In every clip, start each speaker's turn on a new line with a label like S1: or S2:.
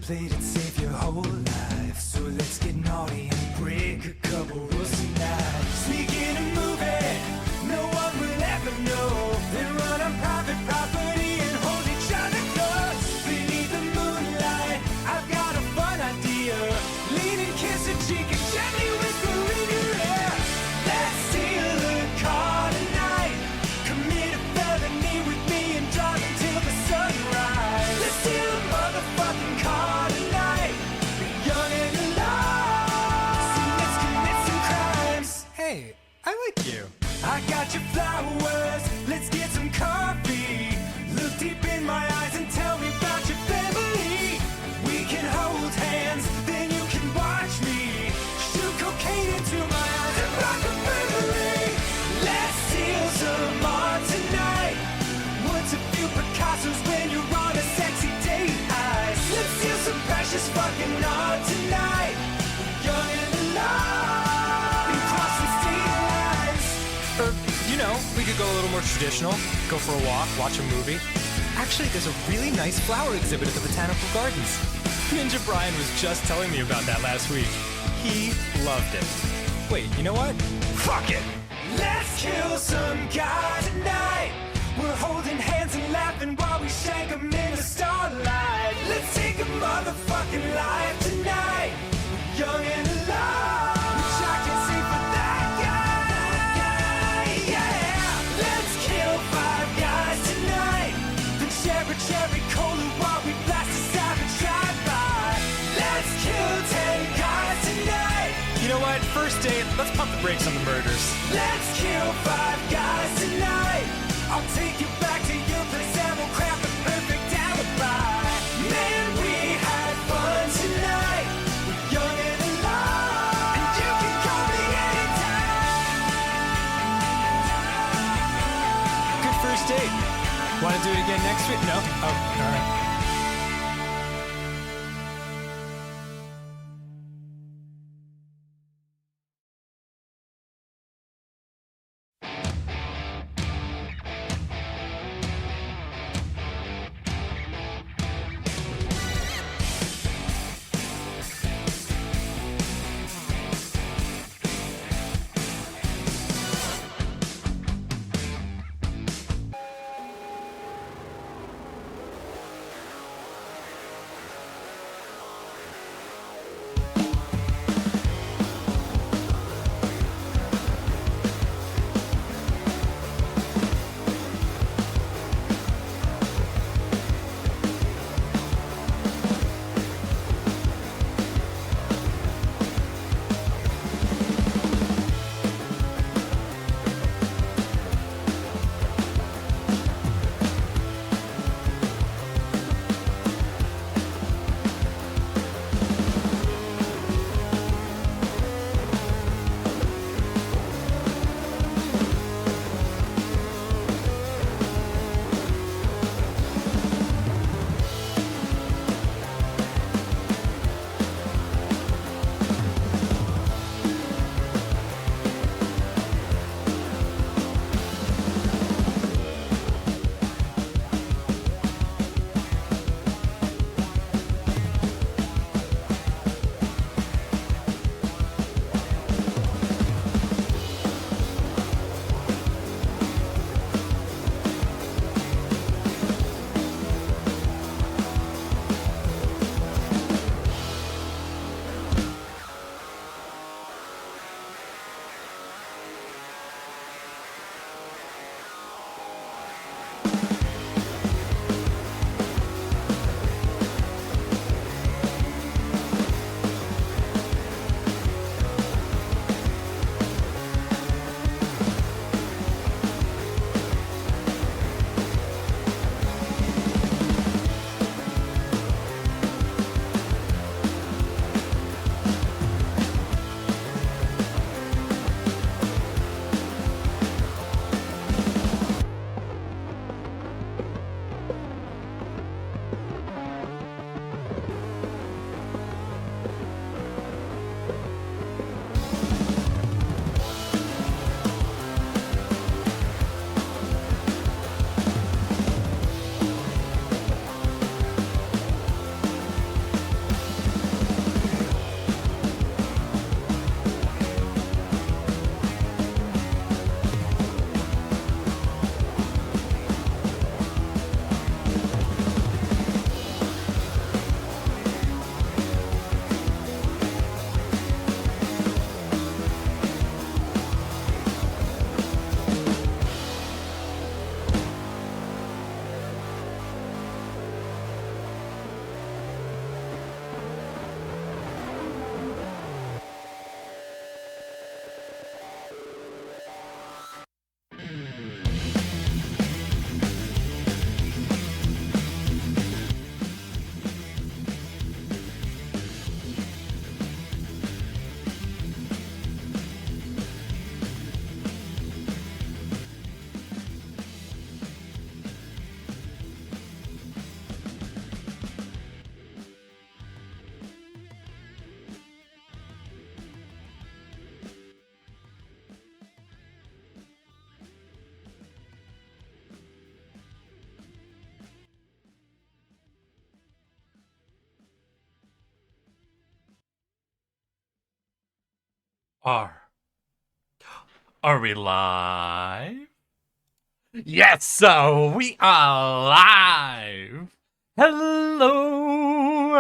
S1: played it safe your whole life, so let's get naughty and break a couple rules tonight. Sneak in a movie, no one will ever know. Then run on private property and hold each other close. Beneath the moonlight, I've got a fun idea. Lean and kiss a cheek and gently whisper in your ear. Let's steal a car tonight. Commit a felony with me and drive until the sunrise. Let's steal a motherfucking car tonight. Be young and alive. So let's commit some crimes. Hey, I like you. I got your flowers. Let's get some coffee. Look deep in my eyes and tell me about your family. We can hold hands, then you can watch me shoot cocaine into my eyes and rock a family. Let's steal some art tonight. What's a few Picassos when you're on a sexy date heist? Let's steal some precious fucking art tonight. Young and alive. And cross some state lines.
S2: Or, you know, we could go a little more traditional. Go for a walk, watch a movie. Actually, there's a really nice flower exhibit at the Botanical Gardens. Ninja Brian was just telling me about that last week. He loved it. Wait, you know what? Fuck it!
S1: Let's kill some guy tonight. We're holding hands and laughing while we shank 'em in the starlight. Let's take a motherfucking life tonight. We're young and alive. Which I can see for that guy. Yeah. Let's kill 5 guys tonight. Then share a cherry cola while we blast a savage drive-by. Let's kill 10 guys tonight.
S2: You know what? First date, let's pump the brakes on the murders.
S1: Let's kill 5 guys tonight. I'll take you back to your place and we'll craft a perfect alibi. Man, we had fun tonight. We're young and alive. And you can call me anytime.
S2: Good first date. Want to do it again next week? No? Oh, all right.
S3: Are we live? Yes, so we are live. Hello,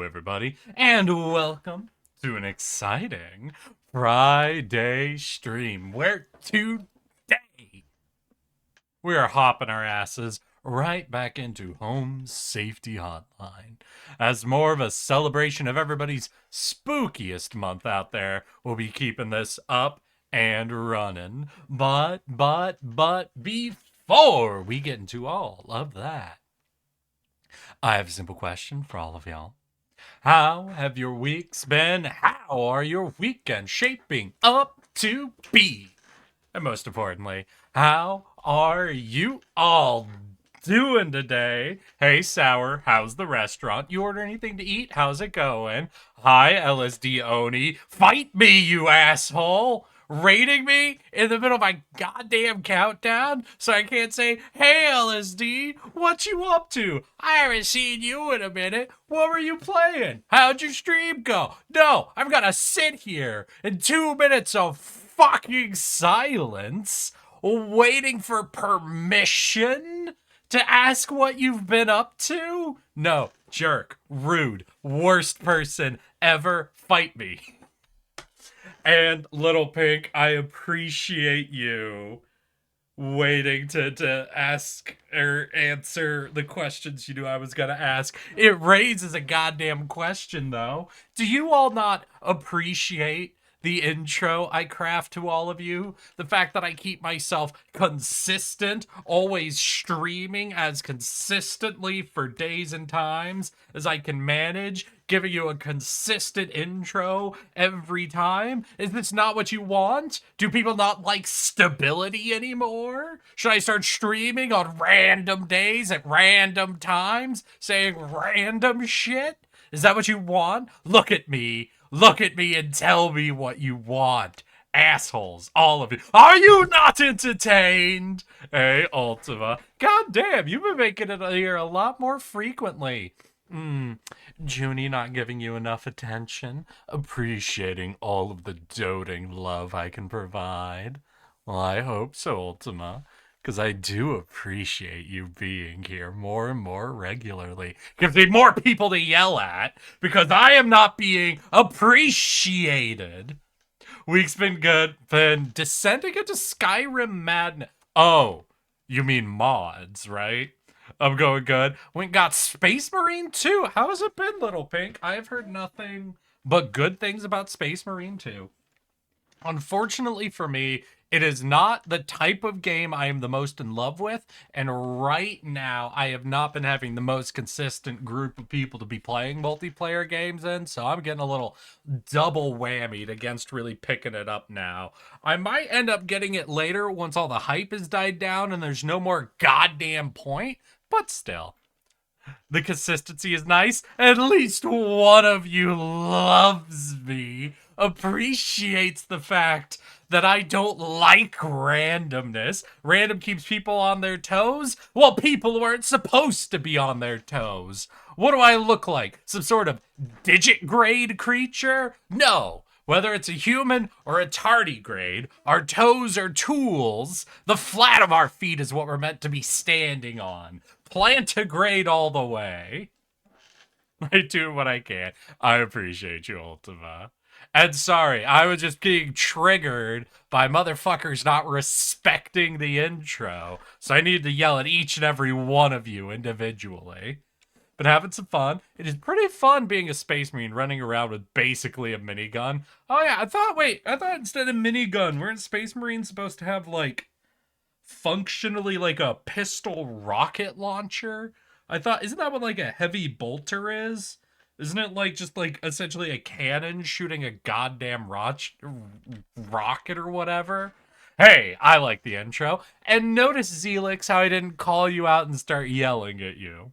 S3: everybody, and welcome to an exciting Friday stream where today we are hopping our asses right back into Home Safety Hotline. As more of a celebration of everybody's spookiest month out there, we'll be keeping this up and running. But before we get into all of that, I have a simple question for all of y'all. How have your weeks been? How are your weekends shaping up to be? And most importantly, how are you all doing today? Hey, Sour, how's the restaurant? You order anything to eat? How's it going? Hi, LSD Oni. Fight me, you asshole! Rating me in the middle of my goddamn countdown so I can't say, hey, LSD, what you up to? I haven't seen you in a minute. What were you playing? How'd your stream go? No, I've got to sit here in 2 minutes of fucking silence waiting for permission to ask what you've been up to? No, jerk, rude, worst person ever, fight me. And Little Pink, I appreciate you waiting to ask or answer the questions you knew I was going to ask. It raises a goddamn question, though. Do you all not appreciate the intro I craft to all of you? The fact that I keep myself consistent, always streaming as consistently for days and times as I can manage, giving you a consistent intro every time? Is this not what you want? Do people not like stability anymore? Should I start streaming on random days at random times, saying random shit? Is that what you want? Look at me and tell me what you want. Assholes, all of you. Are you not entertained? Hey, Ultima. God damn, you've been making it here a lot more frequently. Junie not giving you enough attention, appreciating all of the doting love I can provide. Well, I hope so, Ultima, because I do appreciate you being here more and more regularly. Gives me more people to yell at, because I am not being appreciated. Week's been good, been descending into Skyrim madness. Oh, you mean mods, right? I'm going good. Went got Space Marine 2. How has it been, Little Pink? I've heard nothing but good things about Space Marine 2. Unfortunately for me, it is not the type of game I am the most in love with, and right now I have not been having the most consistent group of people to be playing multiplayer games in, so I'm getting a little double whammied against really picking it up now. I might end up getting it later once all the hype has died down and there's no more goddamn point, but still. The consistency is nice. At least one of you loves me, appreciates the fact that I don't like randomness. Random keeps people on their toes. Well, people weren't supposed to be on their toes. What do I look like? Some sort of digit-grade creature? No. Whether it's a human or a tardigrade, our toes are tools. The flat of our feet is what we're meant to be standing on. Plantigrade all the way. I do what I can. I appreciate you, Ultima. And sorry, I was just being triggered by motherfuckers not respecting the intro. So I need to yell at each and every one of you individually. But having some fun. It is pretty fun being a Space Marine running around with basically a minigun. Oh yeah, I thought instead of minigun, weren't Space Marines supposed to have like functionally like a pistol rocket launcher? I thought, isn't that what like a heavy bolter is? Isn't it like just like essentially a cannon shooting a goddamn rocket or whatever? Hey, I like the intro. And notice, Zelix, how I didn't call you out and start yelling at you.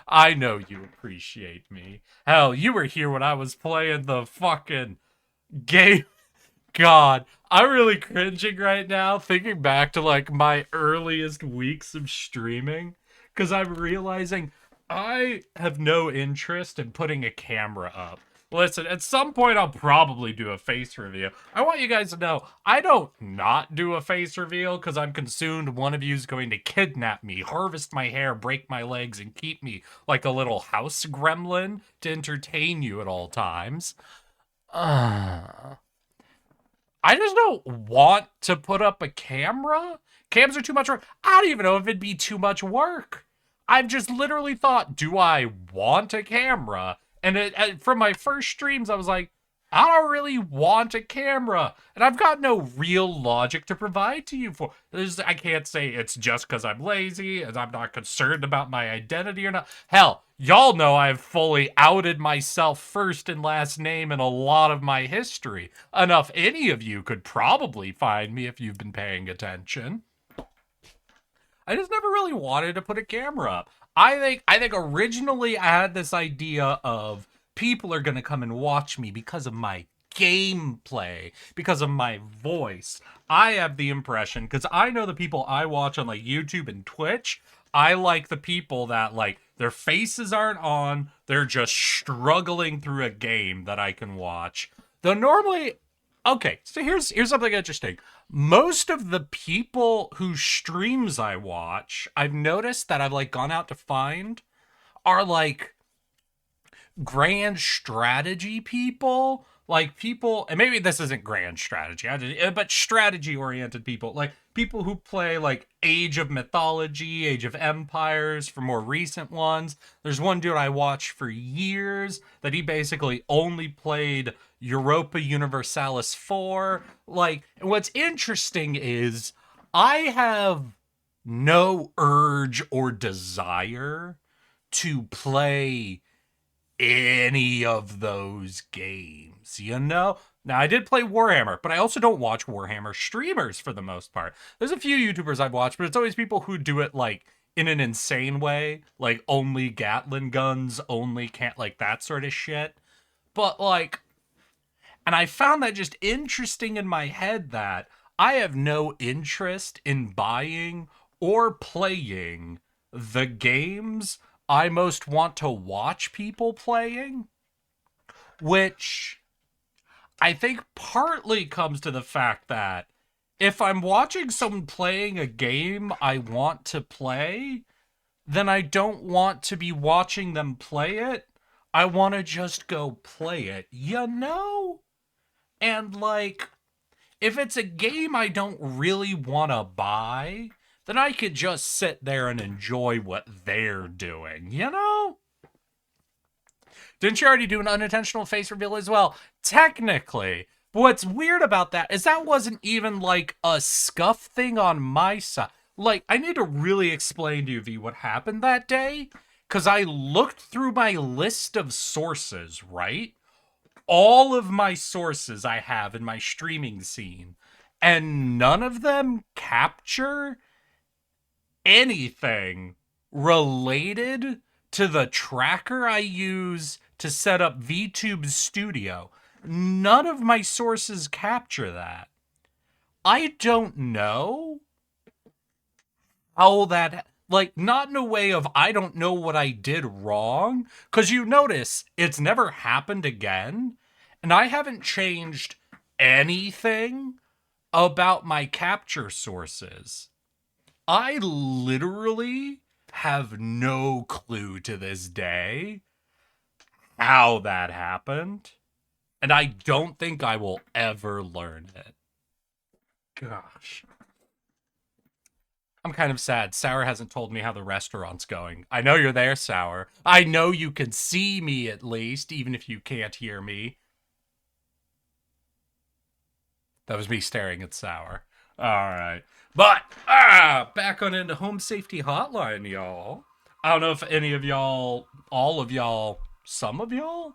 S3: I know you appreciate me. Hell, you were here when I was playing the fucking game. God, I'm really cringing right now thinking back to like my earliest weeks of streaming, because I'm realizing I have no interest in putting a camera up. Listen, at some point I'll probably do a face reveal. I want you guys to know, I don't not do a face reveal because I'm consumed one of you is going to kidnap me, harvest my hair, break my legs, and keep me like a little house gremlin to entertain you at all times. I just don't want to put up a camera. Cams are too much work. I don't even know if it'd be too much work. I've just literally thought, do I want a camera? And from my first streams, I was like, I don't really want a camera. And I've got no real logic to provide to you for. I can't say it's just because I'm lazy and I'm not concerned about my identity or not. Hell, y'all know I've fully outed myself first and last name in a lot of my history. Enough any of you could probably find me if you've been paying attention. I just never really wanted to put a camera up. I think originally I had this idea of people are going to come and watch me because of my gameplay, because of my voice. I have the impression, because I know the people I watch on like YouTube and Twitch, I like the people that like their faces aren't on, they're just struggling through a game that I can watch. Though normally, okay, so here's something interesting. Most of the people whose streams I watch, I've noticed that I've like gone out to find are like grand strategy people, like people, and maybe this isn't grand strategy, but strategy oriented people, like people who play like Age of Mythology, Age of Empires for more recent ones. There's one dude I watched for years that he basically only played Europa Universalis 4. Like, what's interesting is I have no urge or desire to play any of those games, you know? Now, I did play Warhammer, but I also don't watch Warhammer streamers for the most part. There's a few YouTubers I've watched, but it's always people who do it, like, in an insane way. Like, only Gatling guns, only can't, like, that sort of shit. But, like, and I found that just interesting in my head that I have no interest in buying or playing the games I most want to watch people playing, which I think partly comes to the fact that if I'm watching someone playing a game I want to play, then I don't want to be watching them play it. I want to just go play it, you know? And like, if it's a game I don't really want to buy, then I could just sit there and enjoy what they're doing, you know? Didn't you already do an unintentional face reveal as well? Technically. But what's weird about that is that wasn't even like a scuff thing on my side. Like, I need to really explain to you, V, what happened that day. Because I looked through my list of sources, right? All of my sources I have in my streaming scene. And none of them capture anything related to the tracker I use to set up VTube Studio. None of my sources capture that. I don't know how that, like, not in a way of I don't know what I did wrong, because you notice it's never happened again, and I haven't changed anything about my capture sources. I literally have no clue to this day how that happened, and I don't think I will ever learn it. Gosh. I'm kind of sad. Sour hasn't told me how the restaurant's going. I know you're there, Sour. I know you can see me at least, even if you can't hear me. That was me staring at Sour. All right. But, back on into Home Safety Hotline, y'all. I don't know if any of y'all, all of y'all, some of y'all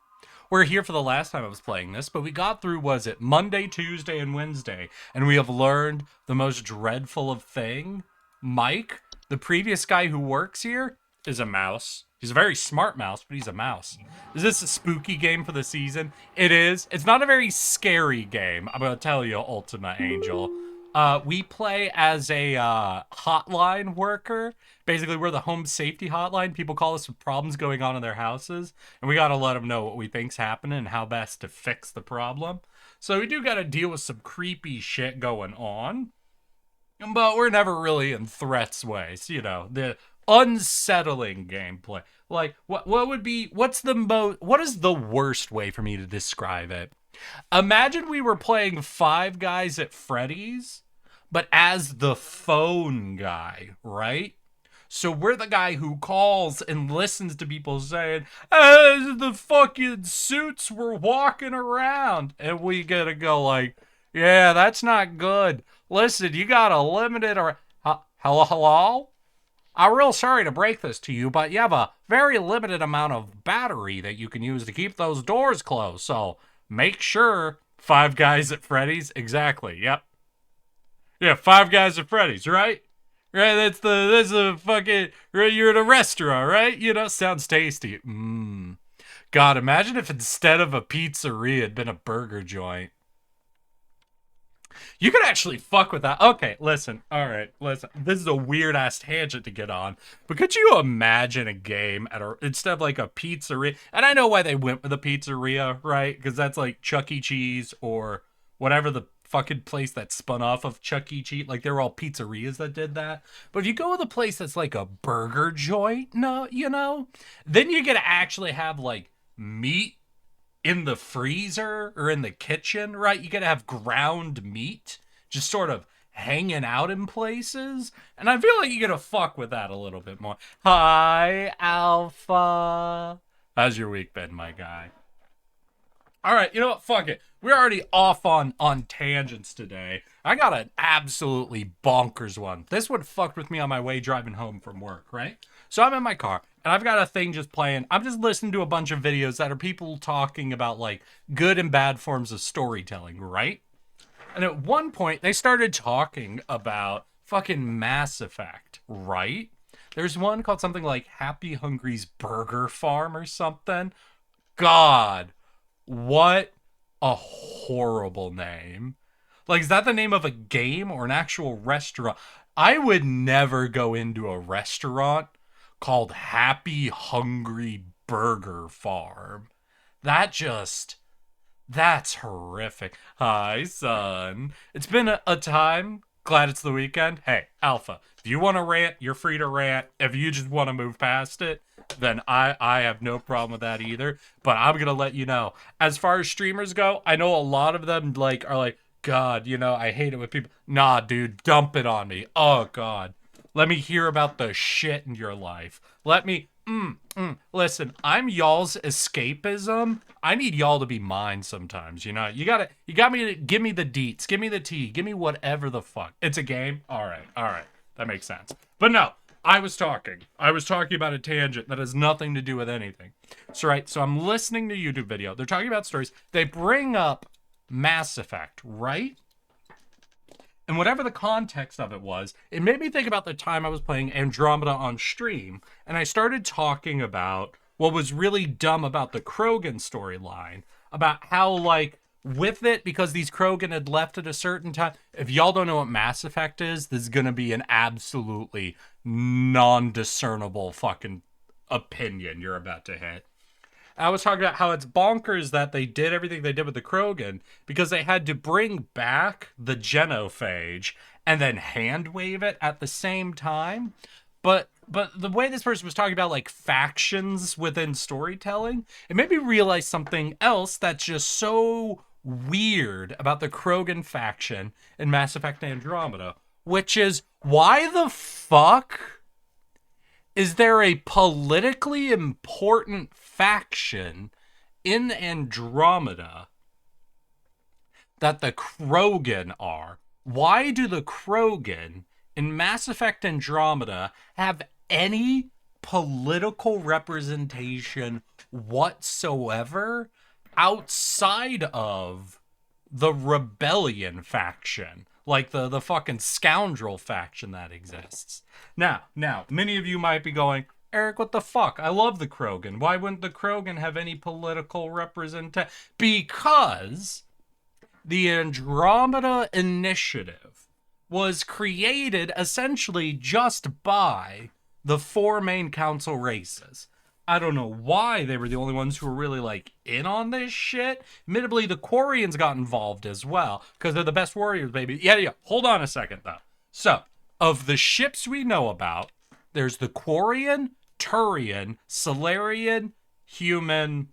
S3: were here for the last time I was playing this, but we got through, was it Monday, Tuesday, and Wednesday, and we have learned the most dreadful of thing. Mike, the previous guy who works here, is a mouse. He's a very smart mouse, but he's a mouse. Is this a spooky game for the season? It is. It's not a very scary game, I'm going to tell you, Ultima Angel. We play as a hotline worker. Basically, we're the home safety hotline. People call us with problems going on in their houses, and we got to let them know what we think's happening and how best to fix the problem. So we do got to deal with some creepy shit going on, but we're never really in threats ways. You know, the unsettling gameplay. Like, what's what is the worst way for me to describe it? Imagine we were playing Five Guys at Freddy's, but as the phone guy, right? So we're the guy who calls and listens to people saying, the fucking suits were walking around. And we gotta go like, yeah, that's not good. Listen, you got a limited or hello? I'm real sorry to break this to you, but you have a very limited amount of battery that you can use to keep those doors closed. So make sure. Five Guys at Freddy's. Exactly. Yep. Yeah, Five Guys at Freddy's, right? Right, that's the fucking, right, you're at a restaurant, right? You know, sounds tasty. God, imagine if instead of a pizzeria, it'd been a burger joint. You could actually fuck with that. Okay, listen. All right, listen. This is a weird ass tangent to get on, but could you imagine a game instead of like a pizzeria? And I know why they went with a pizzeria, right? Because that's like Chuck E. Cheese or whatever the fucking place that spun off of Chuck E. Cheese. Like they were all pizzerias that did that. But if you go with a place that's like a burger joint, no, you know, then you get to actually have like meat in the freezer or in the kitchen, right? You gotta have ground meat just sort of hanging out in places. And I feel like you gotta fuck with that a little bit more. Hi, Alpha. How's your week been, my guy? All right, you know what? Fuck it. We're already off on tangents today. I got an absolutely bonkers one. This one fucked with me on my way driving home from work, right? So I'm in my car, and I've got a thing just playing. I'm just listening to a bunch of videos that are people talking about, like, good and bad forms of storytelling, right? And at one point, they started talking about fucking Mass Effect, right? There's one called something like Happy Hungry's Burger Farm or something. God, what a horrible name. Like, is that the name of a game or an actual restaurant? I would never go into a restaurant called Happy Hungry Burger Farm. That's horrific. Hi, son. It's been a time. Glad it's the weekend. Hey, Alpha, if you want to rant, you're free to rant. If you just want to move past it, then I have no problem with that either. But I'm going to let you know. As far as streamers go, I know a lot of them are like, God, you know, I hate it when people... Nah, dude, dump it on me. Oh, God. Let me hear about the shit in your life. Let me... Listen, I'm y'all's escapism. I need y'all to be mine sometimes, you know? You got me to give me the deets, give me the tea, give me whatever the fuck. It's a game? All right. That makes sense. But no, I was talking about a tangent that has nothing to do with anything. So I'm listening to a YouTube video. They're talking about stories. They bring up Mass Effect, right? And whatever the context of it was, it made me think about the time I was playing Andromeda on stream, and I started talking about what was really dumb about the Krogan storyline, about how, like, with it, because these Krogan had left at a certain time. If y'all don't know what Mass Effect is, this is gonna be an absolutely non-discernible fucking opinion you're about to hit. I was talking about how it's bonkers that they did everything they did with the Krogan because they had to bring back the genophage and then hand wave it at the same time. But the way this person was talking about, like, factions within storytelling, it made me realize something else that's just so weird about the Krogan faction in Mass Effect Andromeda, which is, why the fuck is there a politically important faction in Andromeda that the Krogan are? Why do the Krogan in Mass Effect Andromeda have any political representation whatsoever outside of the rebellion faction? Like the fucking scoundrel faction that exists. Now, many of you might be going, Eric, what the fuck? I love the Krogan. Why wouldn't the Krogan have any political representation? Because the Andromeda Initiative was created essentially just by the 4 main council races. I don't know why they were the only ones who were really like in on this shit. Admittedly, the Quarians got involved as well because they're the best warriors, baby. Yeah. Hold on a second though. So, of the ships we know about, there's the Quarian, Turian, Solarian, Human,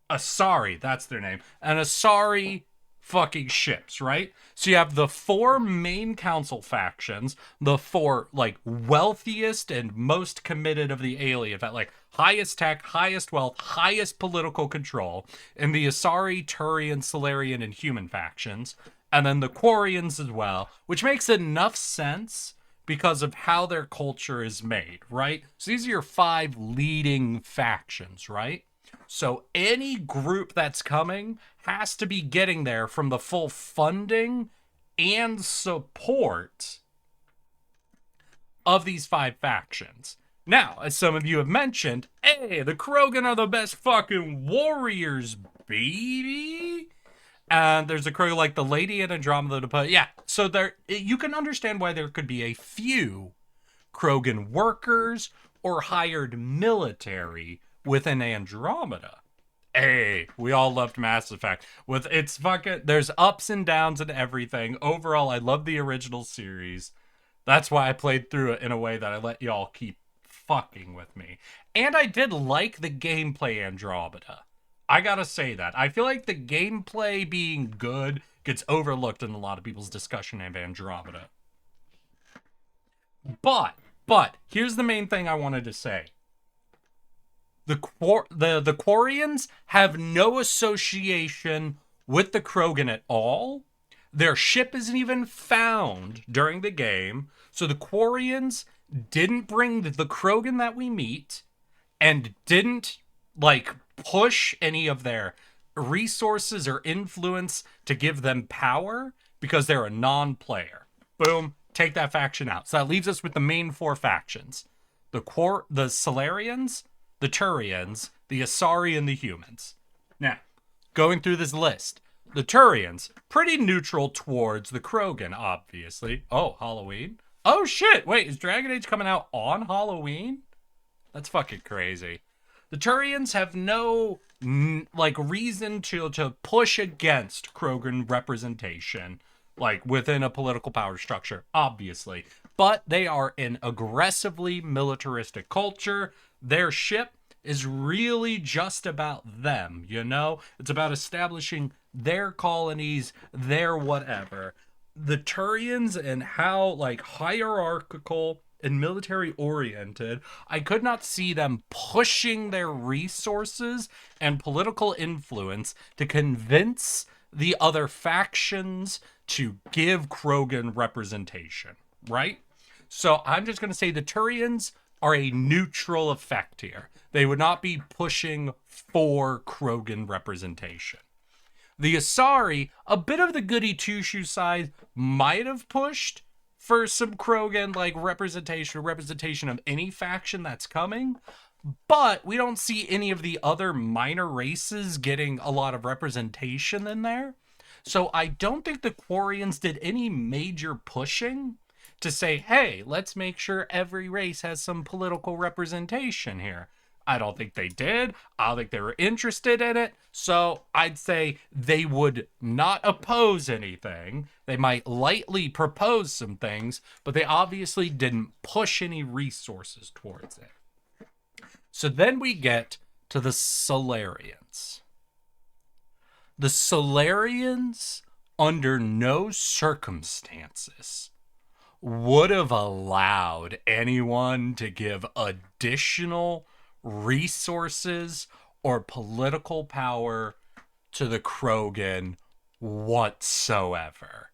S3: Asari, that's their name, and Asari fucking ships, right? So you have the 4 main council factions, the 4 like wealthiest and most committed of the alien, like highest tech, highest wealth, highest political control, in the Asari, Turian, Solarian, and Human factions, and then the Quarians as well, which makes enough sense because of how their culture is made, right? So these are your 5 leading factions, right? So any group that's coming has to be getting there from the full funding and support of these 5 factions. Now, as some of you have mentioned, hey, the Krogan are the best fucking warriors, baby. And there's a Krogan like the Lady in Andromeda. Yeah, so there you can understand why there could be a few Krogan workers or hired military within Andromeda. Hey, we all loved Mass Effect. With its fucking, there's ups and downs and everything. Overall, I love the original series. That's why I played through it in a way that I let y'all keep fucking with me. And I did like the gameplay Andromeda. I gotta say that. I feel like the gameplay being good gets overlooked in a lot of people's discussion of Andromeda. But, here's the main thing I wanted to say. The Quarians have no association with the Krogan at all. Their ship isn't even found during the game. So the Quarians didn't bring the Krogan that we meet and didn't, like, push any of their resources or influence to give them power because they're a non-player. Boom, take that faction out. So that leaves us with the main 4 factions. The Solarians, the Turians, the Asari, and the Humans. Now, going through this list, the Turians, pretty neutral towards the Krogan, obviously. Oh, Halloween? Oh shit, wait, is Dragon Age coming out on Halloween? That's fucking crazy. The Turians have no, like, reason to push against Krogan representation, like, within a political power structure, obviously. But they are an aggressively militaristic culture. Their ship is really just about them, you know? It's about establishing their colonies, their whatever. The Turians and how, like, hierarchical and military oriented, I could not see them pushing their resources and political influence to convince the other factions to give Krogan representation, right? So I'm just going to say the Turians are a neutral effect here. They would not be pushing for Krogan representation. The Asari, a bit of the goody two-shoe side, might have pushed for some Krogan like representation of any faction that's coming, but we don't see any of the other minor races getting a lot of representation in there. So I don't think the Quarians did any major pushing to say, hey, let's make sure every race has some political representation here. I don't think they did. I don't think they were interested in it. So I'd say they would not oppose anything. They might lightly propose some things, but they obviously didn't push any resources towards it. So then we get to the Solarians. The Solarians, under no circumstances, would have allowed anyone to give additional resources or political power to the Krogan whatsoever.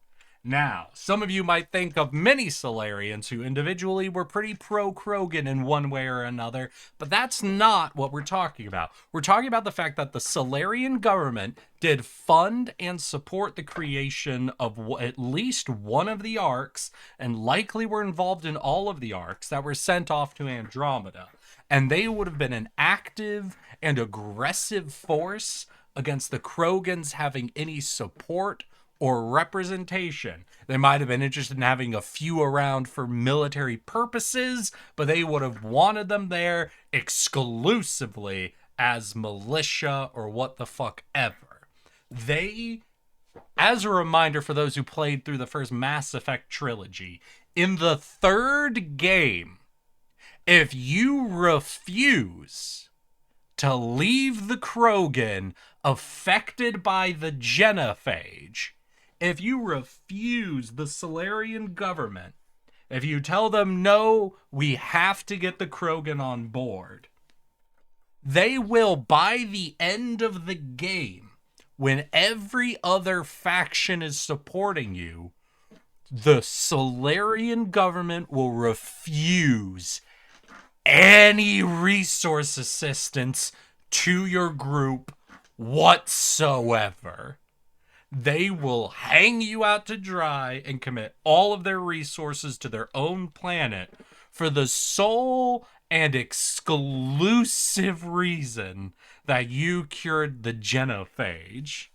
S3: Now, some of you might think of many Solarians who individually were pretty pro-Krogan in one way or another, but that's not what we're talking about. We're talking about the fact that the Solarian government did fund and support the creation of at least one of the arcs, and likely were involved in all of the arcs that were sent off to Andromeda. And they would have been an active and aggressive force against the Krogans having any support or representation. They might have been interested in having a few around for military purposes, but they would have wanted them there exclusively as militia or what the fuck ever. They, as a reminder for those who played through the first Mass Effect trilogy, in the third game, if you refuse to leave the Krogan affected by the genophage, if you refuse the Solarian government, if you tell them, no, we have to get the Krogan on board, they will, by the end of the game, when every other faction is supporting you, the Solarian government will refuse any resource assistance to your group whatsoever. They will hang you out to dry and commit all of their resources to their own planet for the sole and exclusive reason that you cured the genophage.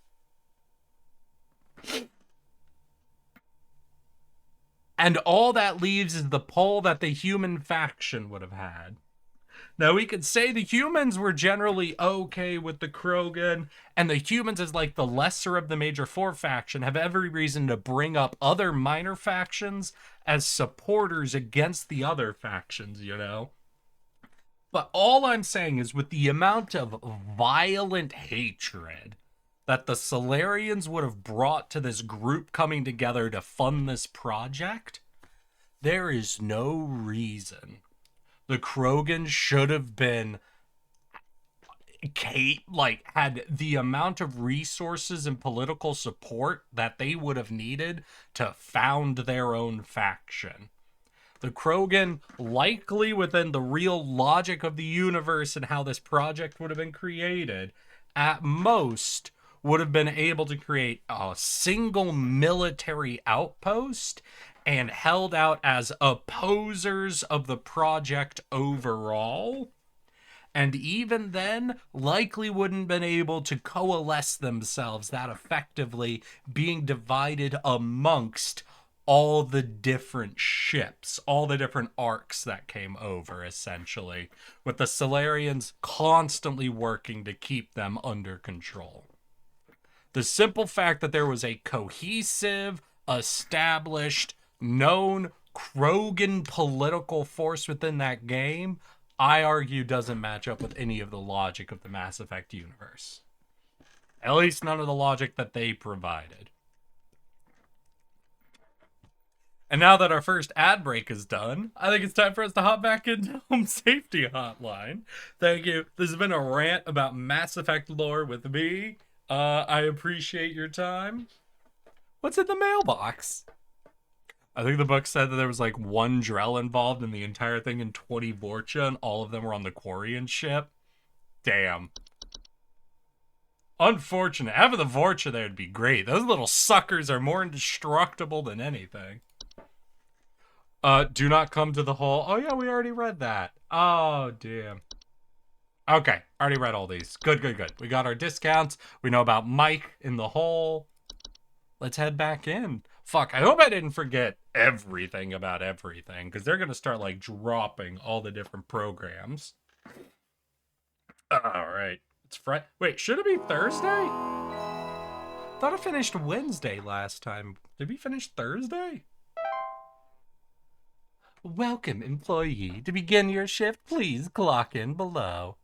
S3: And all that leaves is the pull that the human faction would have had. Now, we could say the humans were generally okay with the Krogan, and the humans, as like the lesser of the major four faction, have every reason to bring up other minor factions as supporters against the other factions, you know? But all I'm saying is, with the amount of violent hatred that the Solarians would have brought to this group coming together to fund this project, there is no reason the Krogan should have been had the amount of resources and political support that they would have needed to found their own faction. The Krogan, likely within the real logic of the universe and how this project would have been created, at most would have been able to create a single military outpost and held out as opposers of the project overall. And even then, likely wouldn't have been able to coalesce themselves that effectively, being divided amongst all the different ships, all the different arcs that came over, essentially, with the Solarians constantly working to keep them under control. The simple fact that there was a cohesive, established, known Krogan political force within that game, I argue doesn't match up with any of the logic of the Mass Effect universe. At least none of the logic that they provided. And now that our first ad break is done, I think it's time for us to hop back into Home Safety Hotline. Thank you. This has been a rant about Mass Effect lore with me. I appreciate your time. What's in the mailbox? I think the book said that there was like one Drell involved in the entire thing and 20 Vorcha, and all of them were on the Quarian ship. Damn. Unfortunate. Having the Vorcha there would be great. Those little suckers are more indestructible than anything. Do not come to the hall. Oh yeah, we already read that. Oh, damn. Okay, already read all these. Good. We got our discounts. We know about Mike in the hole. Let's head back in. Fuck, I hope I didn't forget everything about everything, because they're going to start, like, dropping all the different programs. Alright. It's Friday. Wait, should it be Thursday? Thought I finished Wednesday last time. Did we finish Thursday? Welcome, employee. To begin your shift, please clock in below.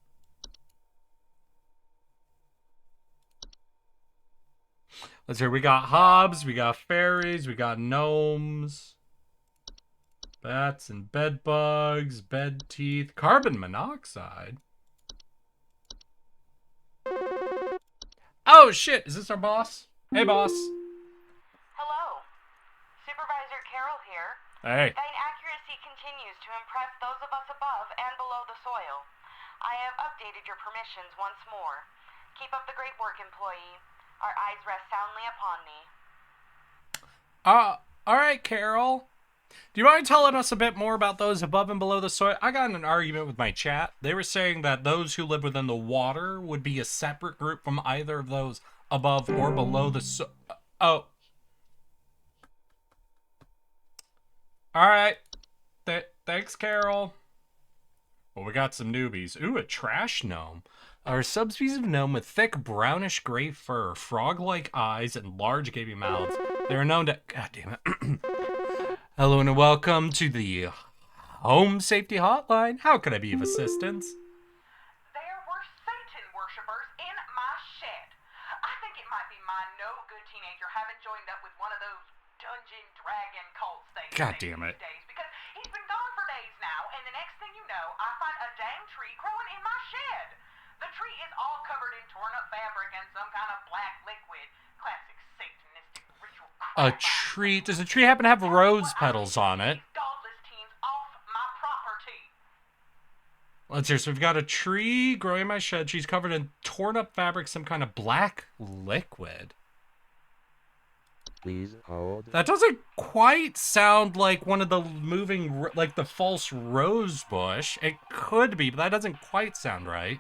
S3: Let's hear. We got hobs, we got fairies, we got gnomes, bats and bed bugs, bed teeth, carbon monoxide. Oh shit! Is this our boss? Hey, boss.
S4: Hello. Supervisor Carroll here.
S3: Hey.
S4: Thine accuracy continues to impress those of us above and below the soil. I have updated your permissions once more. Keep up the great work, employee. Our eyes rest soundly upon thee.
S3: Alright, Carol. Do you mind telling us a bit more about those above and below the soil? I got in an argument with my chat. They were saying that those who live within the water would be a separate group from either of those above or below the soil. Oh, All right. Thanks, Carol. Well, we got some newbies. Ooh, a trash gnome. Are subspecies of gnome with thick brownish gray fur, frog-like eyes, and large gaping mouths. They are known to... God damn it. Hello and welcome to the Home Safety Hotline. How can I be of assistance?
S4: There were Satan worshippers in my shed. I think it might be my no-good teenager having joined up with one of those dungeon dragon cults they
S3: God
S4: say
S3: damn it.
S4: these days, because he's been gone for days now, and the next thing you know, I find a dang tree growing in my shed. The tree is all covered in torn-up fabric and some kind of black liquid. Classic satanistic ritual
S3: A
S4: crap.
S3: tree... Does the tree happen to have rose petals on it?
S4: Godless teens off my property.
S3: Let's hear. So we've got a tree growing in my shed. She's covered in torn-up fabric, some kind of black liquid.
S5: Please hold.
S3: That doesn't quite sound like one of the moving, like the false rose bush. It could be, but that doesn't quite sound right.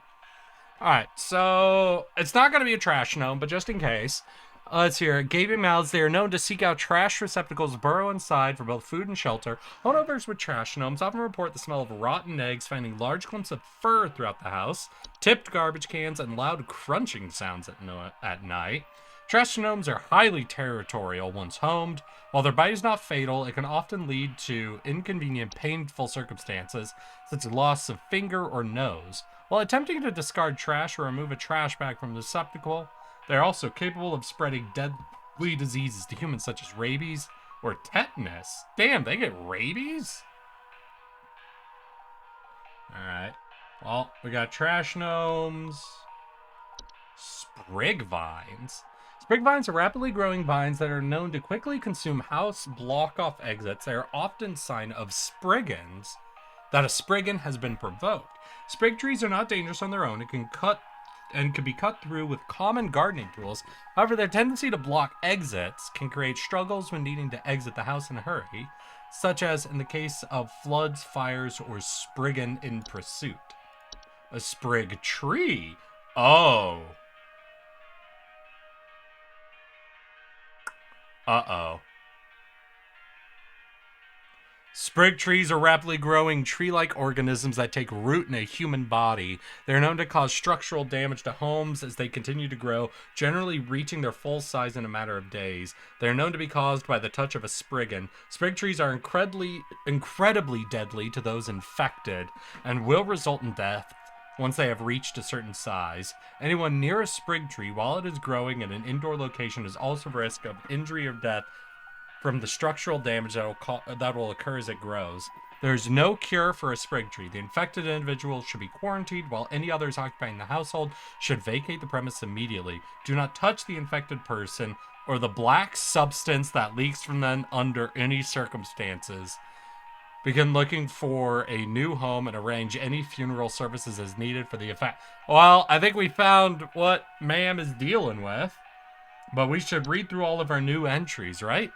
S3: All right, so it's not going to be a trash gnome, but just in case. Let's hear it. Gaping mouths. They are known to seek out trash receptacles, burrow inside for both food and shelter. Homeowners with trash gnomes often report the smell of rotten eggs, finding large clumps of fur throughout the house, tipped garbage cans, and loud crunching sounds at night. Trash gnomes are highly territorial once homed. While their bite is not fatal, it can often lead to inconvenient, painful circumstances, such as loss of finger or nose. While attempting to discard trash or remove a trash bag from the receptacle, they are also capable of spreading deadly diseases to humans such as rabies or tetanus. Damn, they get rabies? Alright. Well, we got trash gnomes. Sprig vines. Sprig vines are rapidly growing vines that are known to quickly consume house block-off exits. They are often sign of spriggans, that a spriggan has been provoked. Sprig trees are not dangerous on their own. It can be cut through with common gardening tools. However, their tendency to block exits can create struggles when needing to exit the house in a hurry, such as in the case of floods, fires, or spriggan in pursuit. A sprig tree? Oh. Uh-oh. Sprig trees are rapidly growing tree-like organisms that take root in a human body. They are known to cause structural damage to homes as they continue to grow, generally reaching their full size in a matter of days. They are known to be caused by the touch of a spriggan. Sprig trees are incredibly deadly to those infected and will result in death once they have reached a certain size. Anyone near a sprig tree while it is growing in an indoor location is also at risk of injury or death from the structural damage that will occur as it grows. There is no cure for a sprig tree. The infected individual should be quarantined, while any others occupying the household should vacate the premise immediately. Do not touch the infected person or the black substance that leaks from them under any circumstances. Begin looking for a new home and arrange any funeral services as needed for the effect. Well, I think we found what ma'am is dealing with, but we should read through all of our new entries, right?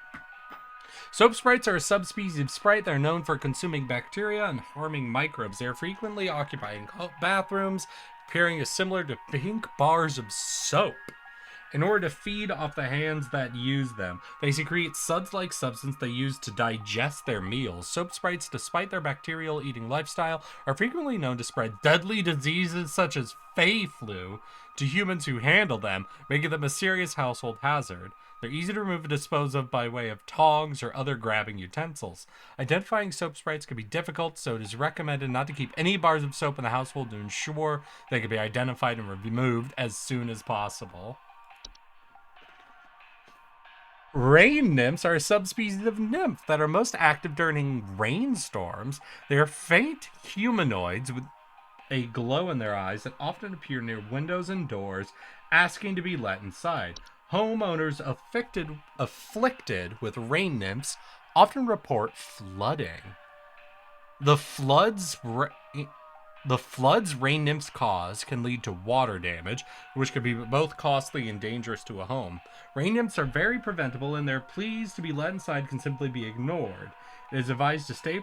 S3: Soap sprites are a subspecies of sprite that are known for consuming bacteria and harming microbes. They are frequently occupying bathrooms, appearing as similar to pink bars of soap. In order to feed off the hands that use them, they secrete suds-like substance they use to digest their meals. Soap sprites, despite their bacterial eating lifestyle, are frequently known to spread deadly diseases such as fey flu to humans who handle them, making them a serious household hazard. They're easy to remove and dispose of by way of tongs or other grabbing utensils. Identifying soap sprites can be difficult, so it is recommended not to keep any bars of soap in the household to ensure they can be identified and removed as soon as possible. Rain nymphs are a subspecies of nymph that are most active during rainstorms. They are faint humanoids with a glow in their eyes that often appear near windows and doors, asking to be let inside. Homeowners afflicted with rain nymphs often report flooding. The floods rain nymphs cause can lead to water damage, which can be both costly and dangerous to a home. Rain nymphs are very preventable, and their pleas to be let inside can simply be ignored. It is advised to stay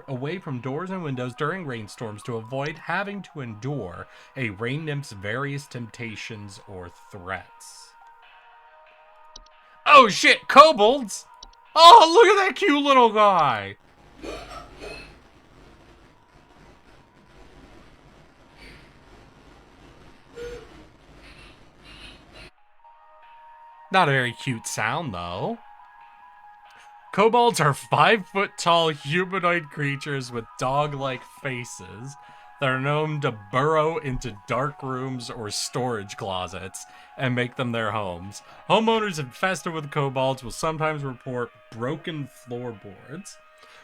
S3: away from doors and windows during rainstorms to avoid having to endure a rain nymph's various temptations or threats. Oh shit, kobolds! Oh, look at that cute little guy! Not a very cute sound, though. Kobolds are 5-foot tall humanoid creatures with dog-like faces that are known to burrow into dark rooms or storage closets and make them their homes. Homeowners infested with kobolds will sometimes report broken floorboards.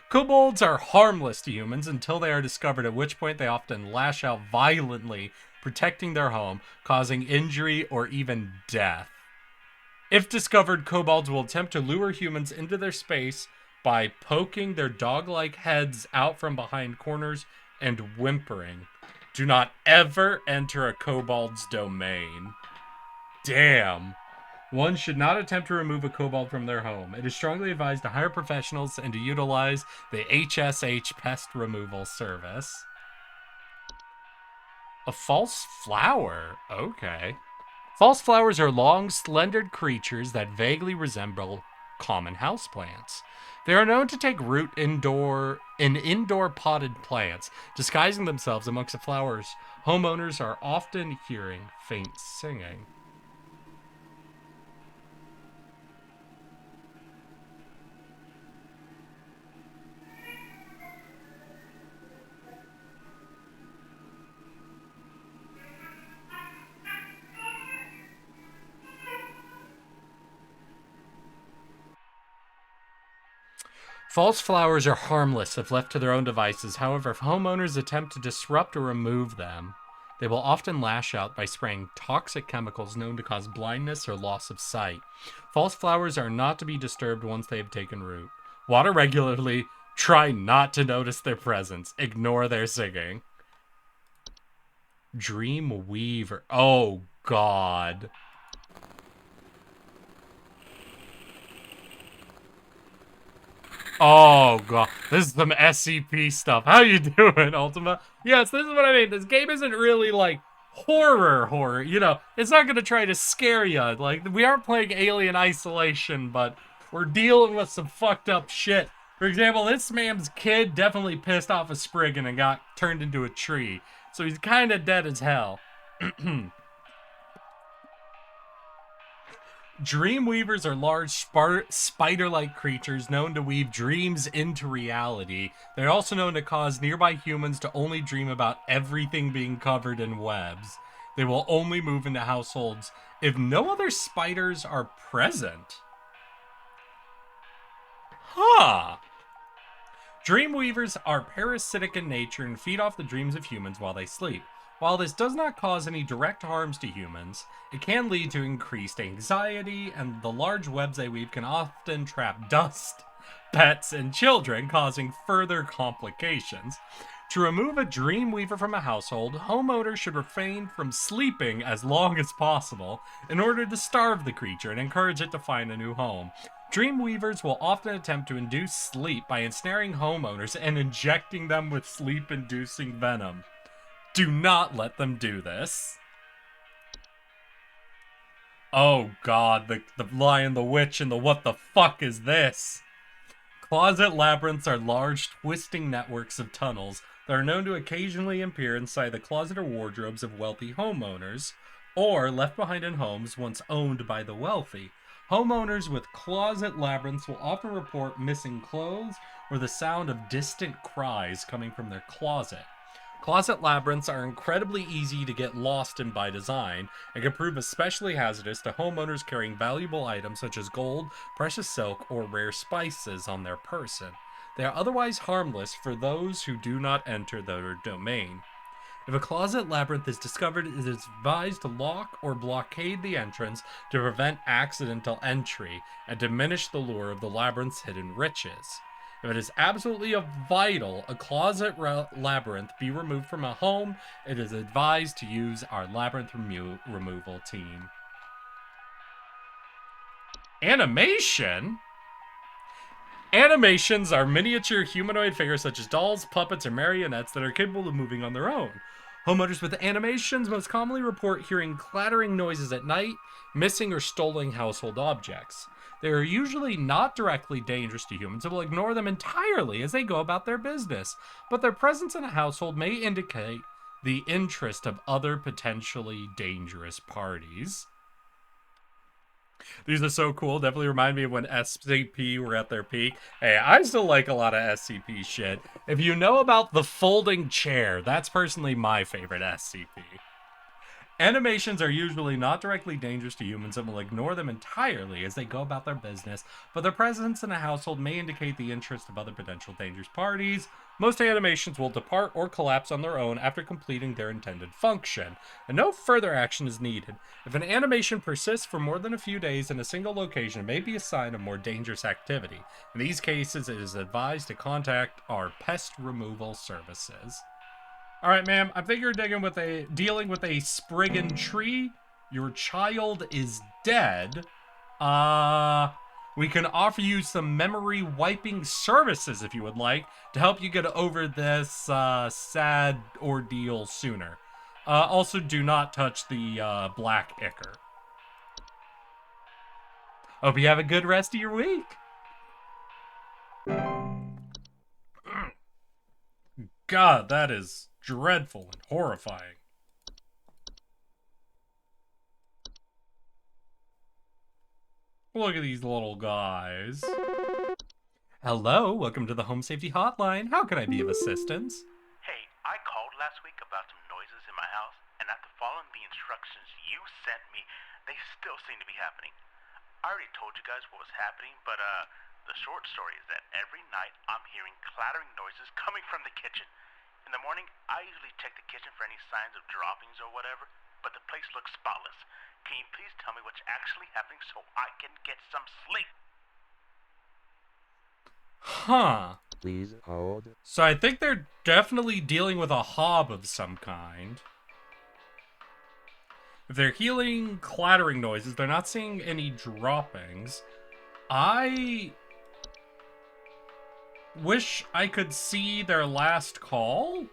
S3: Kobolds are harmless to humans until they are discovered, at which point they often lash out violently, protecting their home, causing injury or even death. If discovered, kobolds will attempt to lure humans into their space by poking their dog-like heads out from behind corners and whimpering. Do not ever enter a kobold's domain. Damn. One should not attempt to remove a kobold from their home. It is strongly advised to hire professionals and to utilize the HSH pest removal service. A false flower? Okay. False flowers are long, slendered creatures that vaguely resemble common houseplants. They are known to take root in indoor potted plants, disguising themselves amongst the flowers. Homeowners are often hearing faint singing. False flowers are harmless if left to their own devices. However, if homeowners attempt to disrupt or remove them, they will often lash out by spraying toxic chemicals known to cause blindness or loss of sight. False flowers are not to be disturbed once they have taken root. Water regularly. Try not to notice their presence. Ignore their singing. Dream Weaver. Oh, God. Oh, God. This is some SCP stuff. How you doing, Ultima? Yes, this is what I mean. This game isn't really, like, horror. You know, it's not going to try to scare you. Like, we aren't playing Alien Isolation, but we're dealing with some fucked up shit. For example, this man's kid definitely pissed off a Spriggan and got turned into a tree. So he's kind of dead as hell. Dreamweavers are large spider-like creatures known to weave dreams into reality. They're also known to cause nearby humans to only dream about everything being covered in webs. They will only move into households if no other spiders are present. Huh. Dreamweavers are parasitic in nature and feed off the dreams of humans while they sleep. While this does not cause any direct harms to humans, it can lead to increased anxiety, and the large webs they weave can often trap dust, pets, and children, causing further complications. To remove a Dreamweaver from a household, homeowners should refrain from sleeping as long as possible in order to starve the creature and encourage it to find a new home. Dreamweavers will often attempt to induce sleep by ensnaring homeowners and injecting them with sleep-inducing venom. Do not let them do this. Oh, God, the Lion, the Witch, and the what the fuck is this? Closet labyrinths are large, twisting networks of tunnels that are known to occasionally appear inside the closet or wardrobes of wealthy homeowners, or left behind in homes once owned by the wealthy. Homeowners with closet labyrinths will often report missing clothes or the sound of distant cries coming from their closet. Closet labyrinths are incredibly easy to get lost in by design and can prove especially hazardous to homeowners carrying valuable items such as gold, precious silk, or rare spices on their person. They are otherwise harmless for those who do not enter their domain. If a closet labyrinth is discovered, it is advised to lock or blockade the entrance to prevent accidental entry and diminish the lure of the labyrinth's hidden riches. If it is absolutely vital a closet labyrinth be removed from a home, it is advised to use our labyrinth removal team. Animation? Animations are miniature humanoid figures such as dolls, puppets, or marionettes that are capable of moving on their own. Homeowners with animations most commonly report hearing clattering noises at night, missing or stolen household objects. They are usually not directly dangerous to humans and will ignore them entirely as they go about their business, but their presence in a household may indicate the interest of other potentially dangerous parties. These are so cool. Definitely remind me of when SCP were at their peak. Hey, I still like a lot of SCP shit. If you know about the folding chair, that's personally my favorite SCP. Animations are usually not directly dangerous to humans and will ignore them entirely as they go about their business, but their presence in a household may indicate the interest of other potential dangerous parties. Most animations will depart or collapse on their own after completing their intended function, and no further action is needed. If an animation persists for more than a few days in a single location, it may be a sign of more dangerous activity. In these cases, it is advised to contact our pest removal services. All right, ma'am. I think you're dealing with a spriggan tree. Your child is dead. We can offer you some memory wiping services if you would like to help you get over this sad ordeal sooner. Also, do not touch the black ichor. Hope you have a good rest of your week. God, that is dreadful and horrifying. Look at these little guys. Hello, welcome to the Home Safety Hotline. How can I be of assistance?
S5: Hey, I called last week about some noises in my house, and after following the instructions you sent me, they still seem to be happening. I already told you guys what was happening, but the short story is that every night I'm hearing clattering noises coming from the kitchen. In the morning, I usually check the kitchen for any signs of droppings or whatever, but the place looks spotless. Can you please tell me what's actually happening so I can get some sleep?
S3: Huh.
S6: Please hold.
S3: So I think they're definitely dealing with a hob of some kind. If they're hearing clattering noises, they're not seeing any droppings. I wish I could see their last call.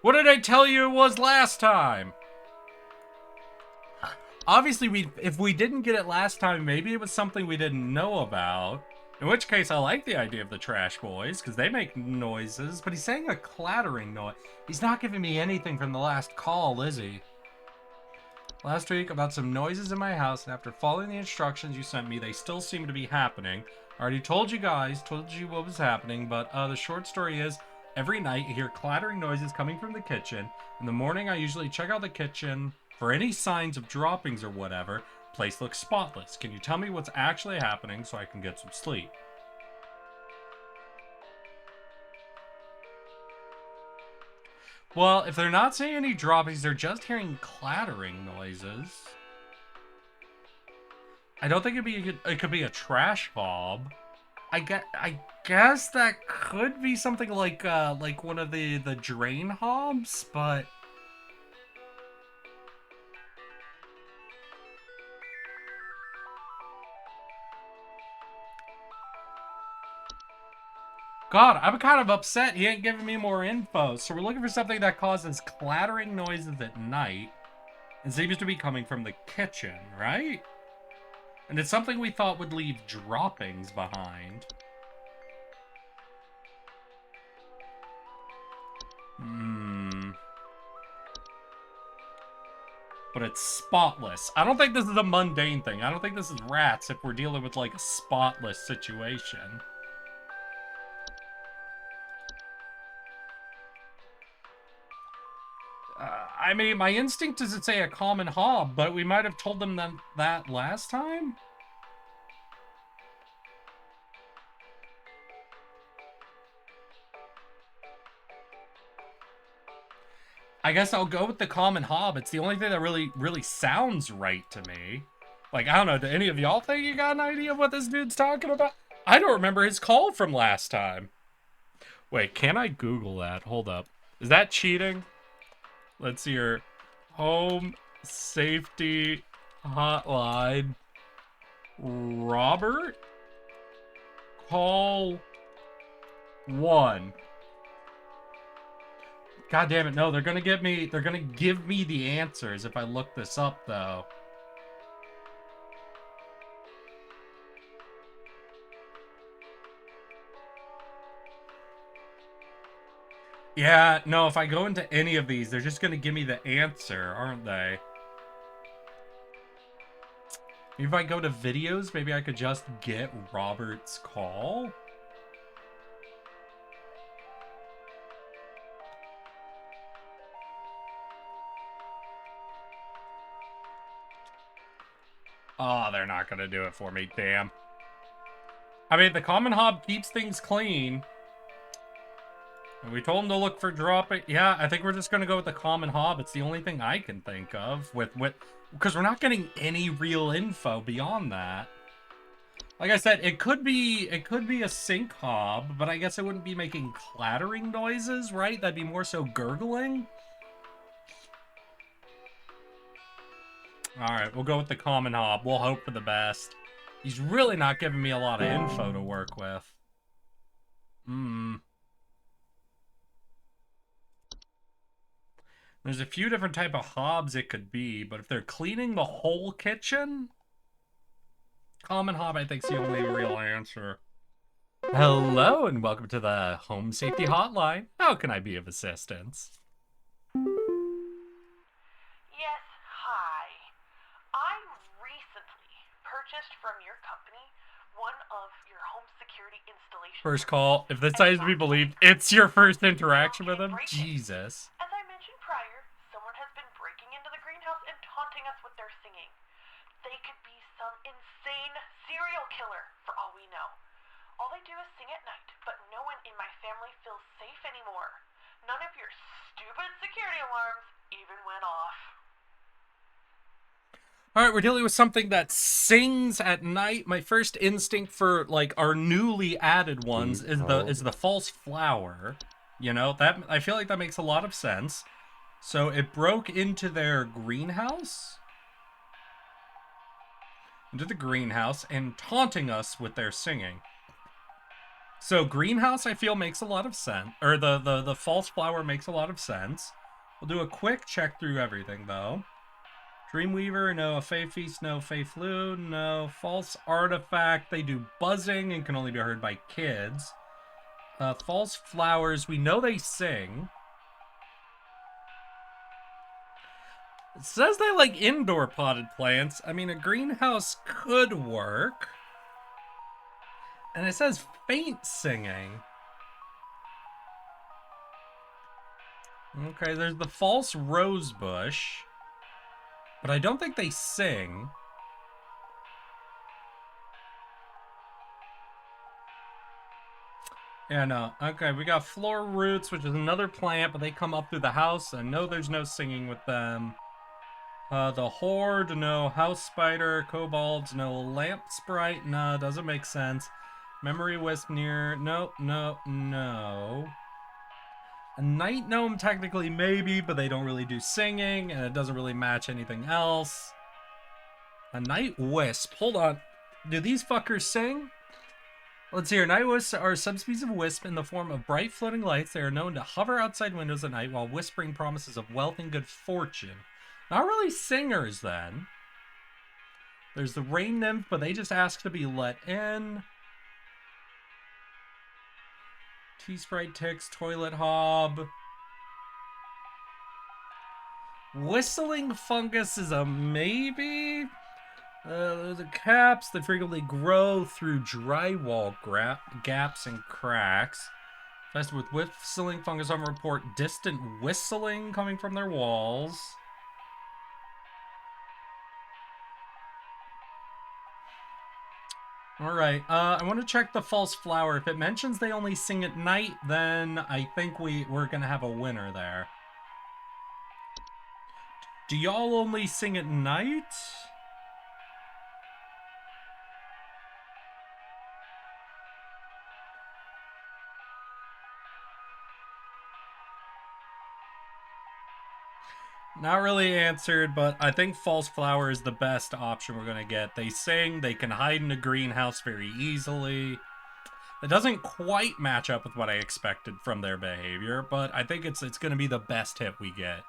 S3: What did I tell you it was last time? Obviously, if we didn't get it last time, maybe it was something we didn't know about. In which case, I like the idea of the trash boys, because they make noises, but he's saying a clattering noise. He's not giving me anything from the last call, is he? Last week, about some noises in my house, and after following the instructions you sent me, they still seem to be happening. I already told you what was happening, but the short story is, every night you hear clattering noises coming from the kitchen. In the morning, I usually check out the kitchen for any signs of droppings or whatever. Place looks spotless. Can you tell me what's actually happening so I can get some sleep? Well, if they're not seeing any droppings, they're just hearing clattering noises. I don't think it could be a trash hob. I guess that could be something like one of the drain hobs, but God, I'm kind of upset he ain't giving me more info. So we're looking for something that causes clattering noises at night and seems to be coming from the kitchen, right? And it's something we thought would leave droppings behind. But it's spotless. I don't think this is a mundane thing. I don't think this is rats if we're dealing with like a spotless situation. I mean, my instinct is to say a common hob, but we might have told them that last time? I guess I'll go with the common hob. It's the only thing that really sounds right to me. Like, I don't know, do any of y'all think you got an idea of what this dude's talking about? I don't remember his call from last time. Wait, can I Google that? Hold up. Is that cheating? Let's see your home safety hotline. Robert? Call 1. God damn it, no, they're gonna give me the answers if I look this up though. Yeah, no, if I go into any of these, they're just gonna give me the answer, aren't they? Maybe if I go to videos, maybe I could just get Robert's call. Oh, they're not gonna do it for me, damn. I mean, the common hob keeps things clean. And we told him to look for dropping. Yeah, I think we're just gonna go with the common hob. It's the only thing I can think of because we're not getting any real info beyond that. Like I said, it could be a sink hob, but I guess it wouldn't be making clattering noises, right? That'd be more so gurgling. Alright, we'll go with the common hob. We'll hope for the best. He's really not giving me a lot of info to work with. There's a few different type of hobs it could be, but if they're cleaning the whole kitchen, common hob I think is the only real answer. Hello and welcome to the Home Safety Hotline. How can I be of assistance?
S4: Yes, hi. I recently purchased from your company one of your home security installations.
S3: First call. If this is to be believed, it's your first interaction with him? Jesus.
S4: As I mentioned prior, someone has been breaking into the greenhouse and taunting us with their singing. They could be some insane serial killer, for all we know. All they do is sing at night, but no one in my family feels safe anymore. None of your stupid security alarms even went off.
S3: Alright, we're dealing with something that sings at night. My first instinct for, like, our newly added ones is the false flower. You know, that I feel like that makes a lot of sense. So it broke into their greenhouse? Into the greenhouse and taunting us with their singing. So greenhouse, I feel, makes a lot of sense. Or the false flower makes a lot of sense. We'll do a quick check through everything, though. Dreamweaver, no. A Fae Feast, no. Fae Flu, no. False Artifact, they do buzzing and can only be heard by kids. False Flowers, we know they sing. It says they like indoor potted plants. I mean, a greenhouse could work. And it says faint singing. Okay, there's the false rosebush. But I don't think they sing. Yeah, no. Okay, we got floor roots, which is another plant, but they come up through the house. I know there's no singing with them. The horde, no. House spider, kobolds, no. Lamp sprite, nah, doesn't make sense. Memory wisp near, nope, no, no. A night gnome, technically, maybe, but they don't really do singing, and it doesn't really match anything else. A night wisp. Hold on. Do these fuckers sing? Let's see here. Night wisps are subspecies of wisp in the form of bright floating lights. They are known to hover outside windows at night while whispering promises of wealth and good fortune. Not really singers, then. There's the rain nymph, but they just ask to be let in. Tea-sprite ticks, toilet hob. Whistling fungus is a maybe. The caps that frequently grow through drywall gaps and cracks. Infested with whistling fungus on report distant whistling coming from their walls. Alright, I want to check the false flower. If it mentions they only sing at night, then I think we're gonna have a winner there. Do y'all only sing at night? Not really answered, but I think false flower is the best option we're gonna get. They sing, they can hide in a greenhouse very easily. It doesn't quite match up with what I expected from their behavior, but I think it's gonna be the best hit we get.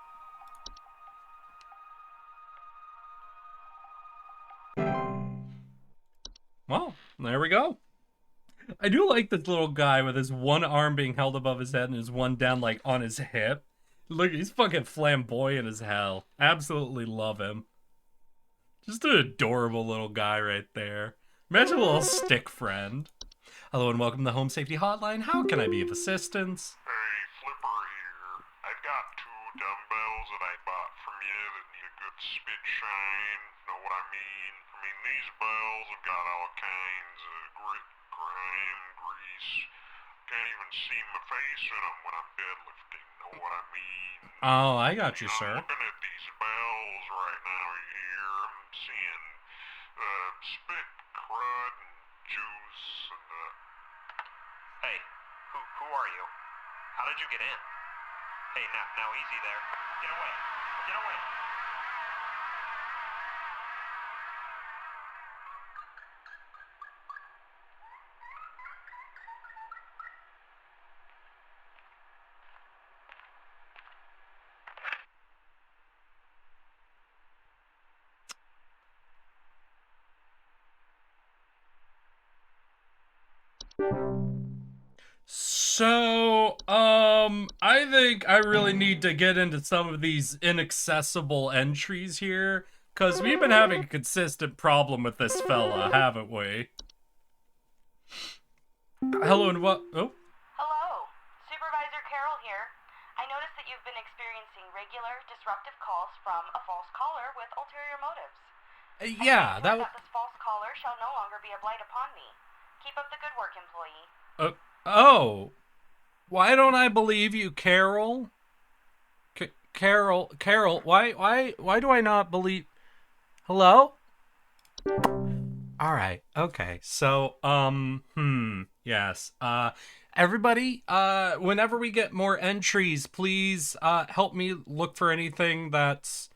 S3: Well, there we go. I do like this little guy with his one arm being held above his head and his one down, like, on his hip. Look, he's fucking flamboyant as hell. Absolutely love him. Just an adorable little guy right there. Imagine a little stick friend. Hello and welcome to the Home Safety Hotline. How can I be of assistance?
S6: Hey, Flipper here. I've got 2 dumbbells that I bought from you that need a good spit shine. Know what I mean? These bells have got all kinds of grit, grime, grease. Can't even see my face in them when I'm deadlifting. Know what I mean?
S3: Oh, I got you,
S6: I'm
S3: sir.
S6: looking at these bells right now here. I'm seeing spit, crud, and juice, and
S7: Hey, who are you? How did you get in? Hey, now easy there. Get away. Get away.
S3: So, I think I really need to get into some of these inaccessible entries here, because we've been having a consistent problem with this fella, haven't we? Hello and what? Oh,
S8: Hello, Supervisor Carroll here. I noticed that you've been experiencing regular, disruptive calls from a false caller with ulterior motives.
S3: yeah,
S8: that
S3: that.
S8: this false caller shall no longer be a blight upon me. Keep up the good work, employee.
S3: Oh, why don't I believe you, Carol? Carol, why do I not believe? Hello? All right. Okay. So, yes. Everybody, whenever we get more entries, please, help me look for anything that's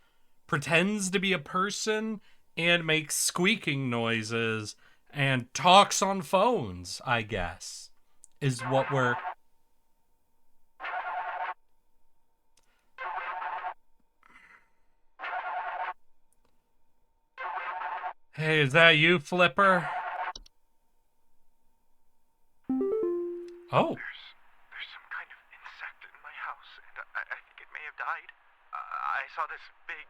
S3: pretends to be a person and makes squeaking noises and talks on phones, I guess, is what we're... Hey, is that you, Flipper? Oh.
S7: There's some kind of insect in my house, and I think it may have died. I saw this big,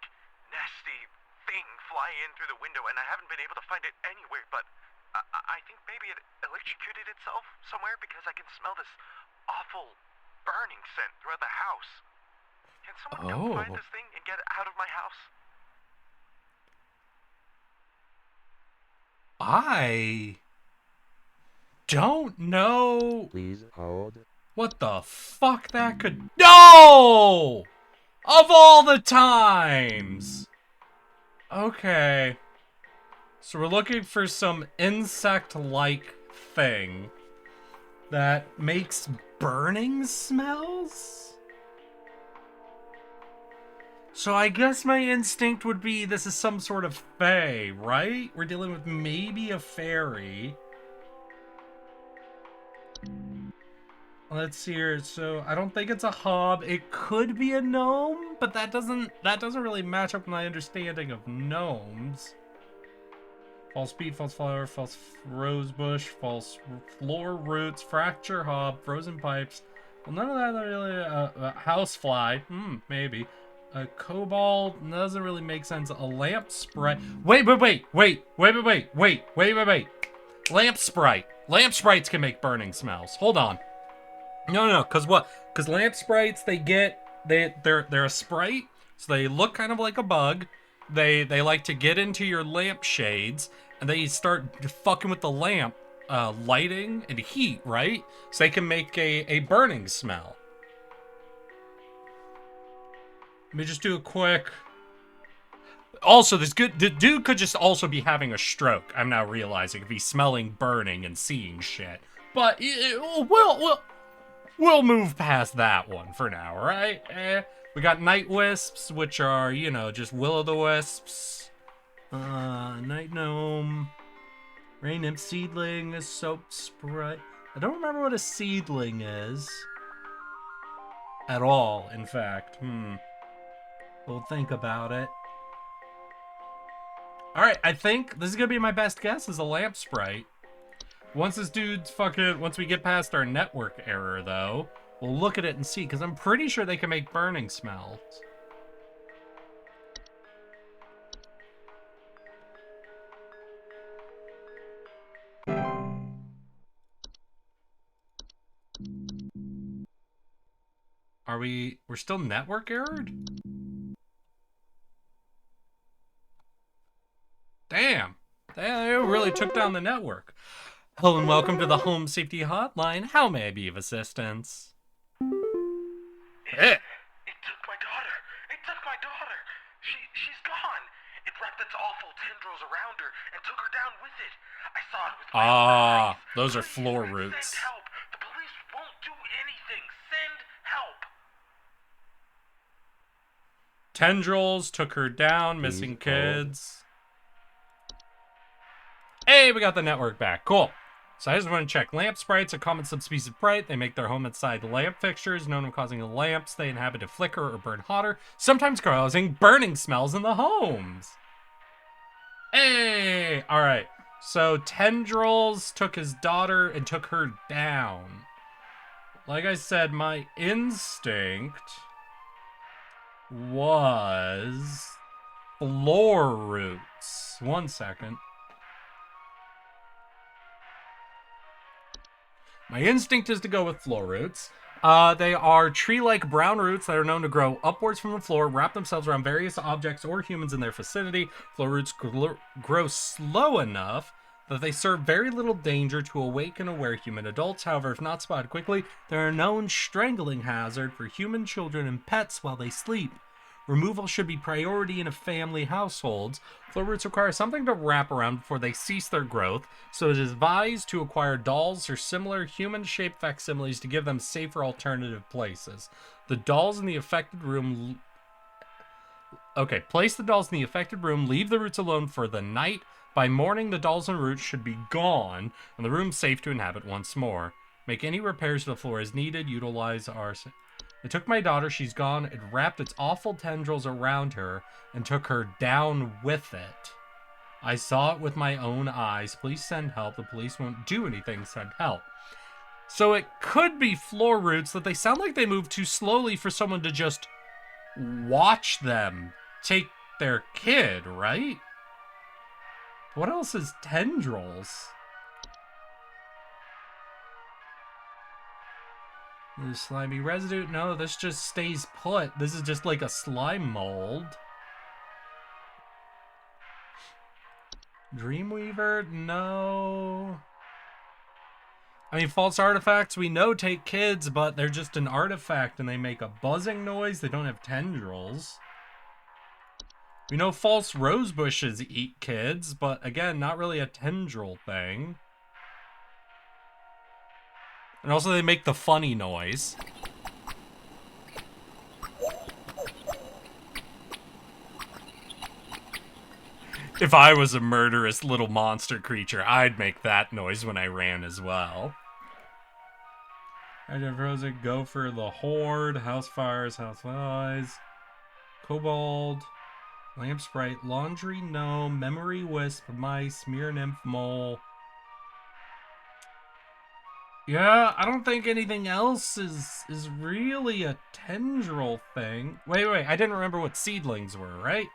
S7: nasty thing fly in through the window, and I haven't been able to find it anywhere, but I think maybe it electrocuted itself somewhere because I can smell this awful burning scent throughout the house. Can someone come find this thing and get it out of my house?
S3: I don't know.
S9: Please hold.
S3: What the fuck that could... No! Of all the times! Okay. So we're looking for some insect-like thing that makes burning smells? So I guess my instinct would be this is some sort of fae, right? We're dealing with maybe a fairy. Let's see here. So I don't think it's a hob. It could be a gnome, but that doesn't really match up with my understanding of gnomes. False beet, false flower, false rose bush, false floor roots, fracture hob, frozen pipes. Well, none of that really. House fly, maybe. A kobold doesn't really make sense. A lamp sprite. Wait. Lamp sprite. Lamp sprites can make burning smells. Hold on. No. Cause what? Cause lamp sprites, they're a sprite, so they look kind of like a bug. They like to get into your lamp shades, and they start fucking with the lamp lighting and heat, right? So they can make a burning smell. Let me just do a quick... Also, the dude could just also be having a stroke, I'm now realizing, if he's smelling burning and seeing shit. But we'll move past that one for now, right? We got night wisps, which are, you know, just will-o'-the-wisps. Night gnome. Rain nymph seedling, a soap sprite. I don't remember what a seedling is. At all, in fact. We'll think about it. Alright, I think this is gonna be my best guess, is a lamp sprite. Once we get past our network error, though, we'll look at it and see, because I'm pretty sure they can make burning smells. We're still network errored? Damn. It really took down the network. Hello and welcome to the Home Safety Hotline. How may I be of assistance?
S7: It took my daughter. It took my daughter. She's gone. It wrapped its awful tendrils around her and took her down with it. I saw it with my own eyes.
S3: Those are
S7: Please,
S3: floor roots.
S7: Send help. The police won't do anything. Send help.
S3: Tendrils took her down, missing kids. Hey, we got the network back. Cool. So I just want to check. Lamp sprites, a common subspecies of sprite. They make their home inside lamp fixtures, known for causing the lamps they inhabit to flicker or burn hotter, sometimes causing burning smells in the homes. Hey! Alright. So Tendrils took his daughter and took her down. Like I said, my instinct was floor roots. 1 second. My instinct is to go with floor roots. They are tree-like brown roots that are known to grow upwards from the floor, wrap themselves around various objects or humans in their vicinity. Floor roots grow slow enough that they serve very little danger to awake and aware human adults. However, if not spotted quickly, they're a known strangling hazard for human children and pets while they sleep. Removal should be priority in a family households. Floor roots require something to wrap around before they cease their growth, so it is advised to acquire dolls or similar human-shaped facsimiles to give them safer alternative places. The dolls in the affected room... Okay, place the dolls in the affected room, leave the roots alone for the night. By morning, the dolls and roots should be gone, and the room safe to inhabit once more. Make any repairs to the floor as needed, utilize our... It took my daughter, she's gone. It wrapped its awful tendrils around her and took her down with it. I saw it with my own eyes. Please send help. The police won't do anything. Send help. So it could be floor roots that they sound like they move too slowly for someone to just watch them take their kid, right? What else is tendrils? The slimy residue? No, this just stays put. This is just like a slime mold. Dreamweaver? No. I mean, false artifacts, we know take kids, but they're just an artifact and they make a buzzing noise. They don't have tendrils. We know false rose bushes eat kids, but again, not really a tendril thing. And also they make the funny noise. If I was a murderous little monster creature, I'd make that noise when I ran as well. I'd have Frozen, Gopher, the Horde, House Fires, House Flies, Kobold, Lamp Sprite, Laundry Gnome, Memory Wisp, Mice, Mirror Nymph, Mole. Yeah, I don't think anything else is really a tendril thing. Wait, I didn't remember what seedlings were, right?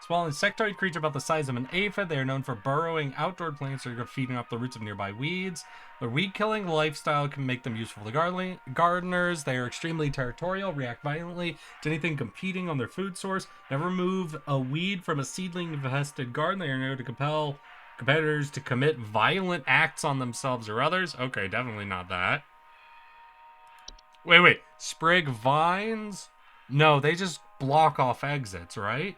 S3: Small insectoid creature about the size of an aphid. They are known for burrowing outdoor plants or feeding off the roots of nearby weeds. Their weed-killing lifestyle can make them useful to gardeners. They are extremely territorial, react violently to anything competing on their food source. Never move a weed from a seedling-infested garden. They are known to compel competitors to commit violent acts on themselves or others. Okay, definitely not that. Wait. Sprig vines? No, they just block off exits, right?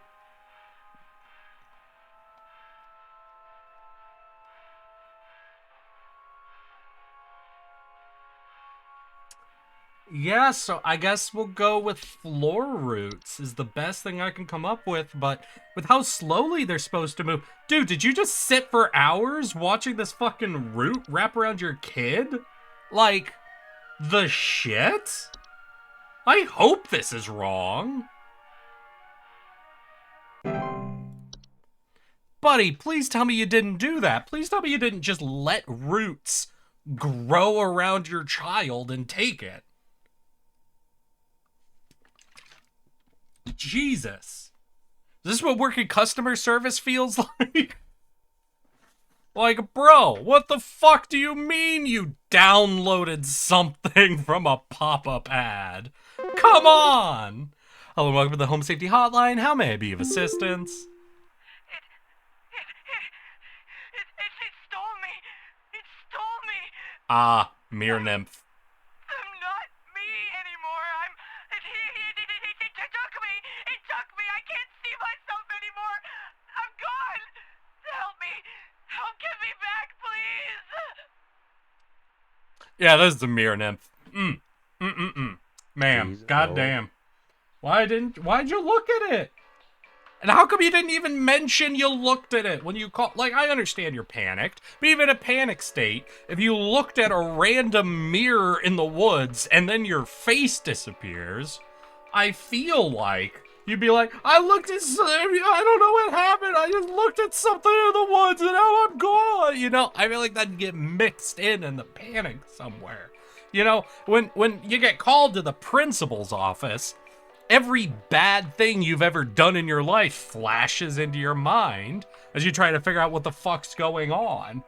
S3: Yeah, so I guess we'll go with floor roots is the best thing I can come up with, but with how slowly they're supposed to move. Dude, did you just sit for hours watching this fucking root wrap around your kid? Like, the shit? I hope this is wrong. Buddy, please tell me you didn't do that. Please tell me you didn't just let roots grow around your child and take it. Jesus. Is this what working customer service feels like? Like, bro, what the fuck do you mean you downloaded something from a pop-up ad? come on! Hello and welcome to the Home Safety Hotline. How may I be of assistance?
S7: It stole me. It stole me.
S3: Ah, mere nymph.
S7: I'm not me anymore. It took me. It took me. I can't see myself anymore. I'm gone. Help me. Help, get me back, please.
S3: Yeah, this is a mere nymph. Ma'am, goddamn. Why'd you look at it? And how come you didn't even mention you looked at it when you call? Like, I understand you're panicked, but even in a panic state, if you looked at a random mirror in the woods and then your face disappears, I feel like you'd be like, I don't know what happened. I just looked at something in the woods and now I'm gone. You know, I feel like that'd get mixed in the panic somewhere. You know, when you get called to the principal's office, every bad thing you've ever done in your life flashes into your mind as you try to figure out what the fuck's going on.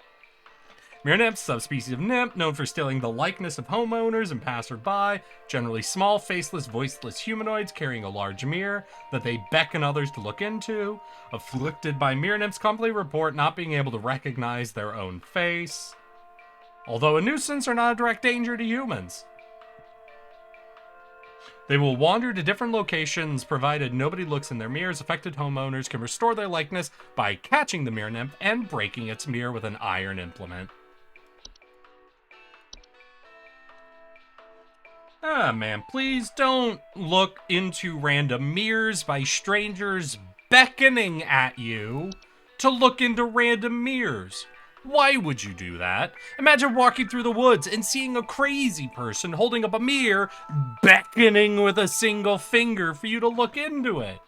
S3: Mere nymphs, subspecies of nymph, known for stealing the likeness of homeowners and passerby, generally small, faceless, voiceless humanoids carrying a large mirror that they beckon others to look into. Afflicted by mere nymphs, commonly report not being able to recognize their own face. Although a nuisance, are not a direct danger to humans. They will wander to different locations provided nobody looks in their mirrors. Affected homeowners can restore their likeness by catching the mere nymph and breaking its mirror with an iron implement. Ah, man, please don't look into random mirrors by strangers beckoning at you to look into random mirrors. Why would you do that? Imagine walking through the woods and seeing a crazy person holding up a mirror, beckoning with a single finger for you to look into it.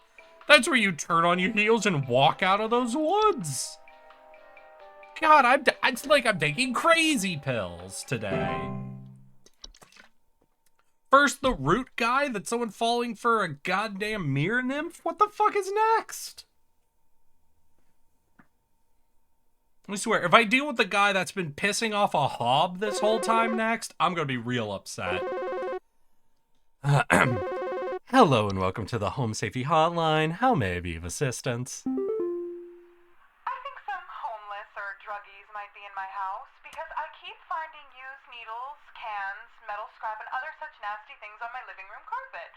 S3: That's where you turn on your heels and walk out of those woods. God, it's like I'm taking crazy pills today. First, the root guy, that's someone falling for a goddamn mirror nymph? What the fuck is next? I swear, if I deal with the guy that's been pissing off a hob this whole time next, I'm gonna be real upset. Hello and welcome to the Home Safety Hotline. How may I be of assistance?
S4: I think some homeless or druggies might be in my house because I keep finding used needles, cans, metal scrap, and other such nasty things on my living room carpet.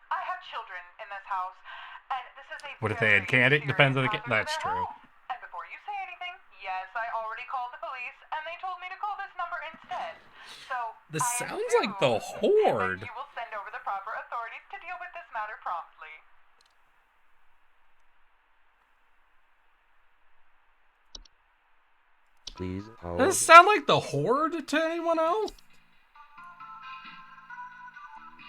S4: I have children in this house, and this is a
S3: What if they had candy? Depends on the kid. That's true.
S4: And before you say anything, yes, I already called the police, and they told me to call this number instead. So
S3: This
S4: I
S3: sounds
S4: assume
S3: like the Horde.
S4: that you will send over the proper authorities to deal with this matter promptly.
S9: Please hold.
S3: Does this sound like the Horde to anyone else?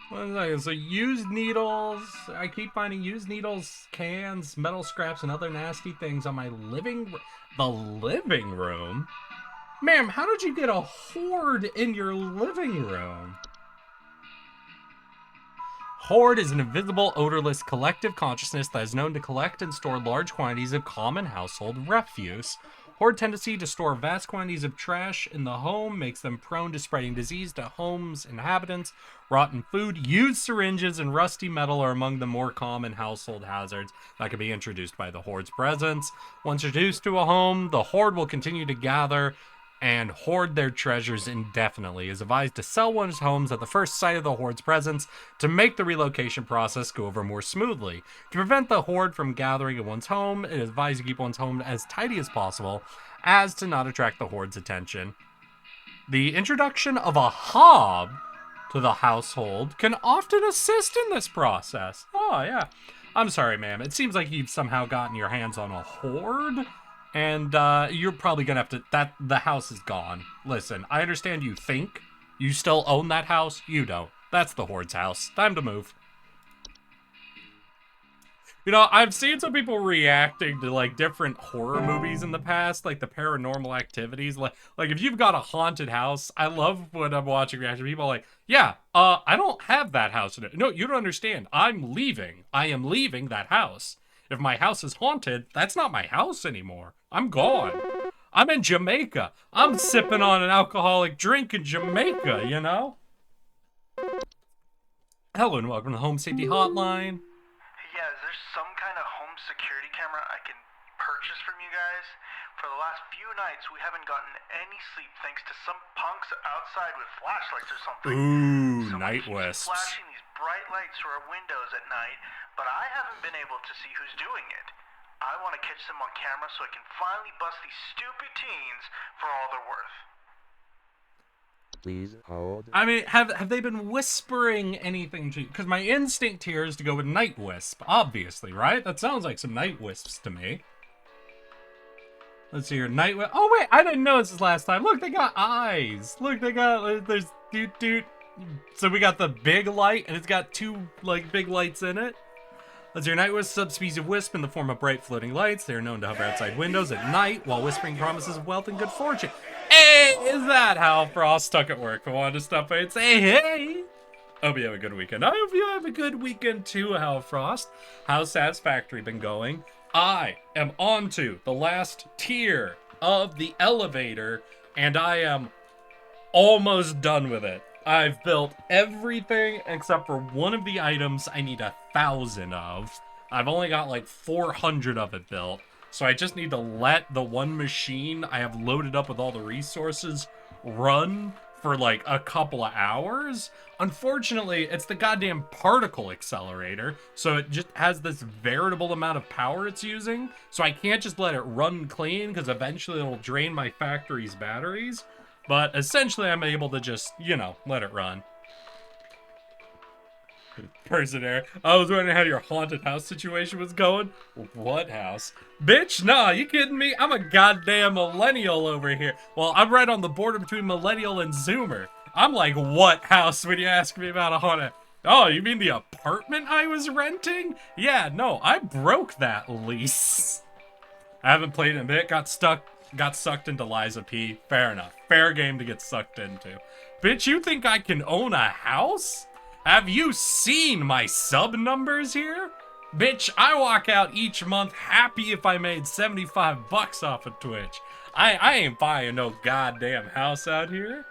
S3: One second. So used needles. I keep finding used needles, cans, metal scraps, and other nasty things on my the living room? Ma'am, how did you get a horde in your living room? Horde is an invisible, odorless collective consciousness that is known to collect and store large quantities of common household refuse. Horde tendency to store vast quantities of trash in the home makes them prone to spreading disease to homes' inhabitants. Rotten food, used syringes, and rusty metal are among the more common household hazards that can be introduced by the Horde's presence. Once introduced to a home, the Horde will continue to gather and hoard their treasures indefinitely. It is advised to sell one's homes at the first sight of the Horde's presence to make the relocation process go over more smoothly. To prevent the Horde from gathering in one's home, it is advised to keep one's home as tidy as possible as to not attract the Horde's attention. The introduction of a hob to the household can often assist in this process. Oh, yeah. I'm sorry, ma'am. It seems like you've somehow gotten your hands on a Horde. And you're probably gonna have to, the house is gone. Listen, I understand you think you still own that house. You don't. That's the Horde's house. Time to move. You know, I've seen some people reacting to like different horror movies in the past, like the Paranormal Activities. Like if you've got a haunted house, I love when I'm watching reaction. People are like, yeah, I don't have that house in it. No, you don't understand. I'm leaving. I am leaving that house. If my house is haunted, that's not my house anymore. I'm gone. I'm in Jamaica. I'm sipping on an alcoholic drink in Jamaica, you know? Hello and welcome to the Home Safety Hotline.
S7: Yeah, is there some kind of home security camera I can purchase from you guys? For the last few nights, we haven't gotten any sleep thanks to some punks outside with flashlights or something.
S3: Ooh,
S7: Someone
S3: night
S7: keeps
S3: wisps.
S7: flashing these bright lights through our windows at night, but I haven't been able to see who's doing it. I want to catch them on camera so I can finally bust these stupid teens for all they're worth.
S9: Please hold.
S3: I mean, have they been whispering anything to you? Because my instinct here is to go with Night Wisp, obviously, right? That sounds like some Night Wisps to me. Let's see here, Night Wisp. Oh wait, I didn't notice this last time. Look, they got eyes. Look, they got, there's doot. So we got the big light, and it's got two, like, big lights in it. Let's hear Night Wisp, subspecies of wisp in the form of bright floating lights. They are known to hover outside windows at night while whispering promises of wealth and good fortune. Hey, is that Hal Frost stuck at work? I wanted to stop by and say, hey! Hope you have a good weekend. I hope you have a good weekend too, Hal Frost. How's Satisfactory been going? I am on to the last tier of the elevator, and I am almost done with it. I've built everything except for one of the items I need 1,000 of. I've only got like 400 of it built. So I just need to let the one machine I have loaded up with all the resources run for like a couple of hours. Unfortunately, it's the goddamn particle accelerator. So it just has this variable amount of power it's using. So I can't just let it run clean because eventually it'll drain my factory's batteries. But essentially, I'm able to just, you know, let it run. Person there. I was wondering how your haunted house situation was going. What house? Bitch, nah, you kidding me? I'm a goddamn millennial over here. Well, I'm right on the border between millennial and zoomer. I'm like, what house when you ask me about a haunted? Oh, you mean the apartment I was renting? Yeah, no, I broke that lease. I haven't played in a bit. Got sucked into Liza P. Fair enough. Fair game to get sucked into. Bitch, you think I can own a house? Have you seen my sub numbers here? Bitch, I walk out each month happy if I made 75 bucks off of Twitch. I ain't buying no goddamn house out here.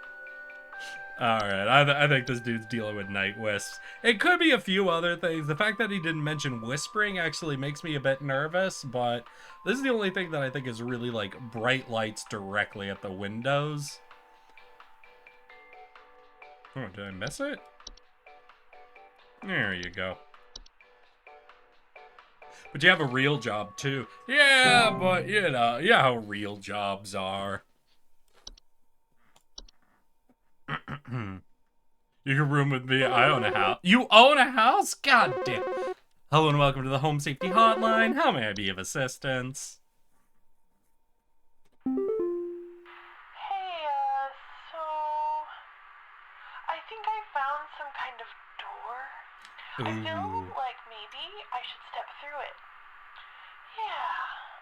S3: Alright, I think this dude's dealing with night wisps. It could be a few other things. The fact that he didn't mention whispering actually makes me a bit nervous, but this is the only thing that I think is really like bright lights directly at the windows. Oh, did I miss it? There you go. But you have a real job too. Yeah, but you know, yeah, how real jobs are. You can room with me. I own a house. You own a house? God damn. Hello and welcome to the Home Safety Hotline. How may I be of assistance?
S8: Hey, so I think I found some kind of door. I feel like maybe I should step through it. Yeah,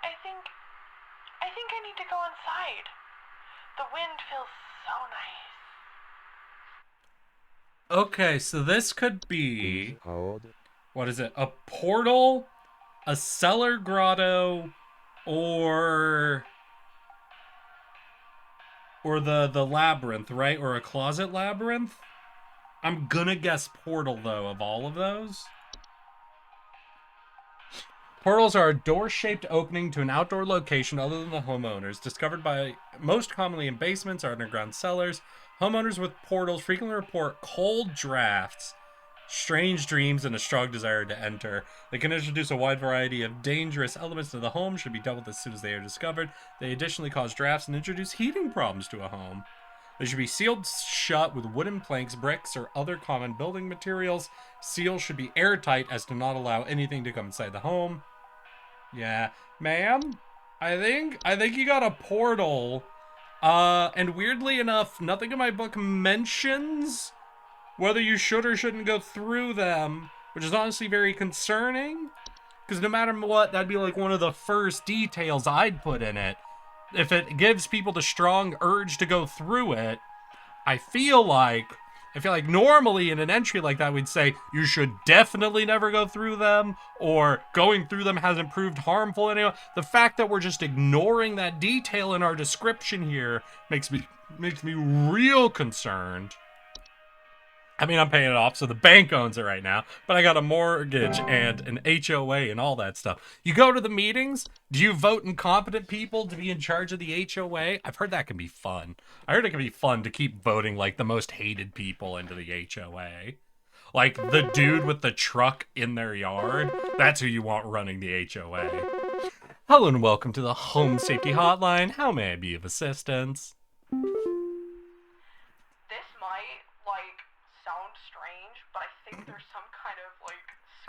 S8: I think I need to go inside. The wind feels so nice.
S3: Okay, so this could be...
S9: Please hold.
S3: What is it? A portal, a cellar grotto, or the labyrinth, right? Or a closet labyrinth? I'm gonna guess portal, though, of all of those. Portals are a door-shaped opening to an outdoor location other than the homeowners, discovered by most commonly in basements or underground cellars. Homeowners with portals frequently report cold drafts, strange dreams, and a strong desire to enter. They can introduce a wide variety of dangerous elements to the home, should be dealt with as soon as they are discovered. They additionally cause drafts and introduce heating problems to a home. They should be sealed shut with wooden planks, bricks, or other common building materials. Seals should be airtight as to not allow anything to come inside the home. Yeah, ma'am, I think you got a portal. And weirdly enough, nothing in my book mentions whether you should or shouldn't go through them, which is honestly very concerning, because no matter what, that'd be like one of the first details I'd put in it. If it gives people the strong urge to go through it, I feel like normally in an entry like that, we'd say you should definitely never go through them, or going through them hasn't proved harmful anyway. The fact that we're just ignoring that detail in our description here makes me real concerned. I mean, I'm paying it off, so the bank owns it right now, but I got a mortgage and an HOA and all that stuff. You go to the meetings? Do you vote incompetent people to be in charge of the HOA? I've heard that can be fun. I heard it can be fun to keep voting like the most hated people into the HOA. Like the dude with the truck in their yard. That's who you want running the HOA. Hello and welcome to the Home Safety Hotline. How may I be of assistance?
S4: This might, sound strange, but I think there's some kind of,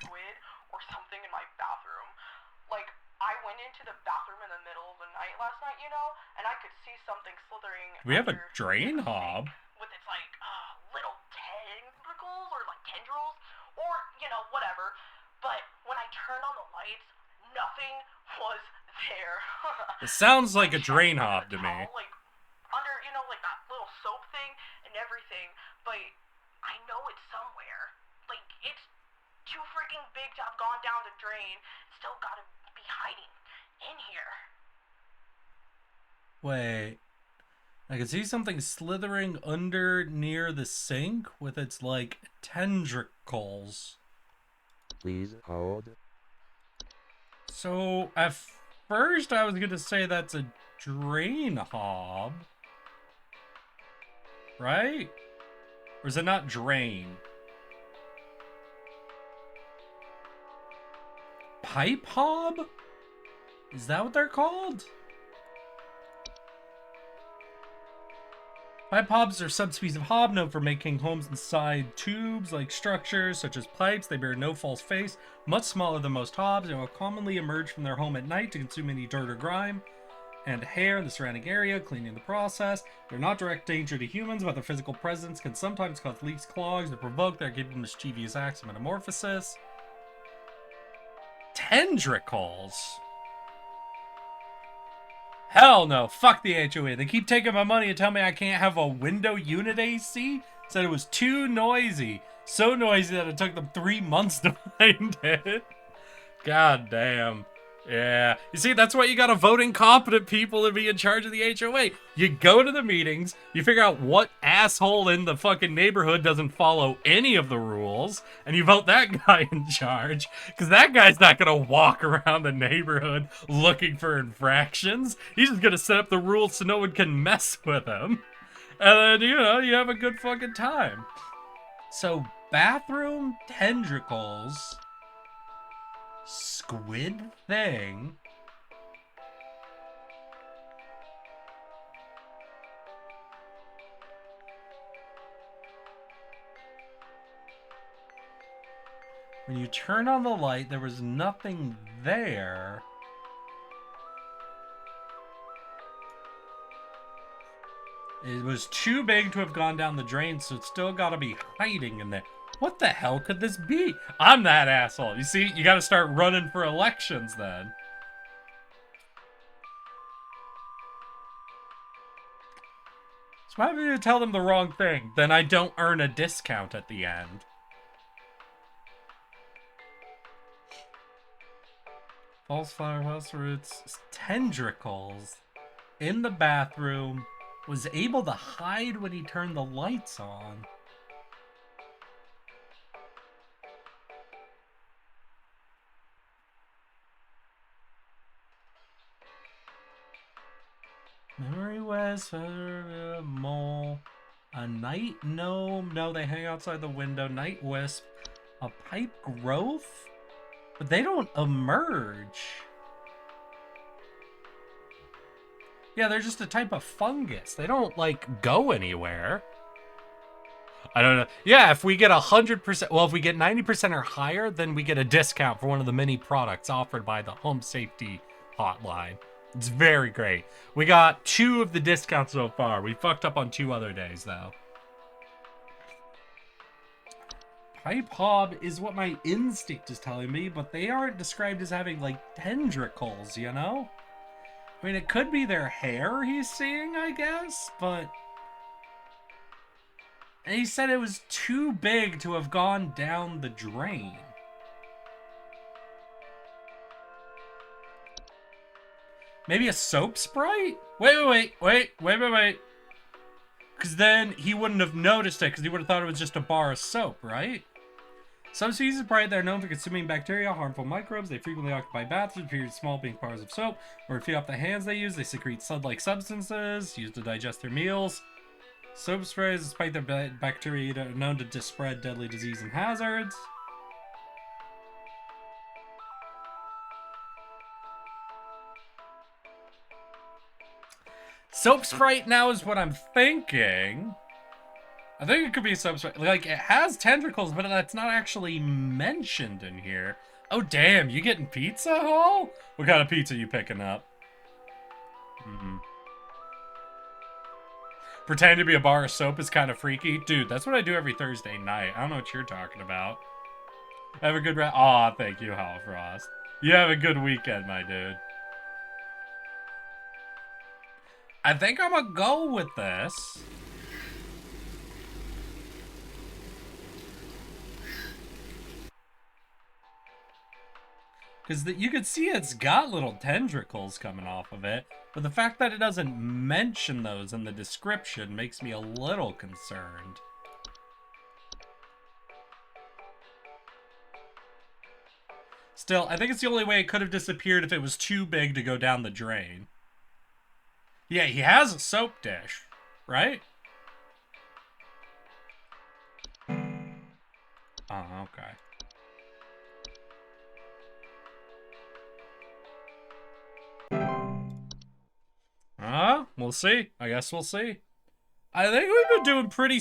S4: squid or something in my bathroom. I went into the bathroom in the middle of the night last night, and I could see something slithering.
S3: We have a
S4: under
S3: drain
S4: the
S3: hob.
S4: sink with its, little tentacles or, tendrils or, whatever. But when I turned on the lights, nothing was there.
S3: It sounds like a
S4: I
S3: drain
S4: checked
S3: hob
S4: under
S3: to
S4: the
S3: me.
S4: towel, under, that little soap thing and everything, but I know it's somewhere. It's too freaking big to have gone down the drain. It's still gotta be hiding in here.
S3: Wait. I can see something slithering under near the sink with its, tendricles.
S9: Please hold.
S3: So, at first I was gonna say that's a drain hob. Right? Or is it not drain? Pipe hob? Is that what they're called? Pipe hobs are subspecies of hob known for making homes inside tubes like structures such as pipes. They bear no false face, much smaller than most hobs, and will commonly emerge from their home at night to consume any dirt or grime and hair in the surrounding area, cleaning the process. They're not direct danger to humans, but their physical presence can sometimes cause leaks, clogs, or provoke their capable mischievous acts of metamorphosis. Tendricles. Hell no, fuck the HOA. They keep taking my money and tell me I can't have a window unit AC? Said it was too noisy. So noisy that it took them 3 months to find it. God damn. Yeah. You see, that's why you gotta vote incompetent people to be in charge of the HOA. You go to the meetings, you figure out what asshole in the fucking neighborhood doesn't follow any of the rules, and you vote that guy in charge, because that guy's not gonna walk around the neighborhood looking for infractions. He's just gonna set up the rules so no one can mess with him. And then, you have a good fucking time. So, bathroom tendricles... squid thing. When you turn on the light, there was nothing there. It was too big to have gone down the drain, so it's still gotta be hiding in there. What the hell could this be? I'm that asshole. You see, you gotta start running for elections then. So why would you tell them the wrong thing? Then I don't earn a discount at the end. False flower house roots, tendricles in the bathroom, was able to hide when he turned the lights on. Memory West, mole, a night gnome. No, they hang outside the window. Night wisp, a pipe growth, but they don't emerge. Yeah, they're just a type of fungus. They don't go anywhere. I don't know. Yeah, if we get 100%, well, if we get 90% or higher, then we get a discount for one of the many products offered by the Home Safety Hotline. It's very great. We got 2 of the discounts so far. We fucked up on 2 other days, though. Pipe hob is what my instinct is telling me, but they aren't described as having, tendricles, you know? I mean, it could be their hair he's seeing, I guess, but... And he said it was too big to have gone down the drain. Maybe a soap sprite? Wait. Because Because then he wouldn't have noticed it, because he would have thought it was just a bar of soap, right? Some species of bright, they're known for consuming bacteria, harmful microbes. They frequently occupy bathrooms, appear small pink bars of soap. Or feed off the hands they use, they secrete sud-like substances used to digest their meals. Soap sprays, despite their bacteria, are known to spread deadly disease and hazards. Soap Sprite now is what I'm thinking. I think it could be Soap Sprite. Like, it has tentacles, but that's not actually mentioned in here. Oh, damn, you getting pizza, Hall? What kind of pizza you picking up? Pretend to be a bar of soap is kind of freaky. Dude, that's what I do every Thursday night. I don't know what you're talking about. Have a good Aw, thank you, Hal Frost. You have a good weekend, my dude. I think I'm gonna go with this. Because you can see it's got little tentacles coming off of it, but the fact that it doesn't mention those in the description makes me a little concerned. Still, I think it's the only way it could have disappeared if it was too big to go down the drain. Yeah, he has a soap dish, right? Oh, okay. We'll see. I guess we'll see. I think we've been doing pretty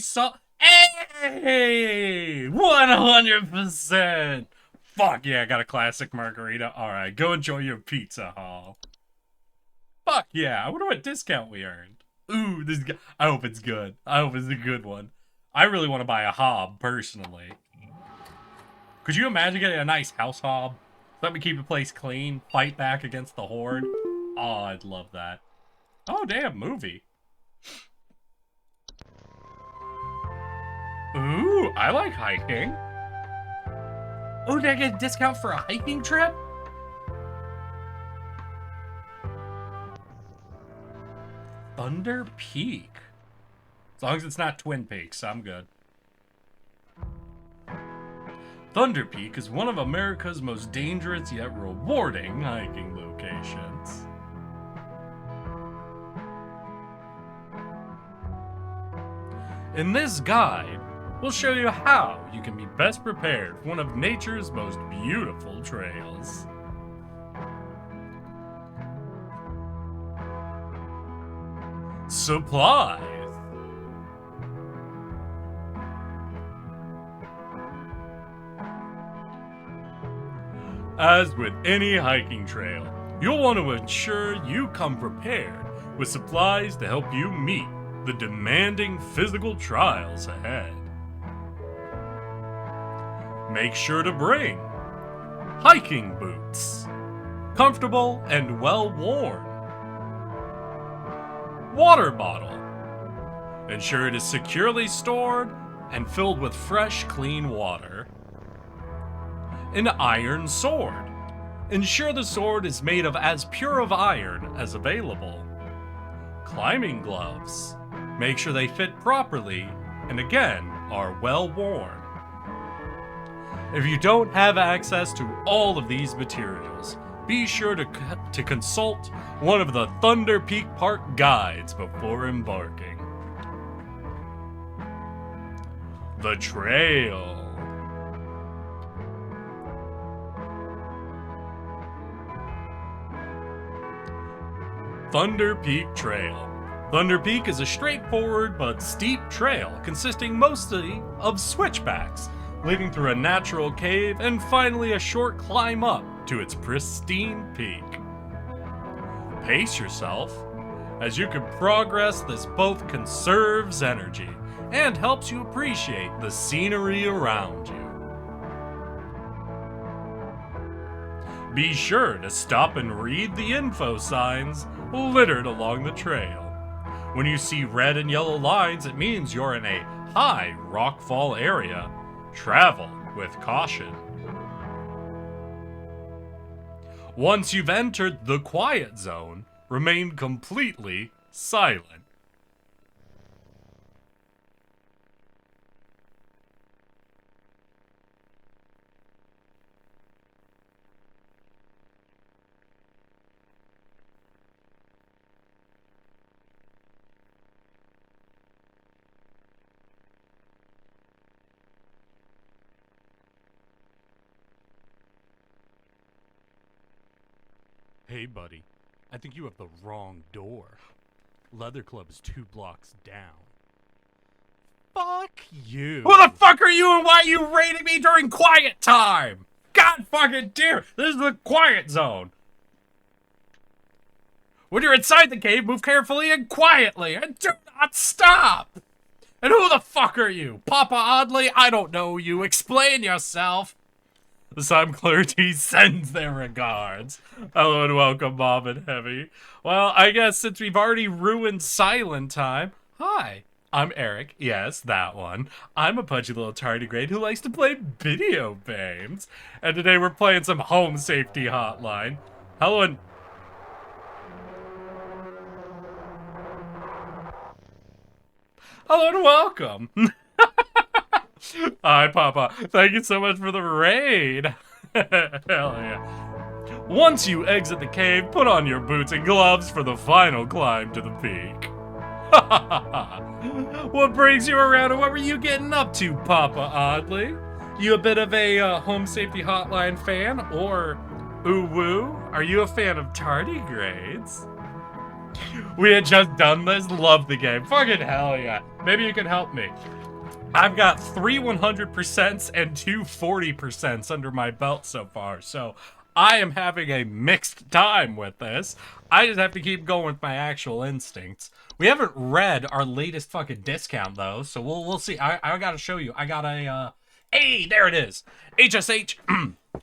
S3: Hey! 100%! Fuck yeah, I got a classic margarita. Alright, go enjoy your pizza, Hall. Fuck yeah, I wonder what discount we earned. Ooh, I hope it's good. I hope it's a good one. I really want to buy a hob, personally. Could you imagine getting a nice house hob? Let me keep the place clean, fight back against the horde. Oh, I'd love that. Oh, damn, movie. Ooh, I like hiking. Oh, did I get a discount for a hiking trip? Thunder Peak. As long as it's not Twin Peaks, I'm good. Thunder Peak is one of America's most dangerous yet rewarding hiking locations. In this guide, we'll show you how you can be best prepared for one of nature's most beautiful trails. Supplies. As with any hiking trail, you'll want to ensure you come prepared with supplies to help you meet the demanding physical trials ahead. Make sure to bring hiking boots, comfortable and well worn. Water bottle. Ensure it is securely stored and filled with fresh, clean water. An iron sword. Ensure the sword is made of as pure of iron as available. Climbing gloves. Make sure they fit properly and again are well worn. If you don't have access to all of these materials, be sure to consult one of the Thunder Peak Park guides before embarking. The trail. Thunder Peak Trail. Thunder Peak is a straightforward but steep trail consisting mostly of switchbacks, leading through a natural cave and finally a short climb up to its pristine peak. Pace yourself, as you can progress. This both conserves energy and helps you appreciate the scenery around you. Be sure to stop and read the info signs littered along the trail. When you see red and yellow lines, it means you're in a high rockfall area. Travel with caution. Once you've entered the quiet zone, remain completely silent. Hey, buddy. I think you have the wrong door. Leather Club is 2 blocks down. Fuck you.
S2: Who the fuck are you and why are you raiding me during quiet time? God fucking dear, this is the quiet zone. When you're inside the cave, move carefully and quietly and do not stop. And who the fuck are you? Papa Oddly? I don't know you. Explain yourself. Some clergy sends their regards. Hello and welcome, Mom and Heavy. Well, I guess since we've already ruined silent time, hi, I'm Eric. Yes, that one. I'm a pudgy little tardigrade who likes to play video games. And today we're playing some Home Safety Hotline. Hello and... Hello and welcome. Hi, Papa. Thank you so much for the raid. Hell yeah. Once you exit the cave, put on your boots and gloves for the final climb to the peak. What brings you around and what were you getting up to, Papa Oddly? You a bit of a Home Safety Hotline fan or ooh-woo? Are you a fan of tardigrades? We had just done this. Love the game. Fucking hell yeah. Maybe you can help me. I've got 3 100% and 2 40% under my belt so far, so I am having a mixed time with this. I just have to keep going with my actual instincts. We haven't read our latest fucking discount though, so we'll see. I gotta show you. I got a hey, there it is. HSH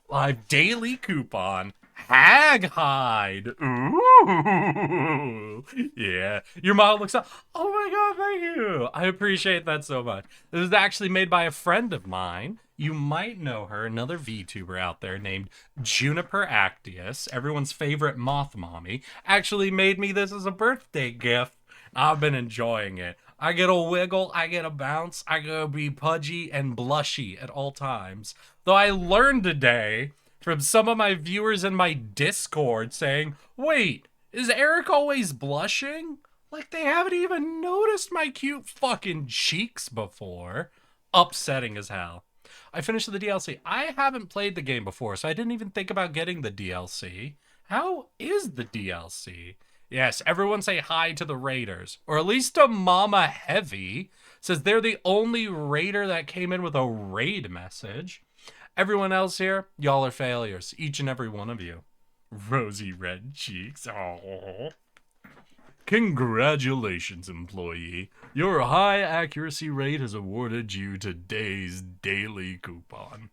S2: live daily coupon. Hag hide. Ooh. Yeah. Your model looks up. Oh my god, thank you. I appreciate that so much. This is actually made by a friend of mine. You might know her, another VTuber out there named Juniper Actius, everyone's favorite moth mommy, actually made me this as a birthday gift. I've been enjoying it. I get a wiggle, I get a bounce, I gotta be pudgy and blushy at all times. Though I learned today from some of my viewers in my Discord saying, wait, is Eric always blushing? Like they haven't even noticed my cute fucking cheeks before. Upsetting as hell. I finished the DLC. I haven't played the game before, so I didn't even think about getting the DLC. How is the DLC? Yes, everyone say hi to the raiders. Or at least to Mama Heavy. Says they're the only raider that came in with a raid message. Everyone else here, y'all are failures. Each and every one of you. Rosy red cheeks. Oh. Congratulations, employee. Your high accuracy rate has awarded you today's daily coupon.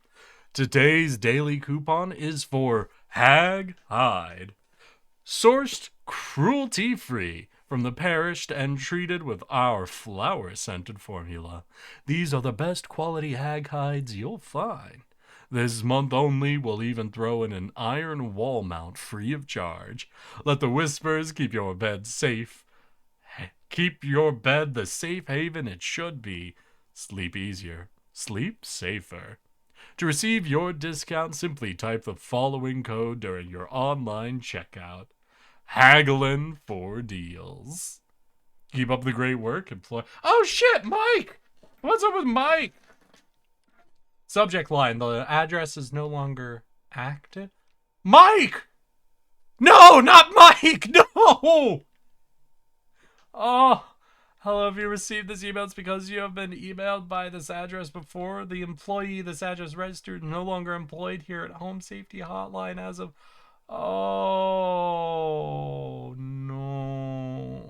S2: Today's daily coupon is for Hag Hide. Sourced cruelty-free from the perished and treated with our flower-scented formula. These are the best quality hag hides you'll find. This month only, we'll even throw in an iron wall mount free of charge. Let the whispers keep your bed safe. Keep your bed the safe haven it should be. Sleep easier. Sleep safer. To receive your discount, simply type the following code during your online checkout. Haggling for deals. Keep up the great work, employ. Oh shit, Mike! What's up with Mike? Subject line, the address is no longer active. Mike! No, not Mike! No! Oh, hello, have you received this email? It's because you have been emailed by this address before. The employee this address registered no longer employed here at Home Safety Hotline as of... Oh, no.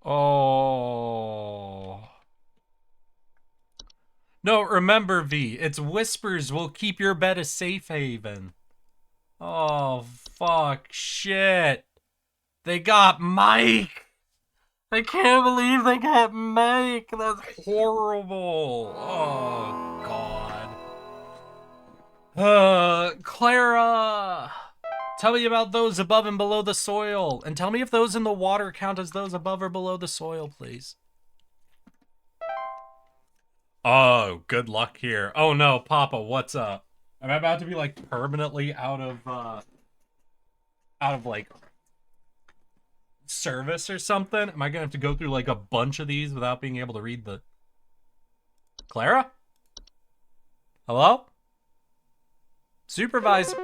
S2: Oh... No, remember, V, it's whispers will keep your bed a safe haven. Oh, fuck, shit. They got Mike. I can't believe they got Mike. That's horrible. Oh, God. Clara, tell me about those above and below the soil. And tell me if those in the water count as those above or below the soil, please. Oh, good luck here. Oh no, Papa, what's up? Am I about to be like permanently out of like service or something? Am I gonna have to go through like a bunch of these without being able to read the... Clara? Hello?
S3: Supervisor.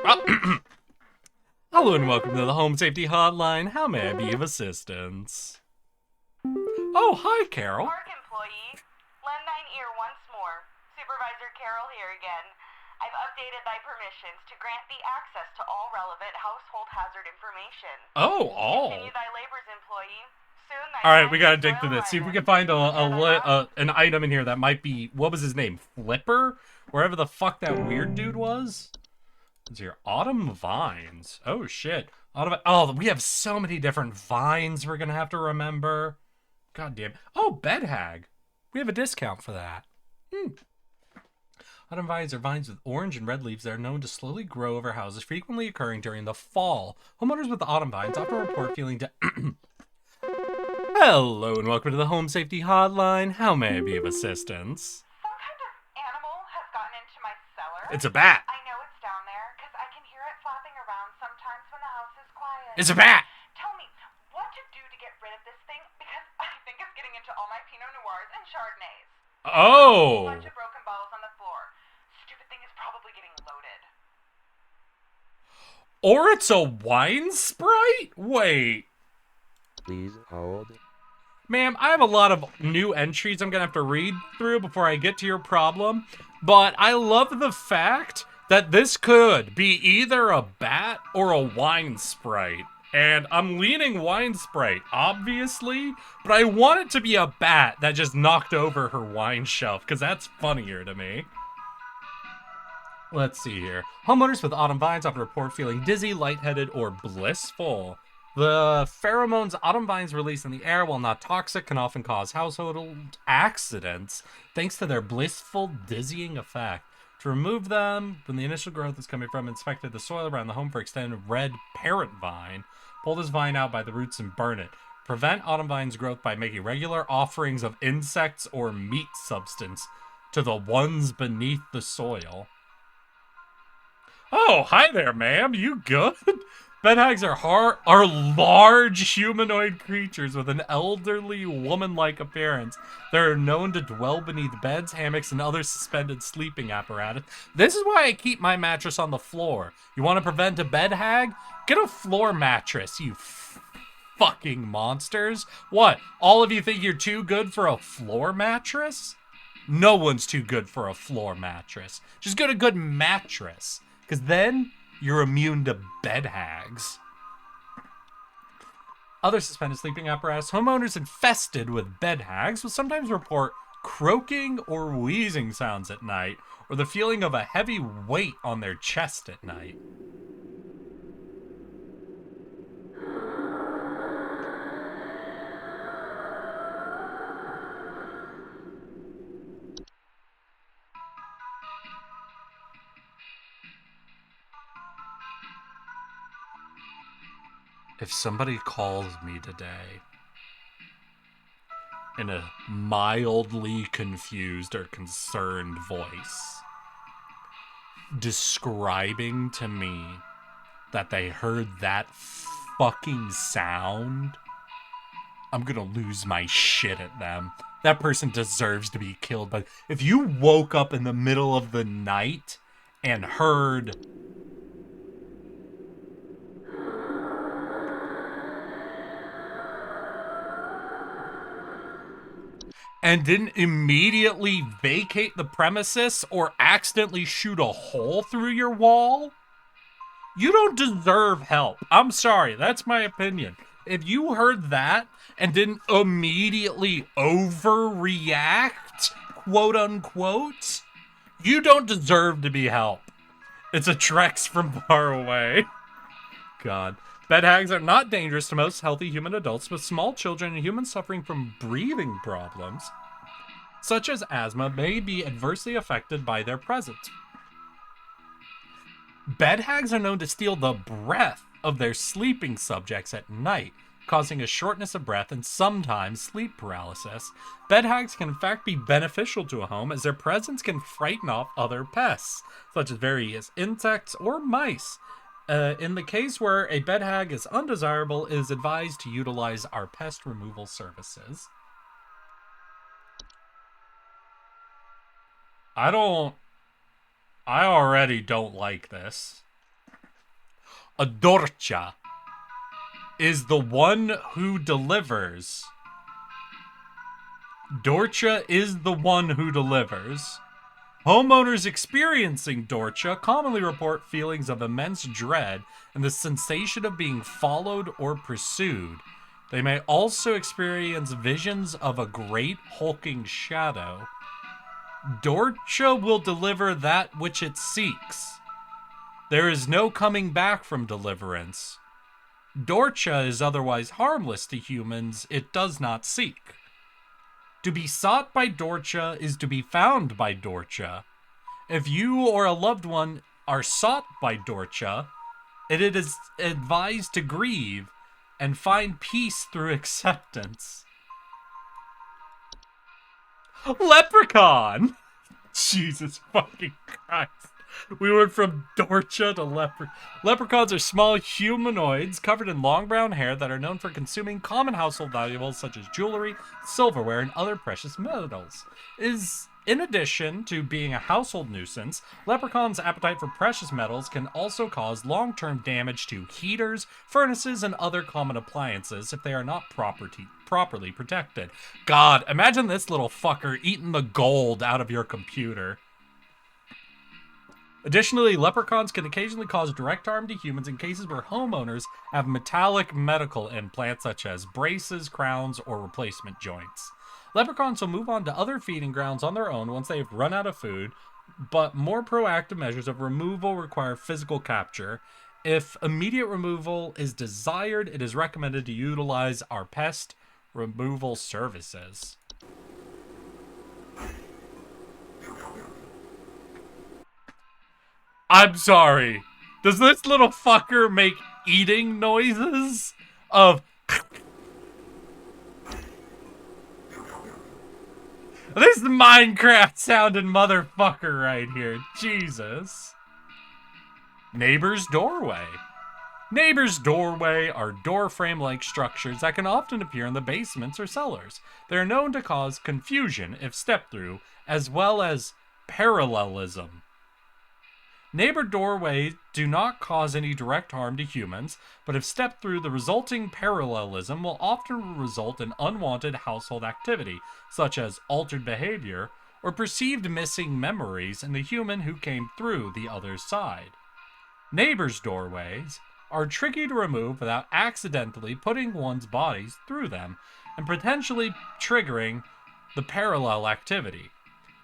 S3: Hello and welcome to the Home Safety Hotline. How may I be of assistance? Oh, hi, Carol.
S8: Park employee, lend thine ear once more. Supervisor Carol here again. I've updated thy permissions to grant thee access to all relevant household hazard information.
S3: Oh, all.
S8: Continue thy labors, employee. Soon thy
S3: All right, we
S8: time
S3: gotta
S8: is
S3: dig
S8: well
S3: through this. See if we
S8: arriving.
S3: can find
S8: Shut
S3: an item in here that might be, what was his name? Flipper? Wherever the fuck that weird dude was? Let's see here. Autumn vines. Oh, shit. Oh, we have so many different vines we're gonna have to remember. God damn. Oh, bed hag. We have a discount for that. Autumn vines are vines with orange and red leaves that are known to slowly grow over houses, frequently occurring during the fall. Homeowners with autumn vines often report feeling Hello and welcome to the Home Safety Hotline. How may I be of assistance?
S4: Some kind of animal has gotten into my cellar.
S3: It's a bat.
S4: I know it's down there because I can hear it flapping around sometimes when the house is quiet.
S3: It's a bat.
S4: Tell me, what to do to get rid of this thing? Because I think it's getting into all my Pinot Noirs and Chardonnays. A
S3: Oh.
S4: bunch of broken bottles on the floor. Stupid thing is probably getting loaded.
S3: Or it's a wine sprite? Wait.
S9: Please hold.
S3: Ma'am, I have a lot of new entries I'm going to have to read through before I get to your problem, but I love the fact that this could be either a bat or a wine sprite. And I'm leaning wine sprite, obviously, but I want it to be a bat that just knocked over her wine shelf, because that's funnier to me. Let's see here. Homeowners with autumn vines often report feeling dizzy, lightheaded, or blissful. The pheromones autumn vines release in the air, while not toxic, can often cause household accidents thanks to their blissful, dizzying effect. To remove them, when the initial growth is coming from, inspect the soil around the home for extended red parent vine. Pull this vine out by the roots and burn it. Prevent autumn vines growth by making regular offerings of insects or meat substance to the ones beneath the soil. Oh, hi there, ma'am. You good? Bed hags are large humanoid creatures with an elderly woman-like appearance. They're known to dwell beneath beds, hammocks, and other suspended sleeping apparatus. This is why I keep my mattress on the floor. You want to prevent a bed hag? Get a floor mattress, you fucking monsters. What? All of you think you're too good for a floor mattress? No one's too good for a floor mattress. Just get a good mattress, because then you're immune to bed hags. Other suspended sleeping apparatus. Homeowners infested with bed hags will sometimes report croaking or wheezing sounds at night, or the feeling of a heavy weight on their chest at night. If somebody calls me today in a mildly confused or concerned voice, describing to me that they heard that fucking sound, I'm gonna lose my shit at them. That person deserves to be killed. But if you woke up in the middle of the night and heard and didn't immediately vacate the premises or accidentally shoot a hole through your wall, you don't deserve help. I'm sorry, that's my opinion. If you heard that and didn't immediately overreact, quote unquote, you don't deserve to be helped. It's a Trex from far away. God. Bed hags are not dangerous to most healthy human adults, but small children and humans suffering from breathing problems, such as asthma, may be adversely affected by their presence. Bed hags are known to steal the breath of their sleeping subjects at night, causing a shortness of breath and sometimes sleep paralysis. Bed hags can in fact be beneficial to a home, as their presence can frighten off other pests, such as various insects or mice. In the case where a bed hag is undesirable, it is advised to utilize our pest removal services. I don't I already don't like this. A dorcha is the one who delivers. Dorcha is the one who delivers. Homeowners experiencing dorcha commonly report feelings of immense dread and the sensation of being followed or pursued. They may also experience visions of a great hulking shadow. Dorcha will deliver that which it seeks. There is no coming back from deliverance. Dorcha is otherwise harmless to humans it does not seek. To be sought by Dorcha is to be found by Dorcha. If you or a loved one are sought by Dorcha, it is advised to grieve and find peace through acceptance. Leprechaun! Jesus fucking Christ. We went from Dorcha to Leprechauns are small humanoids covered in long brown hair that are known for consuming common household valuables such as jewelry, silverware, and other precious metals. In addition to being a household nuisance, leprechauns' appetite for precious metals can also cause long-term damage to heaters, furnaces, and other common appliances if they are not properly protected. God, imagine this little fucker eating the gold out of your computer. Additionally, leprechauns can occasionally cause direct harm to humans in cases where homeowners have metallic medical implants such as braces, crowns, or replacement joints. Leprechauns will move on to other feeding grounds on their own once they have run out of food, but more proactive measures of removal require physical capture. If immediate removal is desired, it is recommended to utilize our pest removal services. I'm sorry. Does this little fucker make eating noises of... This Minecraft sounding motherfucker right here. Jesus. Neighbor's doorway. Neighbor's doorway are door frame-like structures that can often appear in the basements or cellars. They are known to cause confusion if stepped through, as well as parallelism. Neighbor doorways do not cause any direct harm to humans, but if stepped through, the resulting parallelism will often result in unwanted household activity, such as altered behavior or perceived missing memories in the human who came through the other side. Neighbors' doorways are tricky to remove without accidentally putting one's bodies through them and potentially triggering the parallel activity.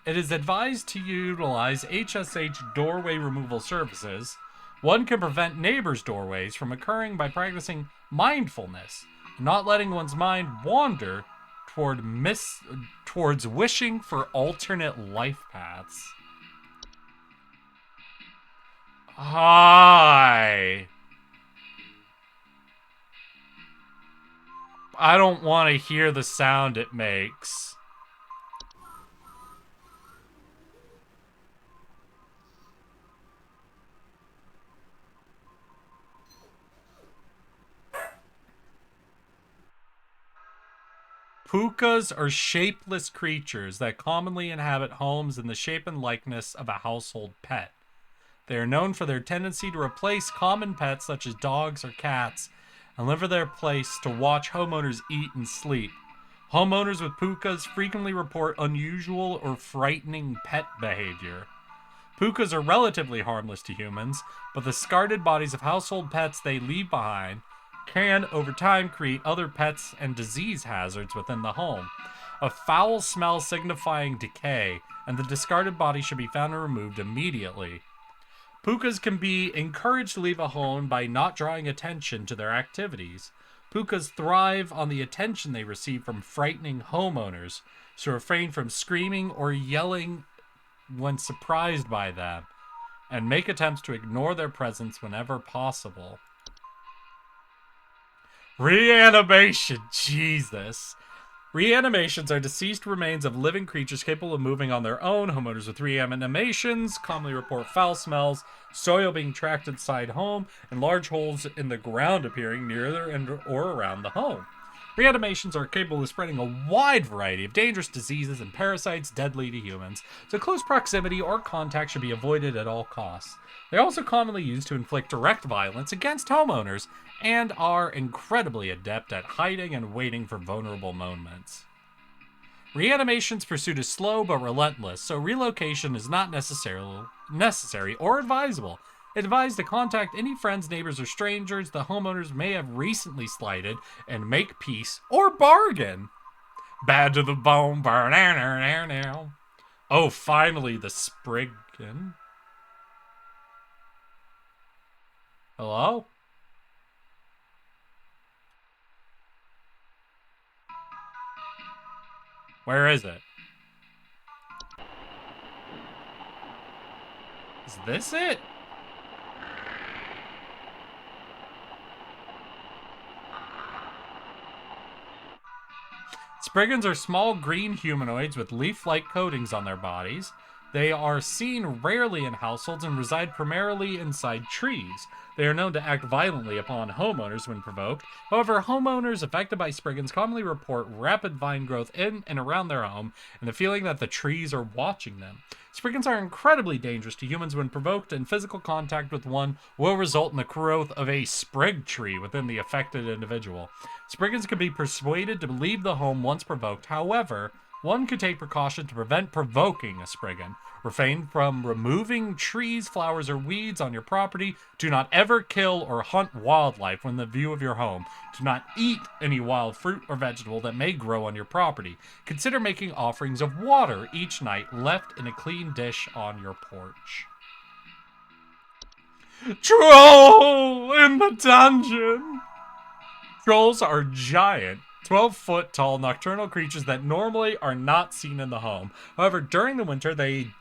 S3: It is advised to utilize HSH doorway removal services. One can prevent neighbors' doorways from occurring by practicing mindfulness, not letting one's mind wander towards wishing for alternate life paths. Hi. I don't want to hear the sound it makes. Pukas are shapeless creatures that commonly inhabit homes in the shape and likeness of a household pet. They are known for their tendency to replace common pets such as dogs or cats and live for their place to watch homeowners eat and sleep. Homeowners with pukas frequently report unusual or frightening pet behavior. Pukas are relatively harmless to humans, but the scarred bodies of household pets they leave behind can, over time, create other pets and disease hazards within the home. A foul smell signifying decay, and the discarded body should be found and removed immediately. Pukas can be encouraged to leave a home by not drawing attention to their activities. Pukas thrive on the attention they receive from frightening homeowners, so refrain from screaming or yelling when surprised by them, and make attempts to ignore their presence whenever possible. Reanimation, Jesus. Reanimations are deceased remains of living creatures capable of moving on their own. Homeowners with reanimations commonly report foul smells, soil being tracked inside home, and large holes in the ground appearing near and or around the home. Reanimations are capable of spreading a wide variety of dangerous diseases and parasites deadly to humans, so close proximity or contact should be avoided at all costs. They're also commonly used to inflict direct violence against homeowners and are incredibly adept at hiding and waiting for vulnerable moments. Reanimation's pursuit is slow but relentless, so relocation is not necessary or advisable. Advise to contact any friends, neighbors, or strangers the homeowners may have recently slighted and make peace or bargain. Bad to the bone, burn now. Oh, finally, the Spriggan. Hello? Where is it? Is this it? Spriggans are small green humanoids with leaf-like coatings on their bodies. They are seen rarely in households and reside primarily inside trees. They are known to act violently upon homeowners when provoked. However, homeowners affected by Spriggans commonly report rapid vine growth in and around their home and the feeling that the trees are watching them. Spriggans are incredibly dangerous to humans when provoked, and physical contact with one will result in the growth of a sprig tree within the affected individual. Spriggans can be persuaded to leave the home once provoked. However, one could take precaution to prevent provoking a Spriggan. Refrain from removing trees, flowers, or weeds on your property. Do not ever kill or hunt wildlife when in the view of your home. Do not eat any wild fruit or vegetable that may grow on your property. Consider making offerings of water each night left in a clean dish on your porch. Troll in the dungeon! Trolls are giant, 12-foot tall nocturnal creatures that normally are not seen in the home. However, during the winter, they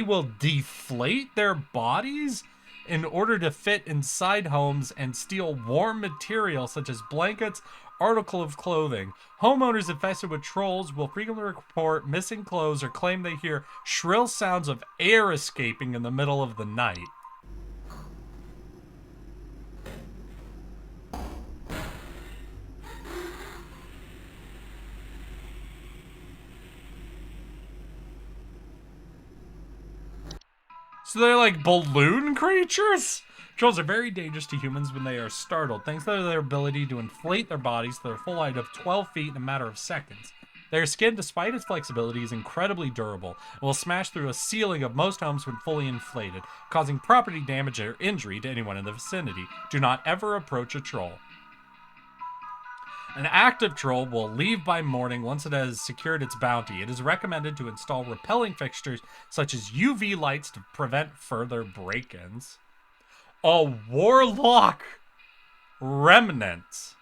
S3: will deflate their bodies in order to fit inside homes and steal warm material such as blankets, article of clothing. Homeowners infested with trolls will frequently report missing clothes or claim they hear shrill sounds of air escaping in the middle of the night. So they're like balloon creatures? Trolls are very dangerous to humans when they are startled, thanks to their ability to inflate their bodies to their full height of 12 feet in a matter of seconds. Their skin, despite its flexibility, is incredibly durable and will smash through a ceiling of most homes when fully inflated, causing property damage or injury to anyone in the vicinity. Do not ever approach a troll. An active troll will leave by morning once it has secured its bounty. It is recommended to install repelling fixtures such as UV lights to prevent further break-ins. A warlock remnant.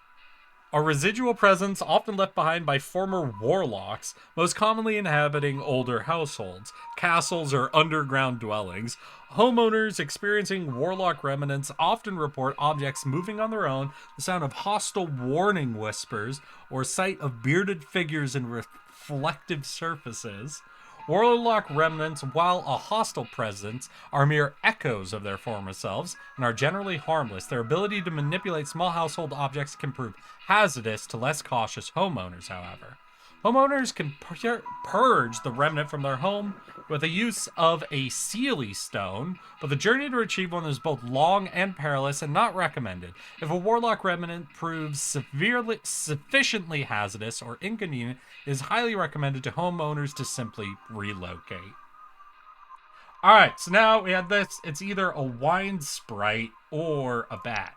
S3: A residual presence often left behind by former warlocks, most commonly inhabiting older households, castles, or underground dwellings. Homeowners experiencing warlock remnants often report objects moving on their own, the sound of hostile warning whispers, or sight of bearded figures in reflective surfaces. Warlock remnants, while a hostile presence, are mere echoes of their former selves and are generally harmless. Their ability to manipulate small household objects can prove hazardous to less cautious homeowners, however. Homeowners can purge the remnant from their home with the use of a Sealy stone, but the journey to retrieve one is both long and perilous and not recommended. If a warlock remnant proves sufficiently hazardous or inconvenient, it is highly recommended to homeowners to simply relocate. Alright, so now we have this. It's either a wine sprite or a bat.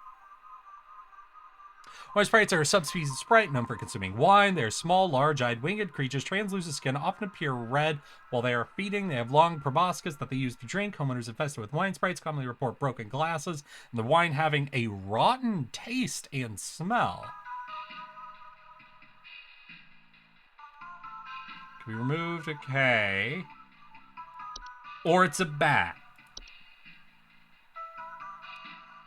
S3: Wine sprites are a subspecies of sprite known for consuming wine. They are small, large-eyed, winged creatures. Translucent skin often appear red while they are feeding. They have long proboscis that they use to drink. Homeowners infested with wine sprites commonly report broken glasses and the wine having a rotten taste and smell. Can be removed. Okay. Or it's a bat.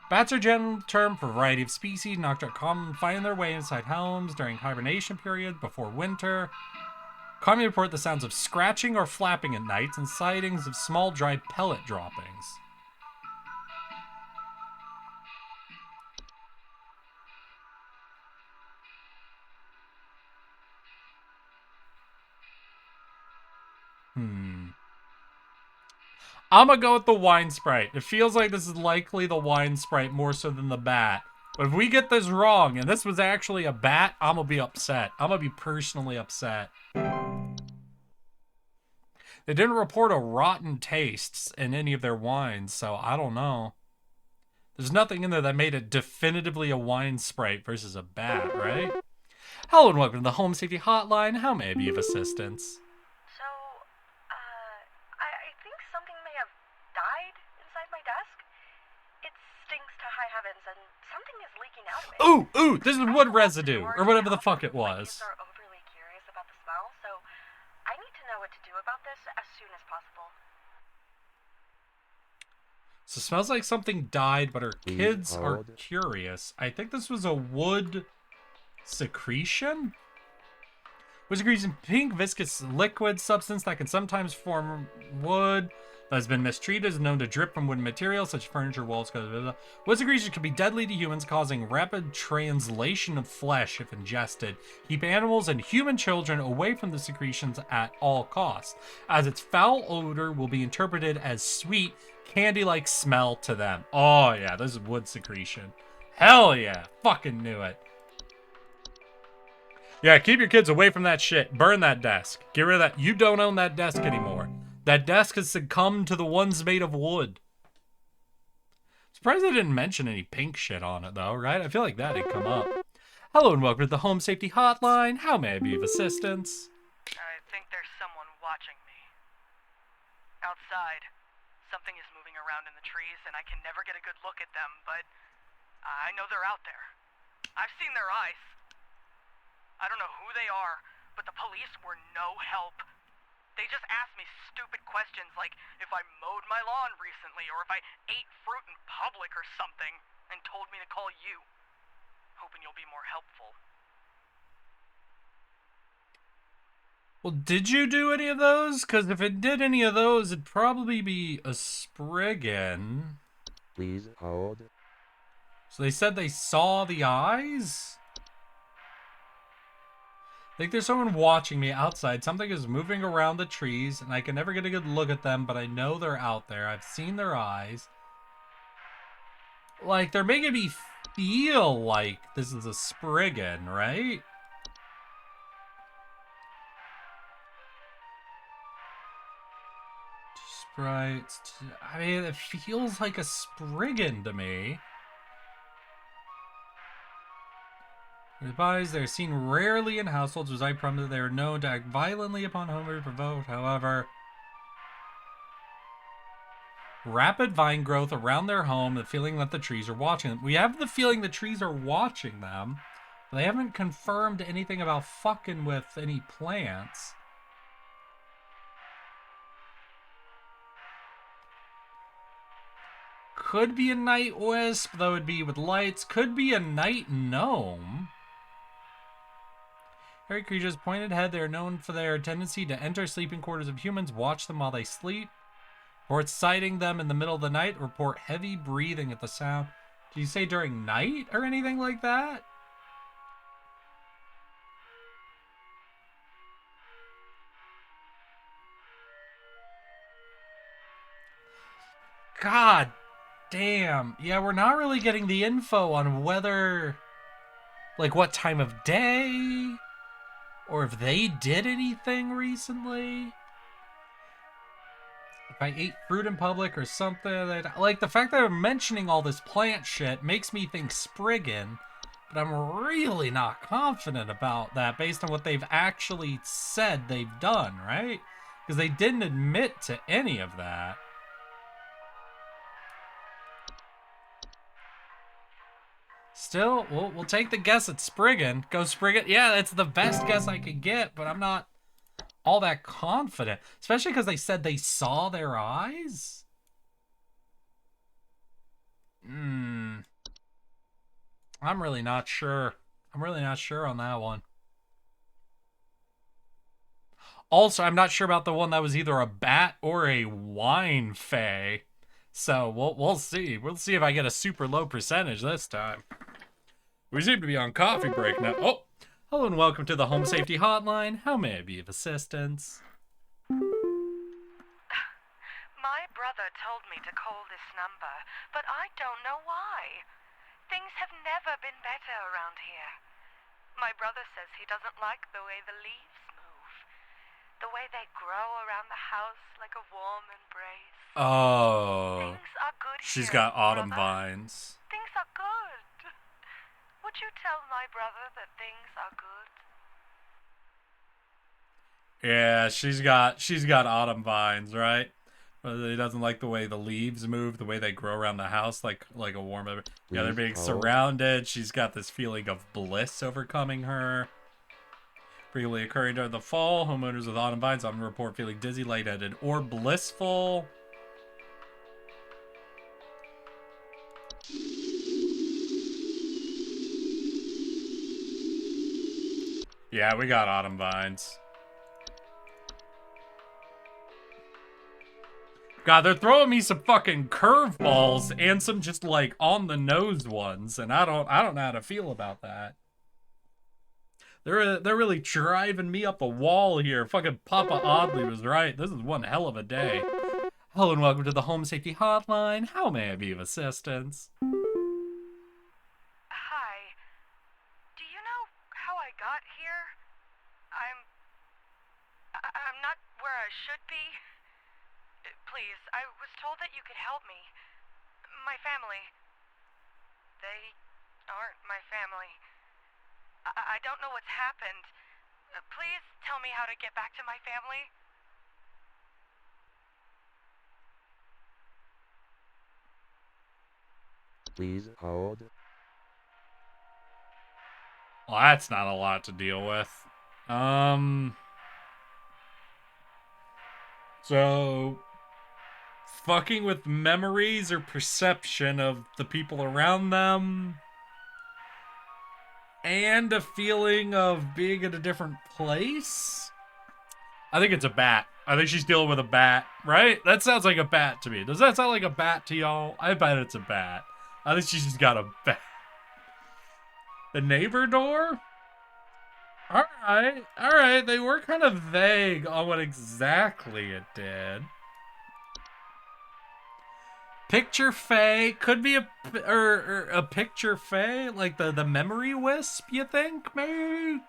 S3: Bats are a general term for a variety of species. Nocturnal commonly find their way inside homes during hibernation period before winter. Commonly report the sounds of scratching or flapping at nights and sightings of small dry pellet droppings. I'm gonna go with the wine sprite. It feels like this is likely the wine sprite more so than the bat. But if we get this wrong and this was actually a bat, I'm gonna be upset. I'm gonna be personally upset. They didn't report a rotten taste in any of their wines, so I don't know. There's nothing in there that made it definitively a wine sprite versus a bat, right? Hello and welcome to the Home Safety Hotline. How may I be of assistance?
S8: So, I think something may have died inside my desk. It stinks to high heavens, and something is leaking out of it.
S3: Ooh, this is wood residue, or whatever the fuck it
S8: My
S3: was.
S8: kids are overly curious about the smell, so I need to know what to do about this as soon as possible.
S3: So it smells like something died, but our kids are
S9: hold.
S3: curious. I think this was a wood secretion? Wood secretion, pink viscous liquid substance that can sometimes form wood that has been mistreated, is known to drip from wooden materials such as furniture, walls, blah, blah, blah. Wood secretion can be deadly to humans, causing rapid translation of flesh if ingested. Keep animals and human children away from the secretions at all costs, as its foul odor will be interpreted as sweet, candy-like smell to them. Oh yeah, this is wood secretion. Hell yeah, fucking knew it. Yeah, keep your kids away from that shit. Burn that desk. Get rid of that. You don't own that desk anymore. That desk has succumbed to the ones made of wood. Surprised they didn't mention any pink shit on it, though, right? I feel like that had come up. Hello and welcome to the Home Safety Hotline. How may I be of assistance?
S4: I think there's someone watching me. Outside, something is moving around in the trees, and I can never get a good look at them, but I know they're out there. I've seen their eyes. I don't know who they are, but the police were no help. They just asked me stupid questions like if I mowed my lawn recently or if I ate fruit in public or something, and told me to call you. Hoping you'll be more helpful.
S3: Well, did you do any of those? Because if it did any of those, it'd probably be a Spriggan.
S9: Please hold.
S3: So they said they saw the eyes? I think there's someone watching me outside. Something is moving around the trees, and I can never get a good look at them, but I know they're out there. I've seen their eyes. Like, they're making me feel like this is a Spriggan, right? Sprites. I mean, it feels like a Spriggan to me. The bodies, they are seen rarely in households, as I promised. They are known to act violently upon whom provoked. However, rapid vine growth around their home, the feeling that the trees are watching them. We have the feeling the trees are watching them. But they haven't confirmed anything about fucking with any plants. Could be a night wisp, though it'd be with lights. Could be a night gnome. Hairy creatures, pointed head, they are known for their tendency to enter sleeping quarters of humans, watch them while they sleep. Report sighting them in the middle of the night. Report heavy breathing at the sound. Did you say during night or anything like that? God damn. Yeah, we're not really getting the info on whether, like, what time of day, or if they did anything recently. If I ate fruit in public or something. Like, the fact that they're mentioning all this plant shit makes me think Spriggan, but I'm really not confident about that based on what they've actually said they've done, right? Because they didn't admit to any of that. Still, we'll take the guess at Spriggan. Go Spriggan. Yeah, that's the best guess I could get, but I'm not all that confident. Especially because they said they saw their eyes? I'm really not sure. I'm really not sure on that one. Also, I'm not sure about the one that was either a bat or a wine fay. So we'll see. We'll see if I get a super low percentage this time. We seem to be on coffee break now. Oh, hello and welcome to the Home Safety Hotline. How may I be of assistance?
S10: brother told me to call this number, but I don't know why. Things have never been better around here. My brother says he doesn't like the way the leaves move. The way they grow around the house like a warm embrace.
S3: Oh.
S10: Things are good
S3: She's
S10: here,
S3: got autumn
S10: brother.
S3: vines.
S10: Things are good. Would you tell my brother that things are good?
S3: Yeah, she's got autumn vines, right? But he doesn't like the way the leaves move, the way they grow around the house, like a warm. Yeah, they're
S9: Please
S3: being
S9: hold.
S3: surrounded. She's got this feeling of bliss overcoming her. Frequently occurring during the fall, homeowners with autumn vines often report feeling dizzy, lightheaded, or blissful. Yeah, we got autumn vines. God, they're throwing me some fucking curveballs and some just like on the nose ones, and I don't know how to feel about that. They're really driving me up a wall here. Fucking Papa Oddly was right. This is one hell of a day. Hello and welcome to the Home Safety Hotline. How may I be of assistance?
S10: Hi. Do you know how I got here? I'm not where I should be. Please, I was told that you could help me. My family. They aren't my family. I don't know what's happened. Please tell me how to get back to my family.
S9: Please hold.
S3: Well, that's not a lot to deal with. So fucking with memories or perception of the people around them, and a feeling of being in a different place? I think it's a bat. I think she's dealing with a bat, right? That sounds like a bat to me. Does that sound like a bat to y'all? I bet it's a bat. I think she's just got a bat. The neighbor door? Alright. They were kind of vague on what exactly it did. Picture Fae could be a picture Fae, like the memory wisp. You think maybe?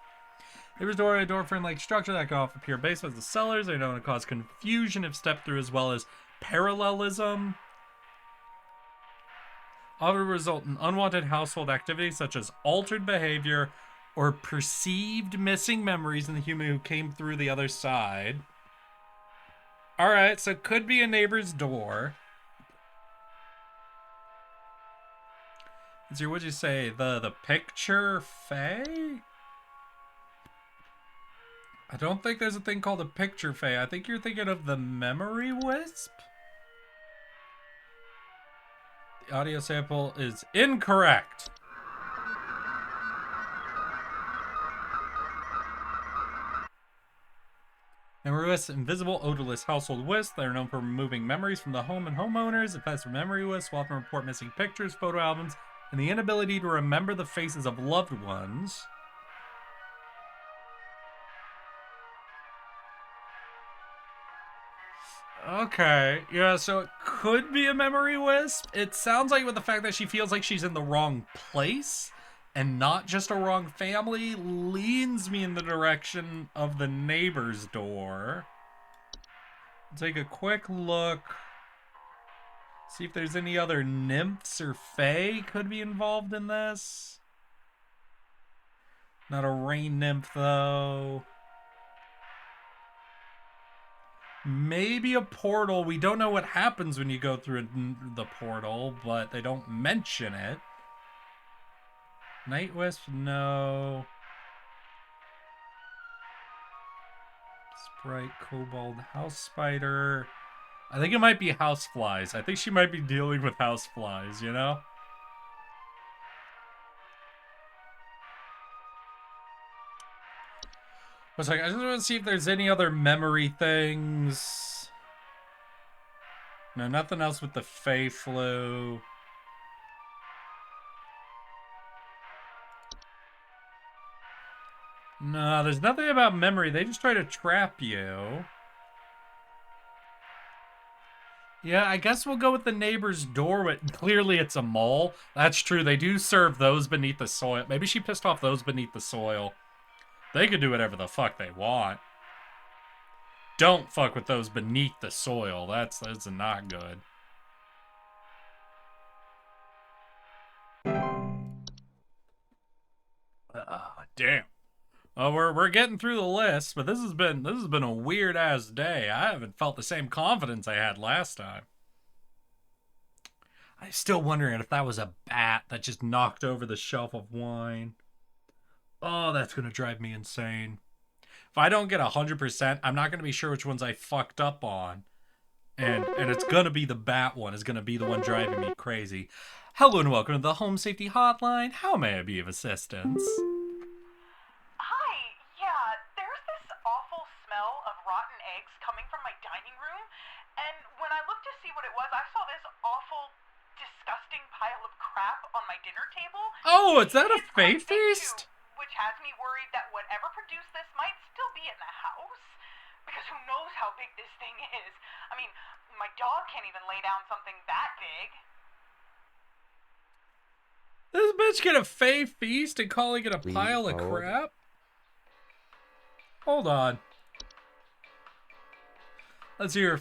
S3: Neighbor's door, a door frame-like structure that can often appear basements and cellars. They're known to cause confusion if stepped through, as well as parallelism. Often result in unwanted household activities such as altered behavior or perceived missing memories in the human who came through the other side. All right, so it could be a neighbor's door. What'd you say? The picture Fae? I don't think there's a thing called a picture Fae. I think you're thinking of the memory wisp. The audio sample is incorrect. Memory wisps, invisible, odorless household wisps. They're known for removing memories from the home and homeowners. Infested with memory wisps will often report missing pictures, photo albums, and the inability to remember the faces of loved ones. Okay, yeah, so it could be a memory wisp. It sounds like with the fact that she feels like she's in the wrong place and not just a wrong family leans me in the direction of the neighbor's door. Take a quick look. See if there's any other nymphs or fae could be involved in this. Not a rain nymph, though. Maybe a portal. We don't know what happens when you go through the portal, but they don't mention it. Night wisp, no. Sprite, kobold, house spider. I think it might be house flies. I think she might be dealing with house flies, you know? I was like, I just want to see if there's any other memory things. No, nothing else with the Fey flu. No, there's nothing about memory. They just try to trap you. Yeah, I guess we'll go with the neighbor's doorway. Clearly it's a mole. That's true. They do serve those beneath the soil. Maybe she pissed off those beneath the soil. They could do whatever the fuck they want. Don't fuck with those beneath the soil. That's not good. Damn. We're getting through the list, but this has been a weird ass day. I haven't felt the same confidence I had last time. I'm still wondering if that was a bat that just knocked over the shelf of wine. Oh, that's gonna drive me insane. If I don't get 100%, I'm not gonna be sure which ones I fucked up on. And it's gonna be the bat one is gonna be the one driving me crazy. Hello and welcome to the Home Safety Hotline. How may I be of assistance?
S4: Hi, yeah, there's this awful smell of rotten eggs coming from my dining room, and when I looked to see what it was, I saw this awful, disgusting pile of crap on my dinner table.
S3: Oh, is that a
S4: It's quite
S3: faith
S4: big,
S3: feast?
S4: too, which has me worried that whatever produced this might still be in the house. Because who knows how big this thing is? I mean, my dog can't even lay down something that big.
S3: This bitch get a faith feast and calling it a
S9: Please
S3: pile of
S9: hold.
S3: crap? Hold on. Let's see here.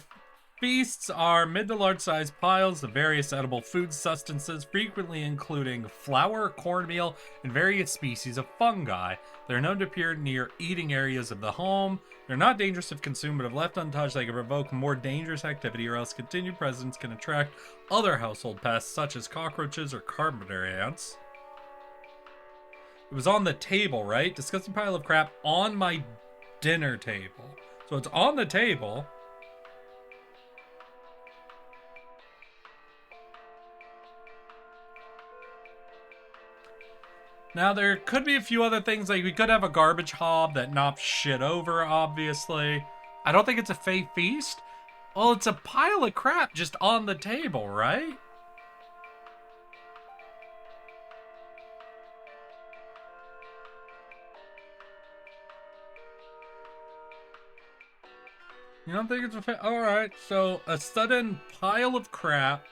S3: Feasts are mid to large sized piles of various edible food sustenances, frequently including flour, cornmeal, and various species of fungi. They're known to appear near eating areas of the home. They're not dangerous if consumed, but if left untouched, they can provoke more dangerous activity, or else continued presence can attract other household pests, such as cockroaches or carpenter ants. It was on the table, right? Disgusting pile of crap on my dinner table. So it's on the table. Now, there could be a few other things, like we could have a garbage hob that knocks shit over, obviously. I don't think it's a faith feast. Well, it's a pile of crap just on the table, right? You don't think it's a faith? Alright, so a sudden pile of crap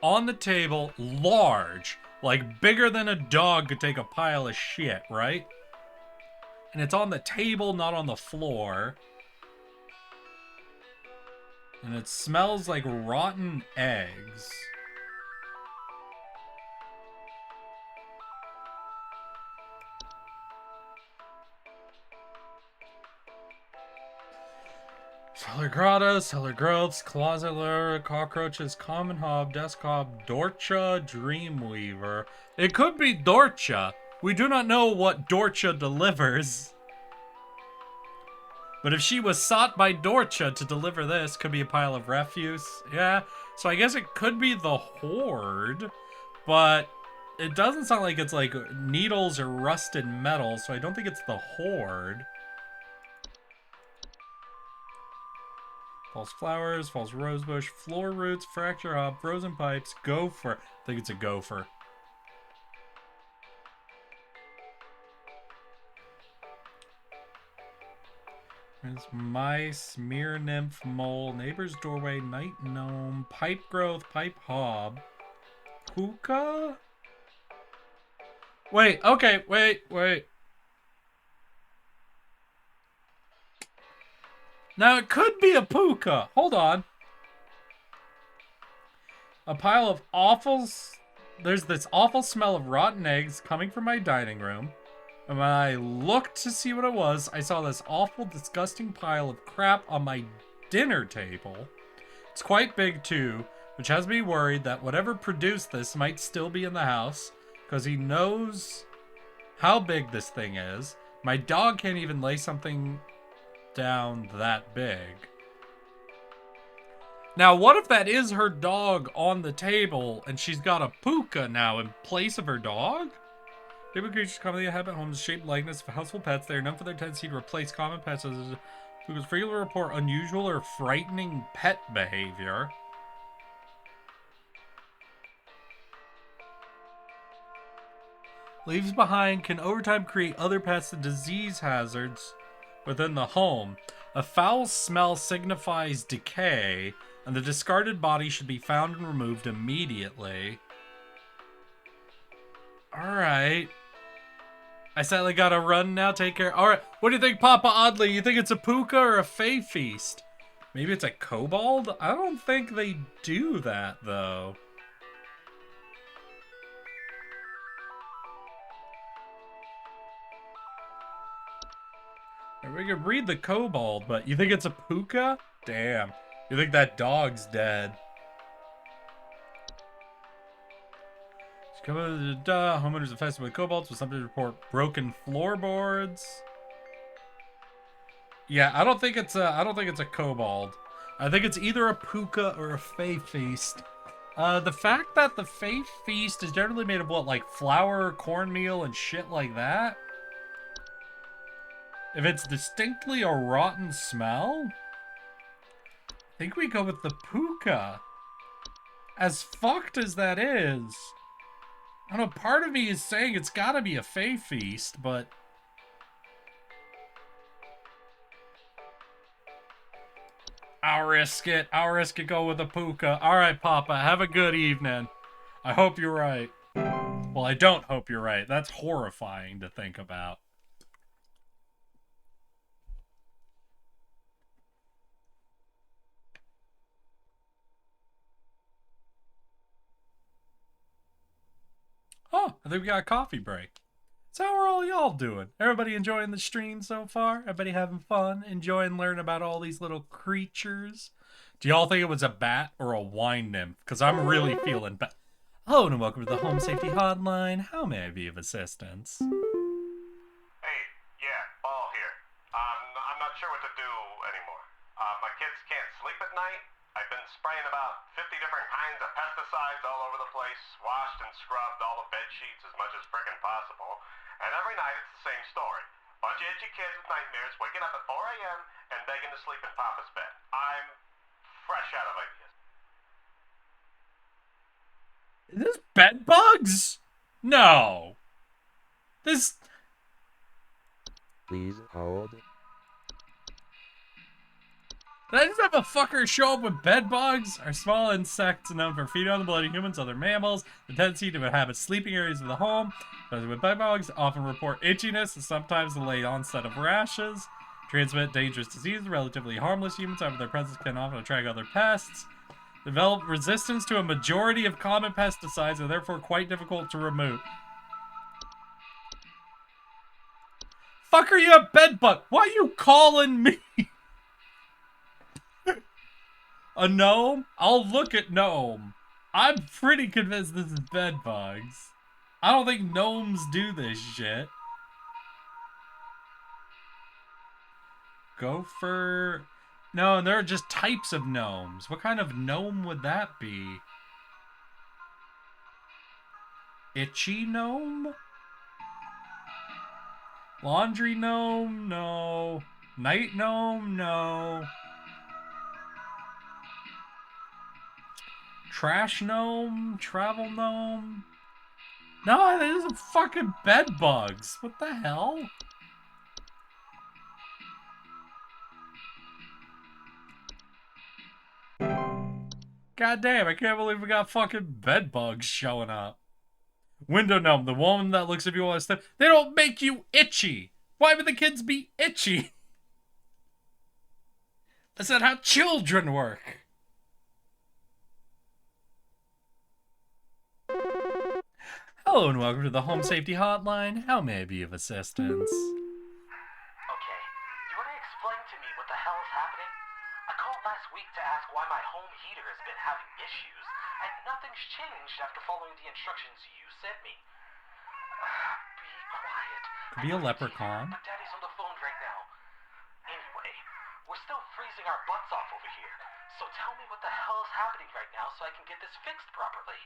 S3: on the table, large. Like, bigger than a dog could take a pile of shit, right? And it's on the table, not on the floor. And it smells like rotten eggs. Cellar grottos, cellar growths, closet lure, cockroaches, common hob, desk hob, Dorcha, dreamweaver. It could be Dorcha. We do not know what Dorcha delivers. But if she was sought by Dorcha to deliver this, could be a pile of refuse. Yeah, so I guess it could be the Horde. But it doesn't sound like it's like needles or rusted metal, so I don't think it's the Horde. False flowers, false rosebush, floor roots, fracture hob, frozen pipes, gopher. I think it's a gopher. There's mice, mirror nymph, mole, neighbor's doorway, night gnome, pipe growth, pipe hob, hookah? Wait, okay, wait. Now, it could be a puka. Hold on. A pile of awful... There's this awful smell of rotten eggs coming from my dining room. And when I looked to see what it was, I saw this awful, disgusting pile of crap on my dinner table. It's quite big, too, which has me worried that whatever produced this might still be in the house, because he knows how big this thing is. My dog can't even lay something down that big. Now, what if that is her dog on the table and she's got a puka now in place of her dog? Favorite creatures commonly inhabit homes shaped likeness of household pets. They are known for their tendency to replace common pets as pukas frequently report unusual or frightening pet behavior. Leaves behind can over time create other pests and disease hazards within the home. A foul smell signifies decay, And the discarded body should be found and removed immediately. Alright. I sadly gotta run now. Take care. Alright. What do you think, Papa Oddly? You think it's a puka or a Fey Feast? Maybe it's a kobold? I don't think they do that, though. We could read the kobold, but you think it's a puka? Damn. You think that dog's dead? Homeowners infested with kobolds with something to report broken floorboards. Yeah, I don't think it's a kobold. I think it's either a puka or a Fey Feast. The fact that the Fey Feast is generally made of what, like flour, cornmeal, and shit like that? If it's distinctly a rotten smell, I think we go with the puka. As fucked as that is, I don't know, part of me is saying it's gotta be a Fey Feast, but I'll risk it. I'll risk it, go with the puka. Alright, Papa, have a good evening. I hope you're right. Well, I don't hope you're right. That's horrifying to think about. Oh, I think we got a coffee break. So how are all y'all doing? Everybody enjoying the stream so far? Everybody having fun? Enjoying learning about all these little creatures? Do y'all think it was a bat or a wine nymph? Because I'm really feeling bad. Hello and welcome to the Home Safety Hotline. How may I be of assistance?
S6: Hey, yeah, Ball here. I'm not sure what to do anymore. My kids can't sleep at night. I've been spraying about 50 different kinds of pesticides all over the place, washed and scrubbed all the bed sheets as much as frickin' possible, and every night it's the same story. Bunch of itchy kids with nightmares waking up at 4 a.m. and begging to sleep in Papa's bed. I'm fresh out of ideas.
S3: Is this bed bugs? No. This...
S9: Please hold.
S3: Did I just have a fucker show up with bed bugs? Are small insects known for feeding on the blood of humans, other mammals, the tendency to inhabit sleeping areas of the home. Those with bed bugs often report itchiness and sometimes the late onset of rashes. Transmit dangerous diseases, relatively harmless humans, however their presence can often attract other pests. Develop resistance to a majority of common pesticides and therefore quite difficult to remove. Fucker, you have bed bug. Why are you calling me? A gnome? I'll look at gnome. I'm pretty convinced this is bed bugs. I don't think gnomes do this shit. Gopher... No, there are just types of gnomes. What kind of gnome would that be? Itchy gnome? Laundry gnome? No. Night gnome? No. Trash gnome? Travel gnome? No, these are fucking bed bugs. What the hell? God damn, I can't believe we got fucking bed bugs showing up. Window gnome, the woman that looks at you all this stuff. They don't make you itchy. Why would the kids be itchy? That's not how children work. Hello and welcome to the Home Safety Hotline. How may I be of assistance?
S7: Okay, you want to explain to me what the hell is happening? I called last week to ask why my home heater has been having issues, and nothing's changed after following the instructions you sent me. Be quiet.
S3: Could be a leprechaun.
S7: But Daddy's on the phone right now. Anyway, we're still freezing our butts off over here, so tell me what the hell is happening right now so I can get this fixed properly.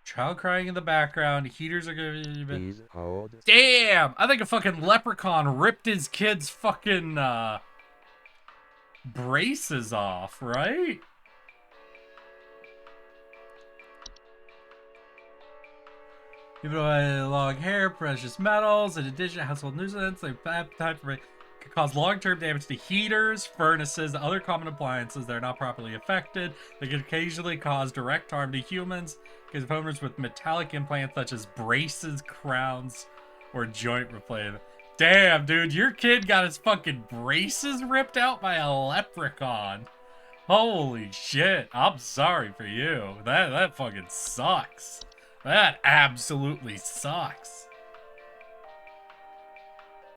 S3: Child crying in the background. Heaters are gonna be...
S9: Please hold.
S3: Damn! I think a fucking leprechaun ripped his kid's fucking, braces off, right? Give it away long hair, precious metals, in addition to household nuisance, like appetite for Can cause long-term damage to heaters, furnaces, and other common appliances that are not properly affected. They can occasionally cause direct harm to humans. Cause owners with metallic implants such as braces, crowns, or joint replacement. Damn, dude, your kid got his fucking braces ripped out by a leprechaun. Holy shit, I'm sorry for you. That fucking sucks. That absolutely sucks.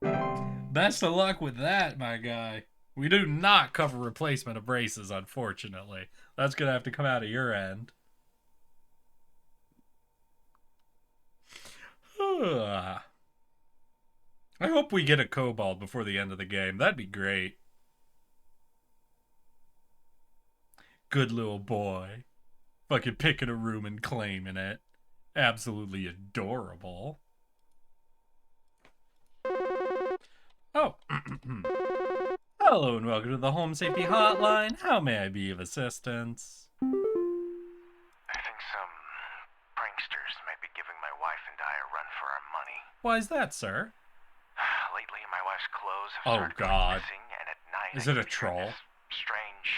S3: Best of luck with that, my guy. We do not cover replacement of braces, unfortunately. That's gonna have to come out of your end. I hope we get a kobold before the end of the game. That'd be great. Good little boy. Fucking picking a room and claiming it. Absolutely adorable. Oh. Hello and welcome to the Home Safety Hotline. How may I be of assistance?
S7: I think some pranksters might be giving my wife and I a run for our money.
S3: Why is that, sir?
S7: Lately, my wife's clothes have
S3: Oh,
S7: started going
S3: God.
S7: missing, and at night
S3: Is
S7: I
S3: it a
S7: keep hearing
S3: troll?
S7: this strange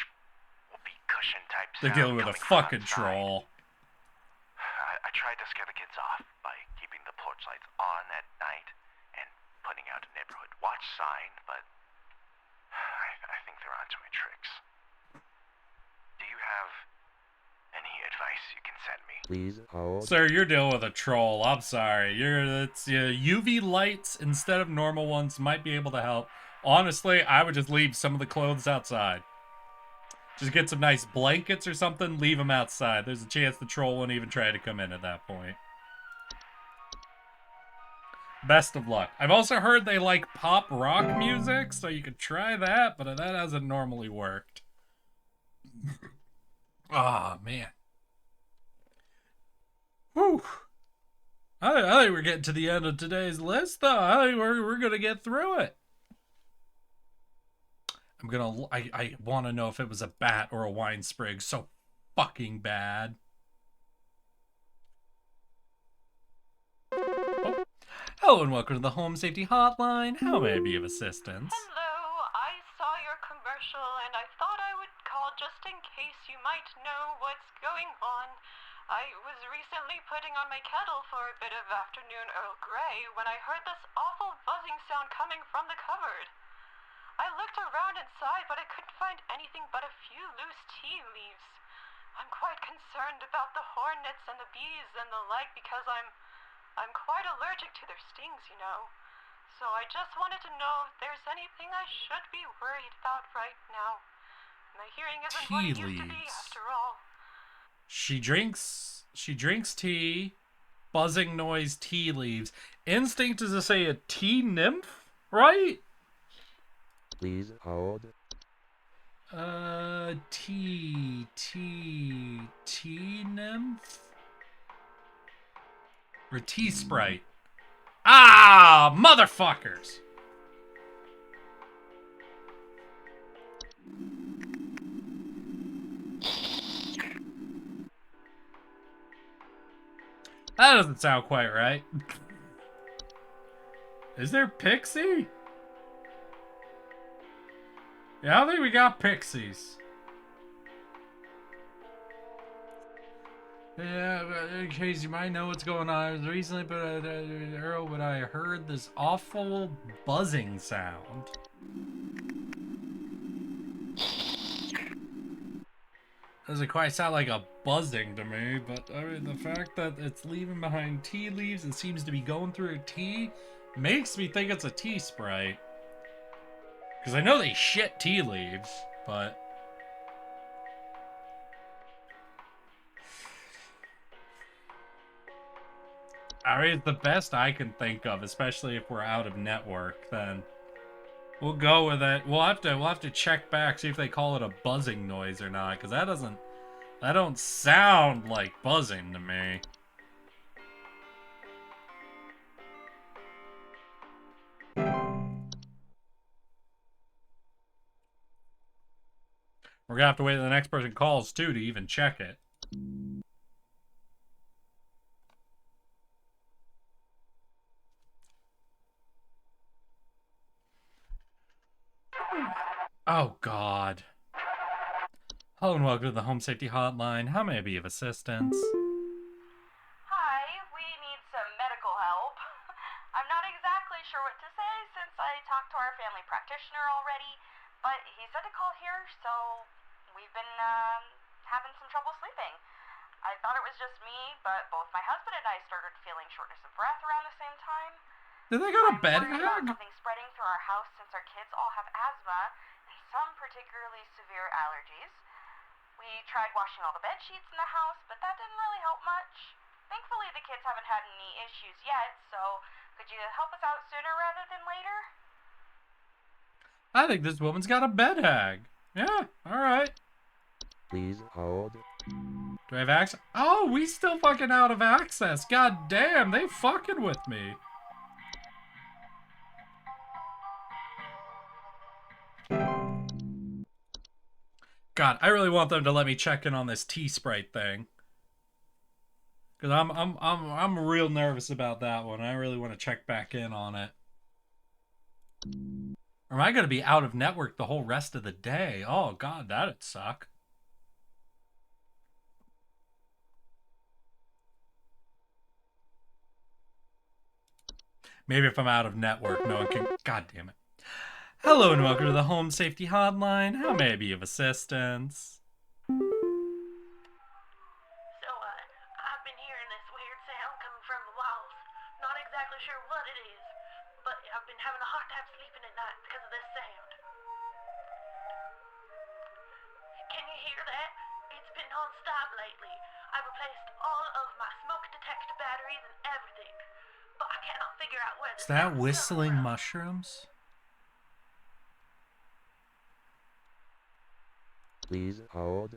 S7: whoopee cushion type
S3: They're
S7: sound
S3: dealing with a
S7: coming from
S3: fucking
S7: outside.
S3: troll.
S7: I tried to scare the kids off by keeping the porch lights on at night and putting out a neighborhood watch sign, but I think they're onto my tricks. Do you have any advice you can send me?
S9: Please hold.
S3: Sir, you're dealing with a troll. I'm sorry. It's UV lights instead of normal ones might be able to help. Honestly, I would just leave some of the clothes outside. Just get some nice blankets or something, leave them outside. There's a chance the troll won't even try to come in at that point. Best of luck. I've also heard they like pop rock music, so you could try that, but that hasn't normally worked. Ah, oh, man. Whew. I think we're getting to the end of today's list, though. I think we're gonna get through it. I want to know if it was a bat or a wine sprig. So fucking bad. Oh. Hello and welcome to the Home Safety Hotline. How may I be of assistance?
S10: Hello, I saw your commercial and I thought I would call just in case you might know what's going on. I was recently putting on my kettle for a bit of afternoon Earl Grey when I heard this awful buzzing sound coming from the cupboard. I looked around inside, but I couldn't find anything but a few loose tea leaves. I'm quite concerned about the hornets and the bees and the like because I'm quite allergic to their stings, you know. So I just wanted to know if there's anything I should be worried about right now. My hearing isn't what it used to be after all.
S3: She drinks tea, buzzing noise, tea leaves. Instinct is to say a tea nymph, right?
S9: Please hold.
S3: Tea nymph? Or tea sprite. Ah, motherfuckers! That doesn't sound quite right. Is there Pixie? Yeah, I don't think we got pixies. Yeah, in case you might know what's going on, it was recently but Earl when I heard this awful buzzing sound. Doesn't quite sound like a buzzing to me, but I mean the fact that it's leaving behind tea leaves and seems to be going through a tea makes me think it's a tea sprite. Because I know they shit tea leaves, but... I mean, it's the best I can think of, especially if we're out of network, then... We'll go with it. We'll have to check back, see if they call it a buzzing noise or not, because that don't sound like buzzing to me. We're gonna have to wait till the next person calls too to even check it. Oh, God. Hello and welcome to the Home Safety Hotline. How may I be of assistance?
S8: Hi, we need some medical help. I'm not exactly sure what to say since I talked to our family practitioner already, but he said to call here, so we've been having some trouble sleeping. I thought it was just me, but both my husband and I started feeling shortness of breath around the same time.
S3: Did they got a
S8: I'm
S3: bed
S8: worried about
S3: hag?
S8: something spreading through our house since our kids all have asthma and some particularly severe allergies. We tried washing all the bed sheets in the house, but that didn't really help much. Thankfully, the kids haven't had any issues yet, so could you help us out sooner rather than later?
S3: I think this woman's got a bed hag. Yeah, alright.
S9: Please hold.
S3: Do I have access? Oh, we still fucking out of access. God damn, they fucking with me. God, I really want them to let me check in on this tea Sprite thing. Cause I'm real nervous about that one. I really want to check back in on it. Or am I gonna be out of network the whole rest of the day? Oh God, that'd suck. Maybe if I'm out of network, no one can. God damn it. Hello and welcome to the Home Safety Hotline. How may I be of assistance?
S10: So, I've been hearing this weird sound coming from the walls. Not exactly sure what it is, but I've been having a hard time sleeping at night because of this sound. Can you hear that? It's been non-stop lately. I've replaced all of my smoke detector batteries and everything, but I cannot figure out where
S3: Is
S10: this
S3: that
S10: sound is
S3: whistling
S10: coming from.
S3: mushrooms?
S9: Please hold.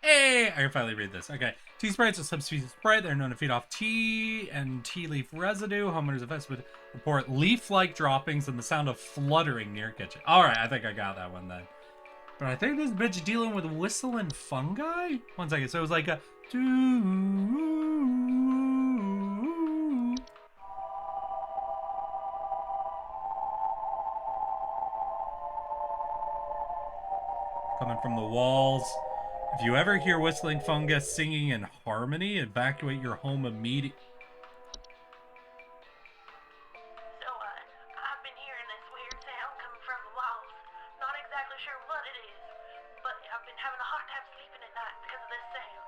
S3: Hey, I can finally read this. Okay. Tea Sprites are subspecies of Sprite. They're known to feed off tea and tea leaf residue. Homeowners affected would report leaf-like droppings and the sound of fluttering near kitchen. Alright, I think I got that one then. But I think this bitch dealing with whistling fungi? One second. So it was like a... coming from the walls. If you ever hear whistling fungus singing in harmony, evacuate your home immediately.
S10: So, I've been hearing this weird sound coming from the walls. Not exactly sure what it is, but I've been having a hard time sleeping at night because of this sound.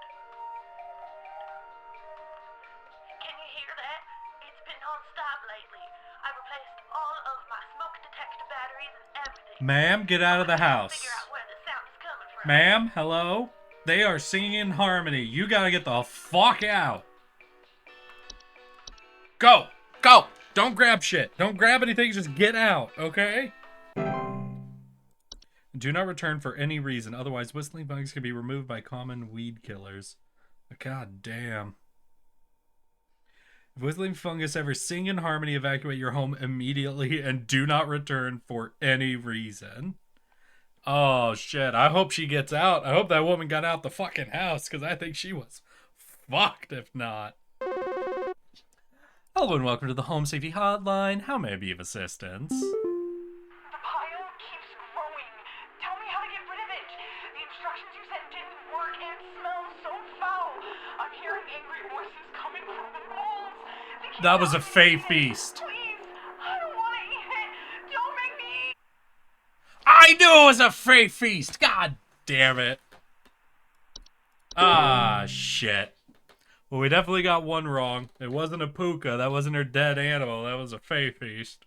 S10: Can you hear that? It's been non-stop lately. I've replaced all of my smoke detector batteries and everything.
S3: Ma'am, get out of the house.
S10: Figure out where the sound is coming from.
S3: Ma'am, hello? They are singing in harmony. You gotta get the fuck out. Go! Go! Don't grab shit. Don't grab anything. Just get out, okay? Do not return for any reason. Otherwise, whistling bugs can be removed by common weed killers. God damn. If whistling fungus ever sing in harmony, evacuate your home immediately and do not return for any reason. Oh, shit. I hope she gets out. I hope that woman got out the fucking house, because I think she was fucked if not. Hello and welcome to the Home Safety Hotline. How may I be of assistance?
S4: The pile keeps growing. Tell me how to get rid of it. The instructions you said didn't work and it smells so foul. I'm hearing angry voices coming from the walls. They
S3: That was a
S4: cannot
S3: fey
S4: eat it.
S3: feast.
S4: Please, I don't want to eat it. Don't make me eat.
S3: I knew it was a fey feast. God damn it. Ah, shit. Well, we definitely got one wrong. It wasn't a puka. That wasn't her dead animal. That was a fey feast.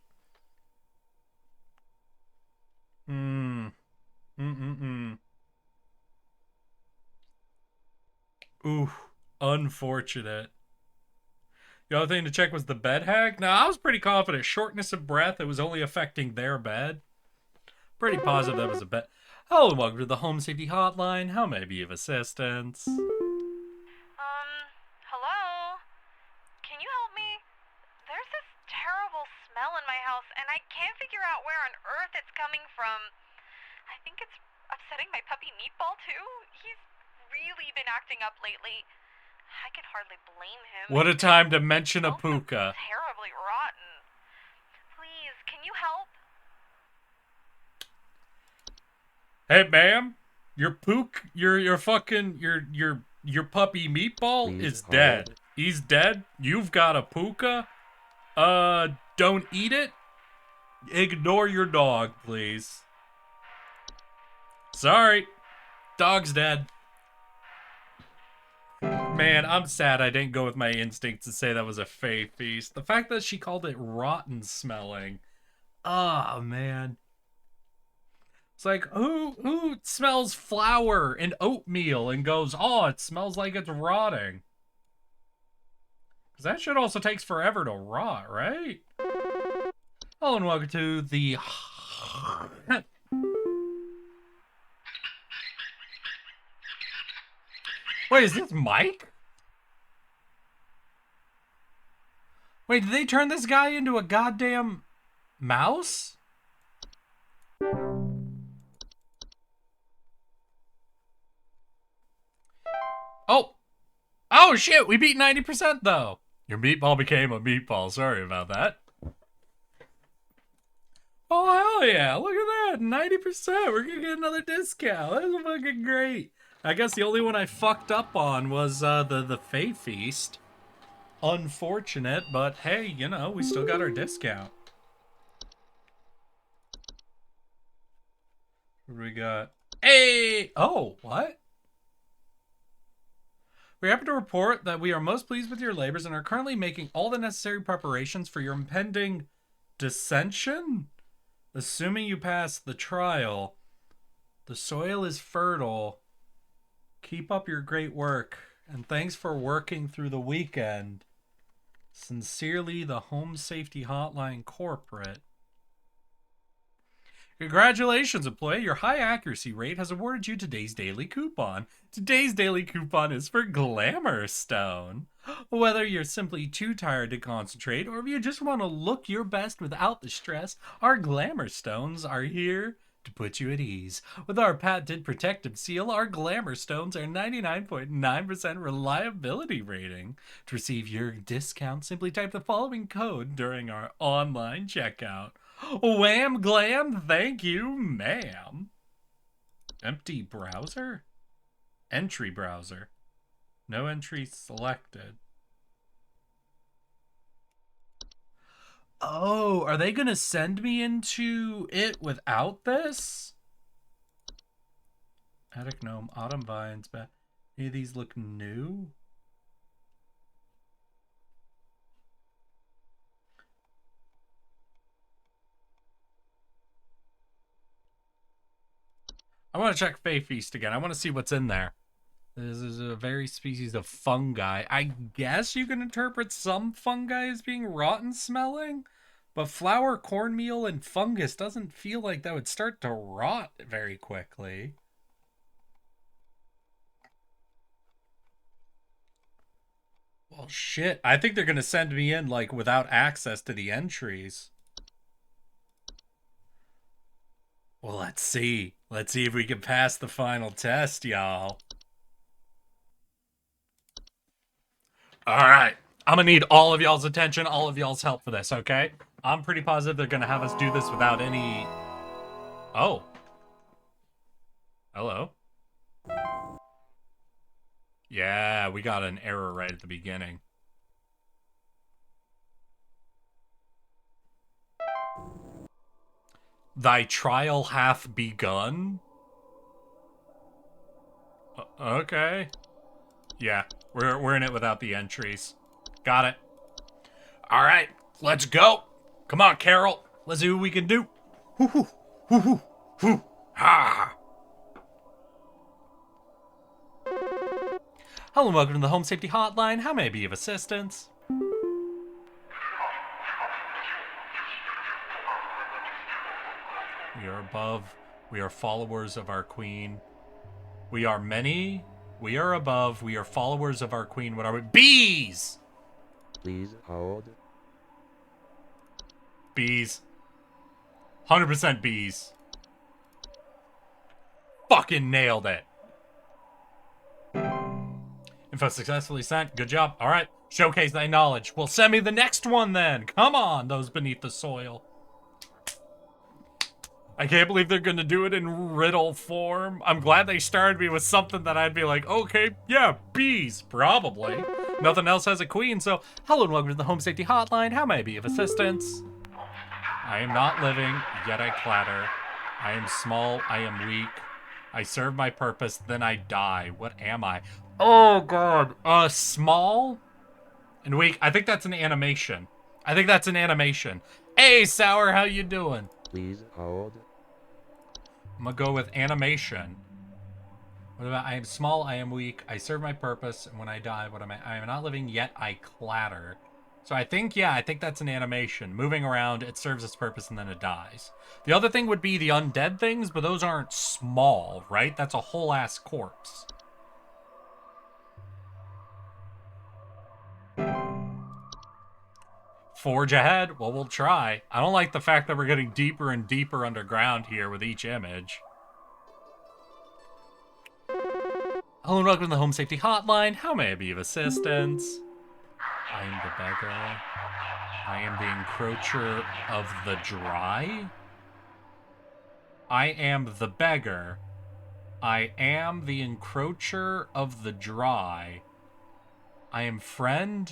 S3: Ooh, unfortunate. The other thing to check was the bed hag. Now, I was pretty confident. Shortness of breath, it was only affecting their bed. Pretty positive that was a bed. Hello and welcome to the Home Safety Hotline. How may I be of assistance?
S10: Hello? Can you help me? There's this terrible smell in my house, and I can't figure out where on earth it's coming from. I think it's upsetting my puppy Meatball, too. He's really been acting up lately. I can hardly blame him.
S3: What a time to mention a
S10: It smells so
S3: puka.
S10: terribly rotten. Please, can you help?
S3: Hey, ma'am, your pook, your fucking, your puppy Meatball
S9: Please
S3: is
S9: hold.
S3: dead. He's dead. You've got a puka. Don't eat it. Ignore your dog, please. Sorry. Dog's dead. Man, I'm sad I didn't go with my instincts and say that was a Fae feast. The fact that she called it rotten smelling. Oh, man. It's like, who smells flour and oatmeal and goes, oh, it smells like it's rotting? Because that shit also takes forever to rot, right? Hello and welcome to the... Wait, is this Mike? Wait, did they turn this guy into a goddamn mouse? Oh! Oh shit, we beat 90% though! Your meatball became a meatball, sorry about that. Oh hell yeah, look at that, 90%, we're gonna get another discount, that's fucking great. I guess the only one I fucked up on was the Fae Feast. Unfortunate, but hey, you know, we still got our discount. What do we got? Hey! Oh, what? We happen to report that we are most pleased with your labors and are currently making all the necessary preparations for your impending dissension? Assuming you pass the trial, the soil is fertile. Keep up your great work, and thanks for working through the weekend. Sincerely, the Home Safety Hotline Corporate. Congratulations, employee. Your high accuracy rate has awarded you today's daily coupon. Today's daily coupon is for Glamour Stone. Whether you're simply too tired to concentrate or if you just want to look your best without the stress, our Glamour Stones are here to put you at ease. With our patented protective seal, our Glamour Stones are 99.9% reliability rating. To receive your discount, simply type the following code during our online checkout. Wham glam, thank you, ma'am. Empty browser? Entry browser. No entry selected. Oh, are they gonna send me into it without this? Attic Gnome, Autumn Vines, but any of these look new? I want to check Fae Feast again. I want to see what's in there. This is a very species of fungi. I guess you can interpret some fungi as being rotten smelling, but flour, cornmeal, and fungus doesn't feel like that would start to rot very quickly. Well, shit. I think they're going to send me in, like, without access to the entries. Well, let's see. Let's see if we can pass the final test, y'all. Alright. I'm gonna need all of y'all's attention, all of y'all's help for this, okay? I'm pretty positive they're gonna have us do this without any... Oh. Hello. Yeah, we got an error right at the beginning. Thy trial hath begun? Okay. Yeah, we're in it without the entries. Got it. All right, let's go. Come on, Carol. Let's see what we can do. Hoo hoo hoo hoo hoo ha. Hello and welcome to the Home Safety Hotline. How may I be of assistance? We are above. We are followers of our queen. We are many. We are above. We are followers of our queen. What are we? Bees!
S9: Please hold.
S3: Bees. 100% bees. Fucking nailed it. Info successfully sent. Good job. All right. Showcase thy knowledge. Well, send me the next one then. Come on, those beneath the soil. I can't believe they're gonna do it in riddle form. I'm glad they started me with something that I'd be like, okay, yeah, bees, probably. Nothing else has a queen, so hello and welcome to the Home Safety Hotline. How may I be of assistance? I am not living, yet I clatter. I am small, I am weak. I serve my purpose, then I die. What am I? Oh, God. Small and weak. I think that's an animation. Hey, Sour, how you doing?
S9: Please hold.
S3: I'm gonna go with animation. What about I am small, I am weak, I serve my purpose, and when I die, what am I? I am not living, yet I clatter. So I think that's an animation. Moving around, it serves its purpose, and then it dies. The other thing would be the undead things, but those aren't small, right? That's a whole-ass corpse. Forge ahead? Well, we'll try. I don't like the fact that we're getting deeper and deeper underground here with each image. Hello and welcome to the Home Safety Hotline. How may I be of assistance? I am the beggar. I am the encroacher of the dry. I am the beggar. I am the encroacher of the dry. I am friend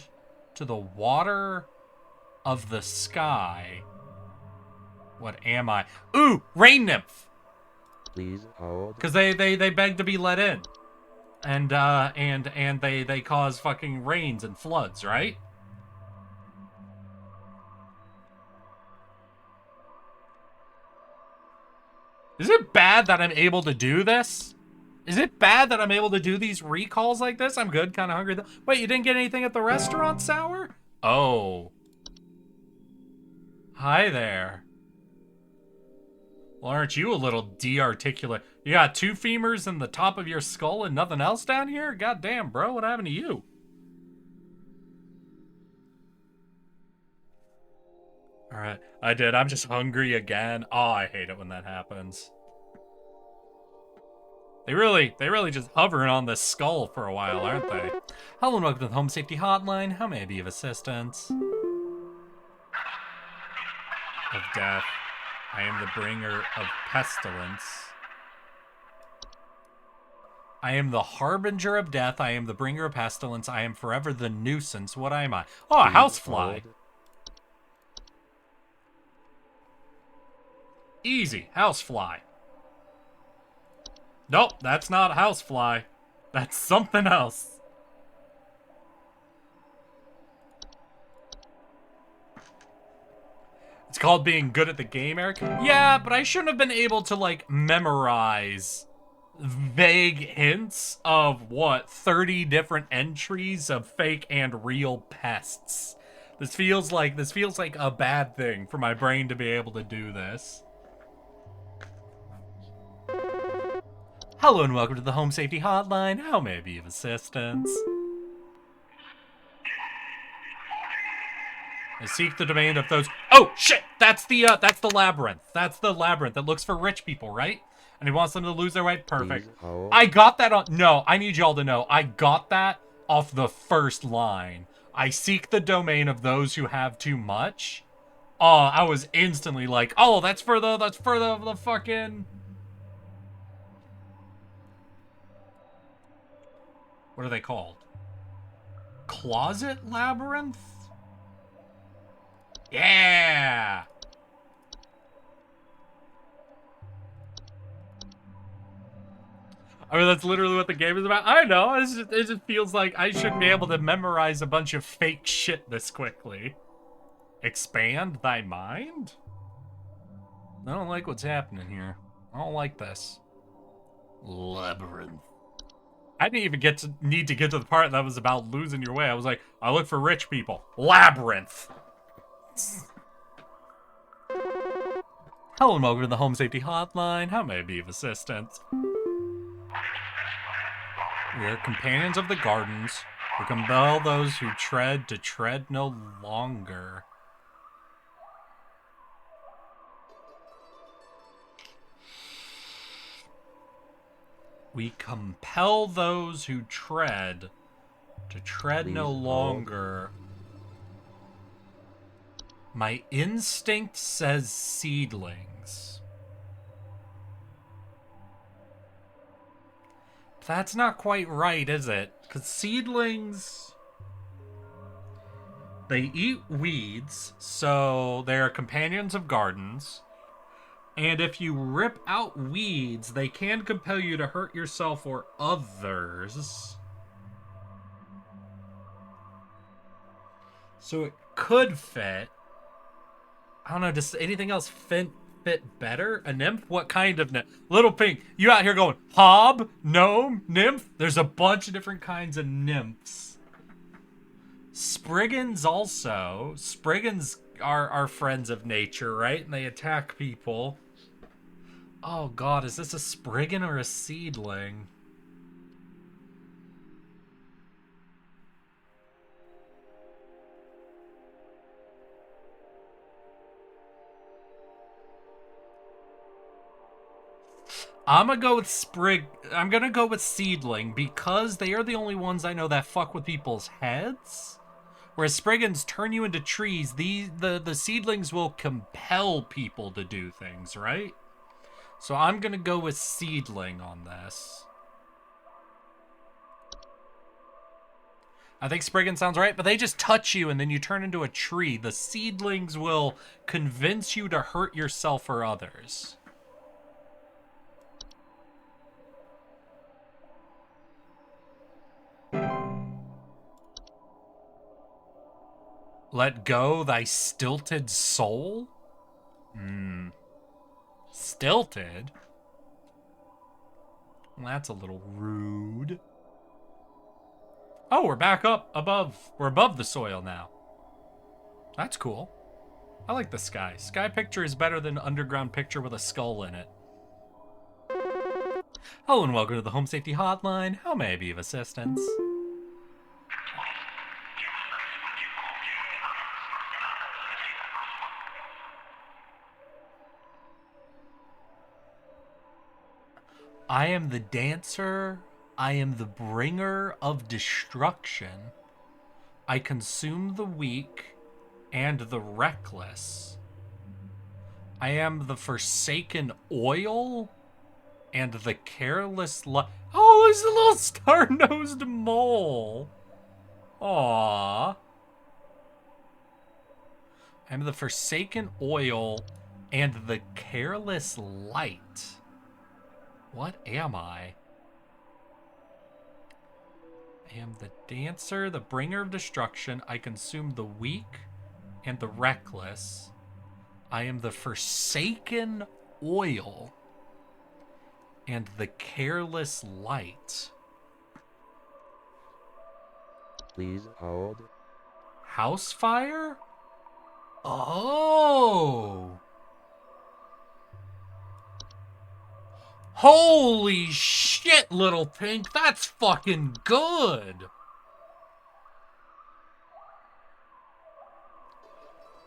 S3: to the water of the sky. What am I? Ooh, rain nymph.
S9: Please hold.
S3: Because they beg to be let in. And they cause fucking rains and floods, right? Is it bad that I'm able to do this? Is it bad that I'm able to do these recalls like this? I'm good, kind of hungry though. Wait, you didn't get anything at the restaurant, Sour? Oh. Hi there. Well, aren't you a little de-articulate? You got two femurs in the top of your skull and nothing else down here? God damn, bro, what happened to you? Alright, I did. I'm just hungry again. Oh, I hate it when that happens. They really just hovering on this skull for a while, aren't they? Hello and welcome to the Home Safety Hotline. How may I be of assistance? Of death. I am the bringer of pestilence. I am the harbinger of death. I am the bringer of pestilence. I am forever the nuisance. What am I? Oh, a housefly. Easy, housefly. Nope, that's not housefly. That's something else. It's called being good at the game, Eric. Yeah, but I shouldn't have been able to, like, memorize vague hints of, what, 30 different entries of fake and real pests. This feels like a bad thing for my brain to be able to do this. Hello and welcome to the Home Safety Hotline. How may I be of assistance? I seek the domain of those. Oh shit! That's the labyrinth. That's the labyrinth that looks for rich people, right? And he wants them to lose their way. Perfect. I got that on. No, I need y'all to know. I got that off the first line. I seek the domain of those who have too much. Oh, I was instantly like, oh, that's for the fucking. What are they called? Closet labyrinth? Yeah! I mean, that's literally what the game is about. I know, it just feels like I shouldn't be able to memorize a bunch of fake shit this quickly. Expand thy mind? I don't like what's happening here. I don't like this. Labyrinth. I didn't even need to get to the part that was about losing your way. I was like, I look for rich people. Labyrinth. Hello and welcome to the Home Safety Hotline. How may I be of assistance? We are companions of the gardens. We compel those who tread to tread no longer. We compel those who tread to tread no longer. My instinct says seedlings. That's not quite right, is it? Because seedlings, they eat weeds, so they're companions of gardens. And if you rip out weeds, they can compel you to hurt yourself or others. So it could fit. I don't know, does anything else fit better? A nymph? What kind of nymph? Little Pink, you out here going, hob, gnome, nymph? There's a bunch of different kinds of nymphs. Spriggans also. Spriggans are friends of nature, right? And they attack people. Oh god, is this a spriggan or a seedling? I'm gonna go with seedling because they are the only ones I know that fuck with people's heads. Whereas spriggans turn you into trees, the seedlings will compel people to do things, right? So I'm gonna go with seedling on this. I think Spriggan sounds right, but they just touch you and then you turn into a tree. The seedlings will convince you to hurt yourself or others. Let go thy stilted soul? Stilted? Well, that's a little rude. Oh, we're back up above. We're above the soil now. That's cool. I like the sky. Sky picture is better than underground picture with a skull in it. Hello and welcome to the Home Safety Hotline. How may I be of assistance? I am the dancer. I am the bringer of destruction. I consume the weak and the reckless. I am the forsaken oil and the careless Oh, there's a little star-nosed mole. Aww. I'm the forsaken oil and the careless light. What am I? I am the dancer, the bringer of destruction. I consume the weak and the reckless. I am the forsaken oil and the careless light.
S9: Please hold.
S3: House fire? Oh! Holy shit, Little Pink, that's fucking good!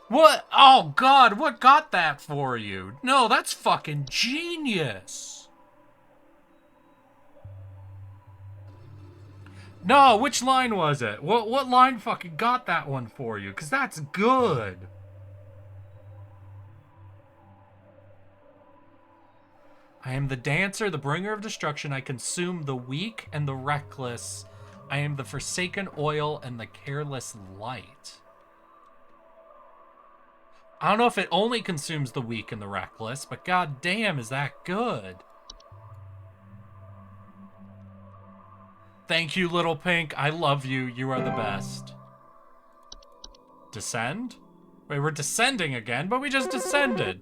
S3: What? Oh god, what got that for you? No, that's fucking genius! No, which line was it? What line fucking got that one for you? Because that's good. I am the dancer, the bringer of destruction. I consume the weak and the reckless. I am the forsaken oil and the careless light. I don't know if it only consumes the weak and the reckless, but god damn, is that good. Thank you, Little Pink. I love you. You are the best. Descend? Wait, we're descending again, but we just descended.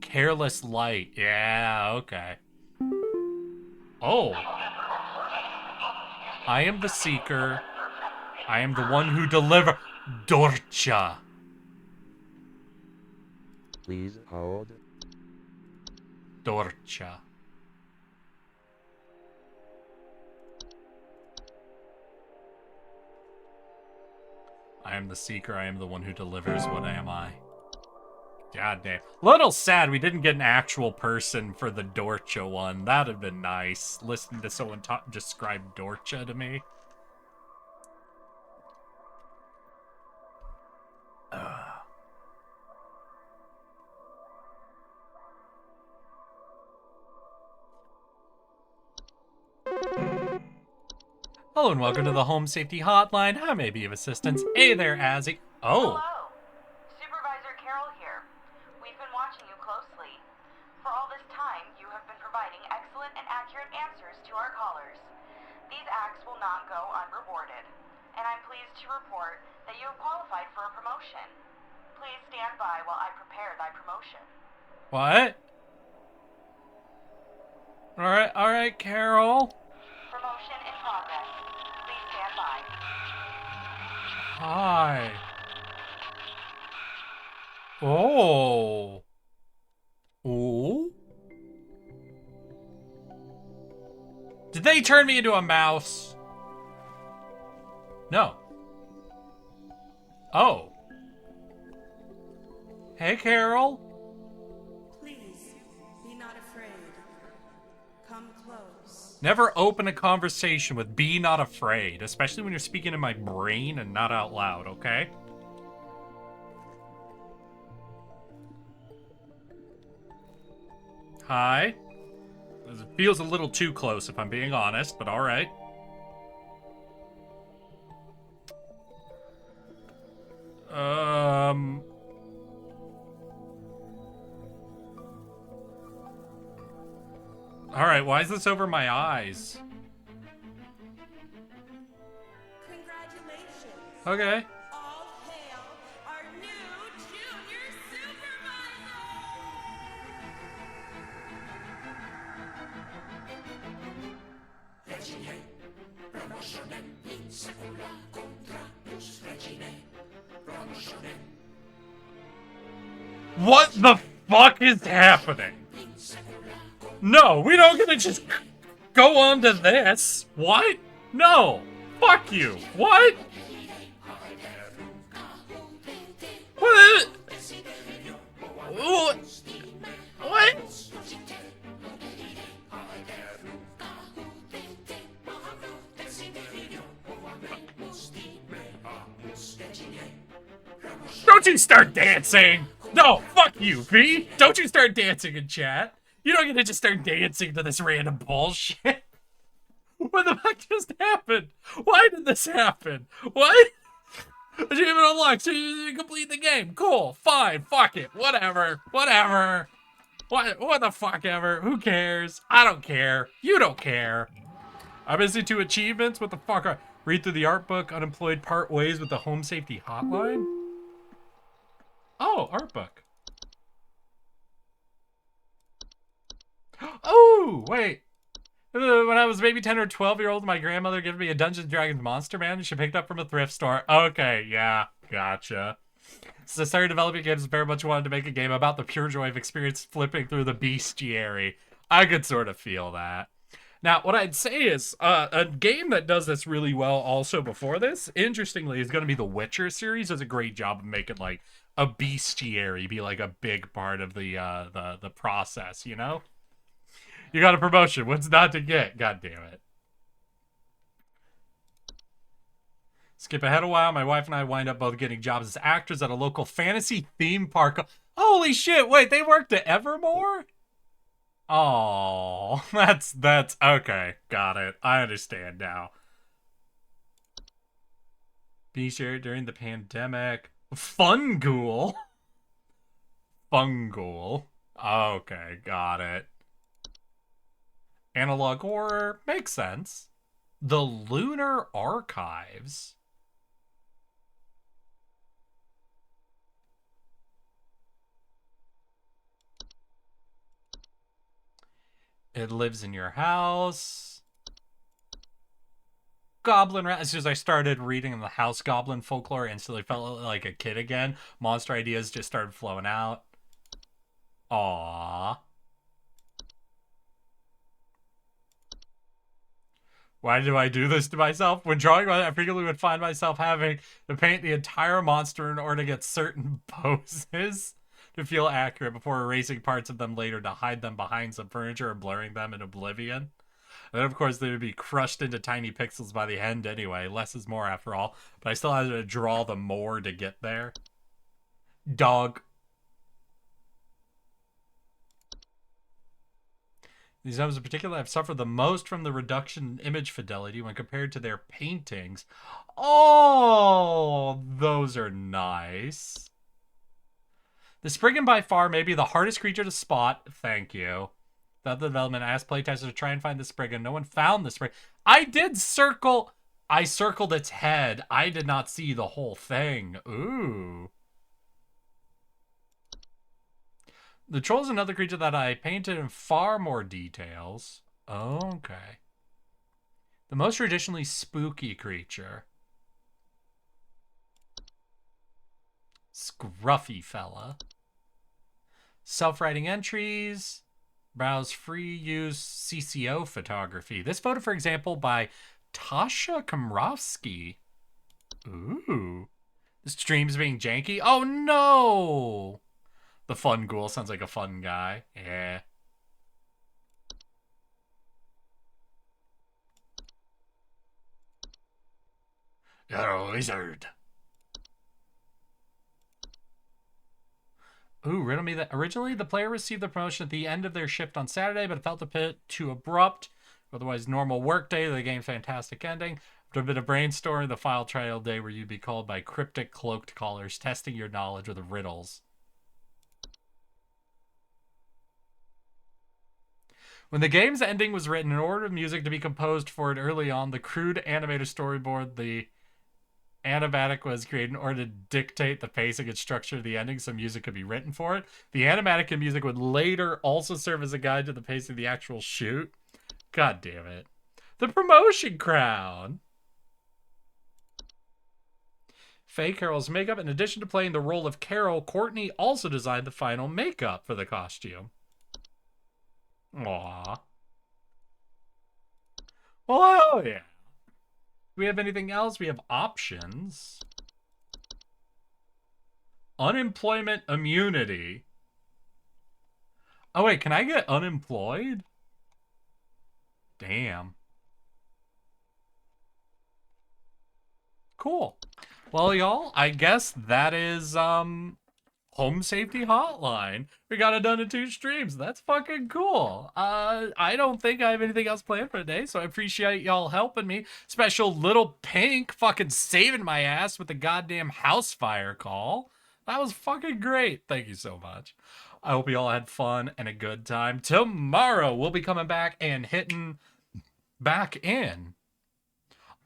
S3: Careless light. Yeah, okay. Oh. I am the seeker. I am the one who deliver. Dorcha.
S9: Please hold.
S3: Dorcha. I am the seeker. I am the one who delivers. What am I? God damn. Little sad we didn't get an actual person for the Dorcha one. That'd have been nice. Listening to someone describe Dorcha to me. Hello and welcome to the Home Safety Hotline. How may I be of assistance? Hey there, Azzy. Oh.
S8: Hello. Supervisor Carol here. We've been watching you closely. For all this time, you have been providing excellent and accurate answers to our callers. These acts will not go unrewarded, and I'm pleased to report that you have qualified for a promotion. Please stand by while I prepare thy promotion.
S3: What? Alright, Carol.
S8: Promotion in progress. Please stand by.
S3: Hi. Oh. Oh. Did they turn me into a mouse? No. Oh. Hey, Carol.
S11: Please, be not afraid. Come close.
S3: Never open a conversation with "be not afraid," especially when you're speaking in my brain and not out loud, okay? Hi. It feels a little too close if I'm being honest, but alright. Alright, why is this over my eyes?
S11: Congratulations.
S3: Okay.
S11: All hail our new junior supervisor!
S3: What the fuck is happening? No, we don't get to just go on to this. What? No. Fuck you. What? What? What? What? Don't you start dancing! No, fuck you, V! Don't you start dancing in chat! You don't get to just start dancing to this random bullshit! What the fuck just happened? Why did this happen? What? Achievement unlocked, so you complete the game. Cool, fine, fuck it, whatever, whatever. What the fuck ever? Who cares? I don't care. You don't care. I'm missing 2 achievements? What the fuck? Read through the art book, unemployed part ways with the home safety hotline? Oh, art book. Oh, wait. When I was maybe 10 or 12-year-old, my grandmother gave me a Dungeons & Dragons Monster Manual she picked up from a thrift store. Okay, yeah, gotcha. Since I started developing games, I very much wanted to make a game about the pure joy of experience flipping through the bestiary. I could sort of feel that. Now, what I'd say is, a game that does this really well also before this, interestingly, is going to be the Witcher series. Does a great job of making, like, a bestiary be, like, a big part of the process, you know? You got a promotion. What's not to get? God damn it. Skip ahead a while. My wife and I wind up both getting jobs as actors at a local fantasy theme park. Holy shit. Wait, they worked at Evermore? Oh, that's okay. Got it. I understand now. Be shared during the pandemic. Fungool. Fungool. Okay, got it. Analog horror makes sense. The Lunar Archives. It lives in your house. Goblin Rat. As soon as I started reading the House Goblin folklore, I instantly felt like a kid again. Monster ideas just started flowing out. Aww. Why do I do this to myself? When drawing, I frequently would find myself having to paint the entire monster in order to get certain poses to feel accurate before erasing parts of them later to hide them behind some furniture or blurring them in oblivion. And then, of course, they would be crushed into tiny pixels by the end anyway. Less is more, after all. But I still had to draw them more to get there. Dog. These items in particular have suffered the most from the reduction in image fidelity when compared to their paintings. Oh, those are nice. The Spriggan by far may be the hardest creature to spot. Thank you. The development asked playtesters to try and find the Spriggan. No one found the Spriggan. I circled its head. I did not see the whole thing. Ooh. The troll is another creature that I painted in far more details. Okay. The most traditionally spooky creature. Scruffy fella. Self-writing entries. Browse free use CCO photography. This photo, for example, by Tasha Komrovsky. Ooh. The stream's being janky. Oh no! The fun ghoul sounds like a fun guy. Yeah. You're a wizard. Ooh, riddle me that. Originally, the player received the promotion at the end of their shift on Saturday, but it felt a bit too abrupt. Otherwise, normal workday, the game's fantastic ending. After a bit of brainstorming, the final trial day where you'd be called by cryptic cloaked callers, testing your knowledge with riddles. When the game's ending was written, in order of music to be composed for it early on, the crude animated storyboard, the animatic was created in order to dictate the pacing and structure of the ending so music could be written for it. The animatic and music would later also serve as a guide to the pacing of the actual shoot. God damn it. The promotion crown. Faye Carroll's makeup. In addition to playing the role of Carol, Courtney also designed the final makeup for the costume. Aww. Well, hell yeah. Do we have anything else? We have options. Unemployment immunity. Oh, wait, can I get unemployed? Damn. Cool. Well, y'all, I guess that is, Home Safety Hotline. We got it done in 2 streams. That's fucking cool. I don't think I have anything else planned for today, so I appreciate y'all helping me. Special Little Pink fucking saving my ass with the goddamn house fire call. That was fucking great. Thank you so much. I hope you all had fun and a good time. Tomorrow, we'll be coming back and hitting back in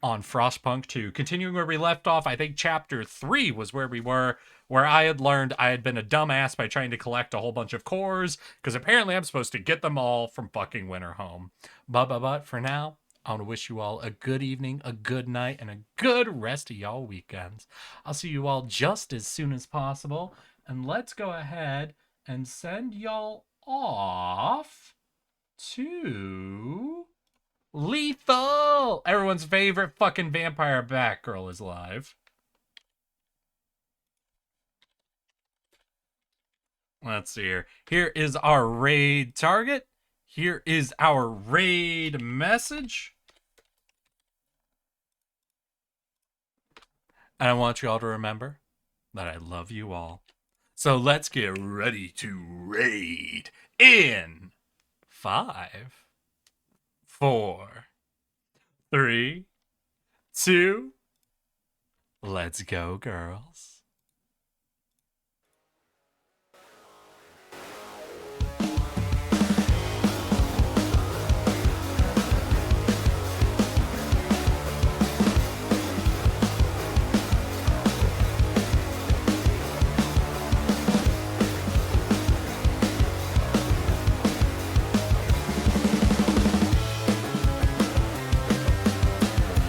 S3: on Frostpunk 2. Continuing where we left off, I think chapter 3 was where we were, where I had learned I had been a dumbass by trying to collect a whole bunch of cores, because apparently I'm supposed to get them all from fucking Winterhome. But for now, I want to wish you all a good evening, a good night, and a good rest of y'all weekends. I'll see you all just as soon as possible, and let's go ahead and send y'all off to Lethal! Everyone's favorite fucking vampire Batgirl is live. Let's see here. Here is our raid target. Here is our raid message. And I want you all to remember that I love you all. So let's get ready to raid in 5, 4, 3, 2. Let's go, girls.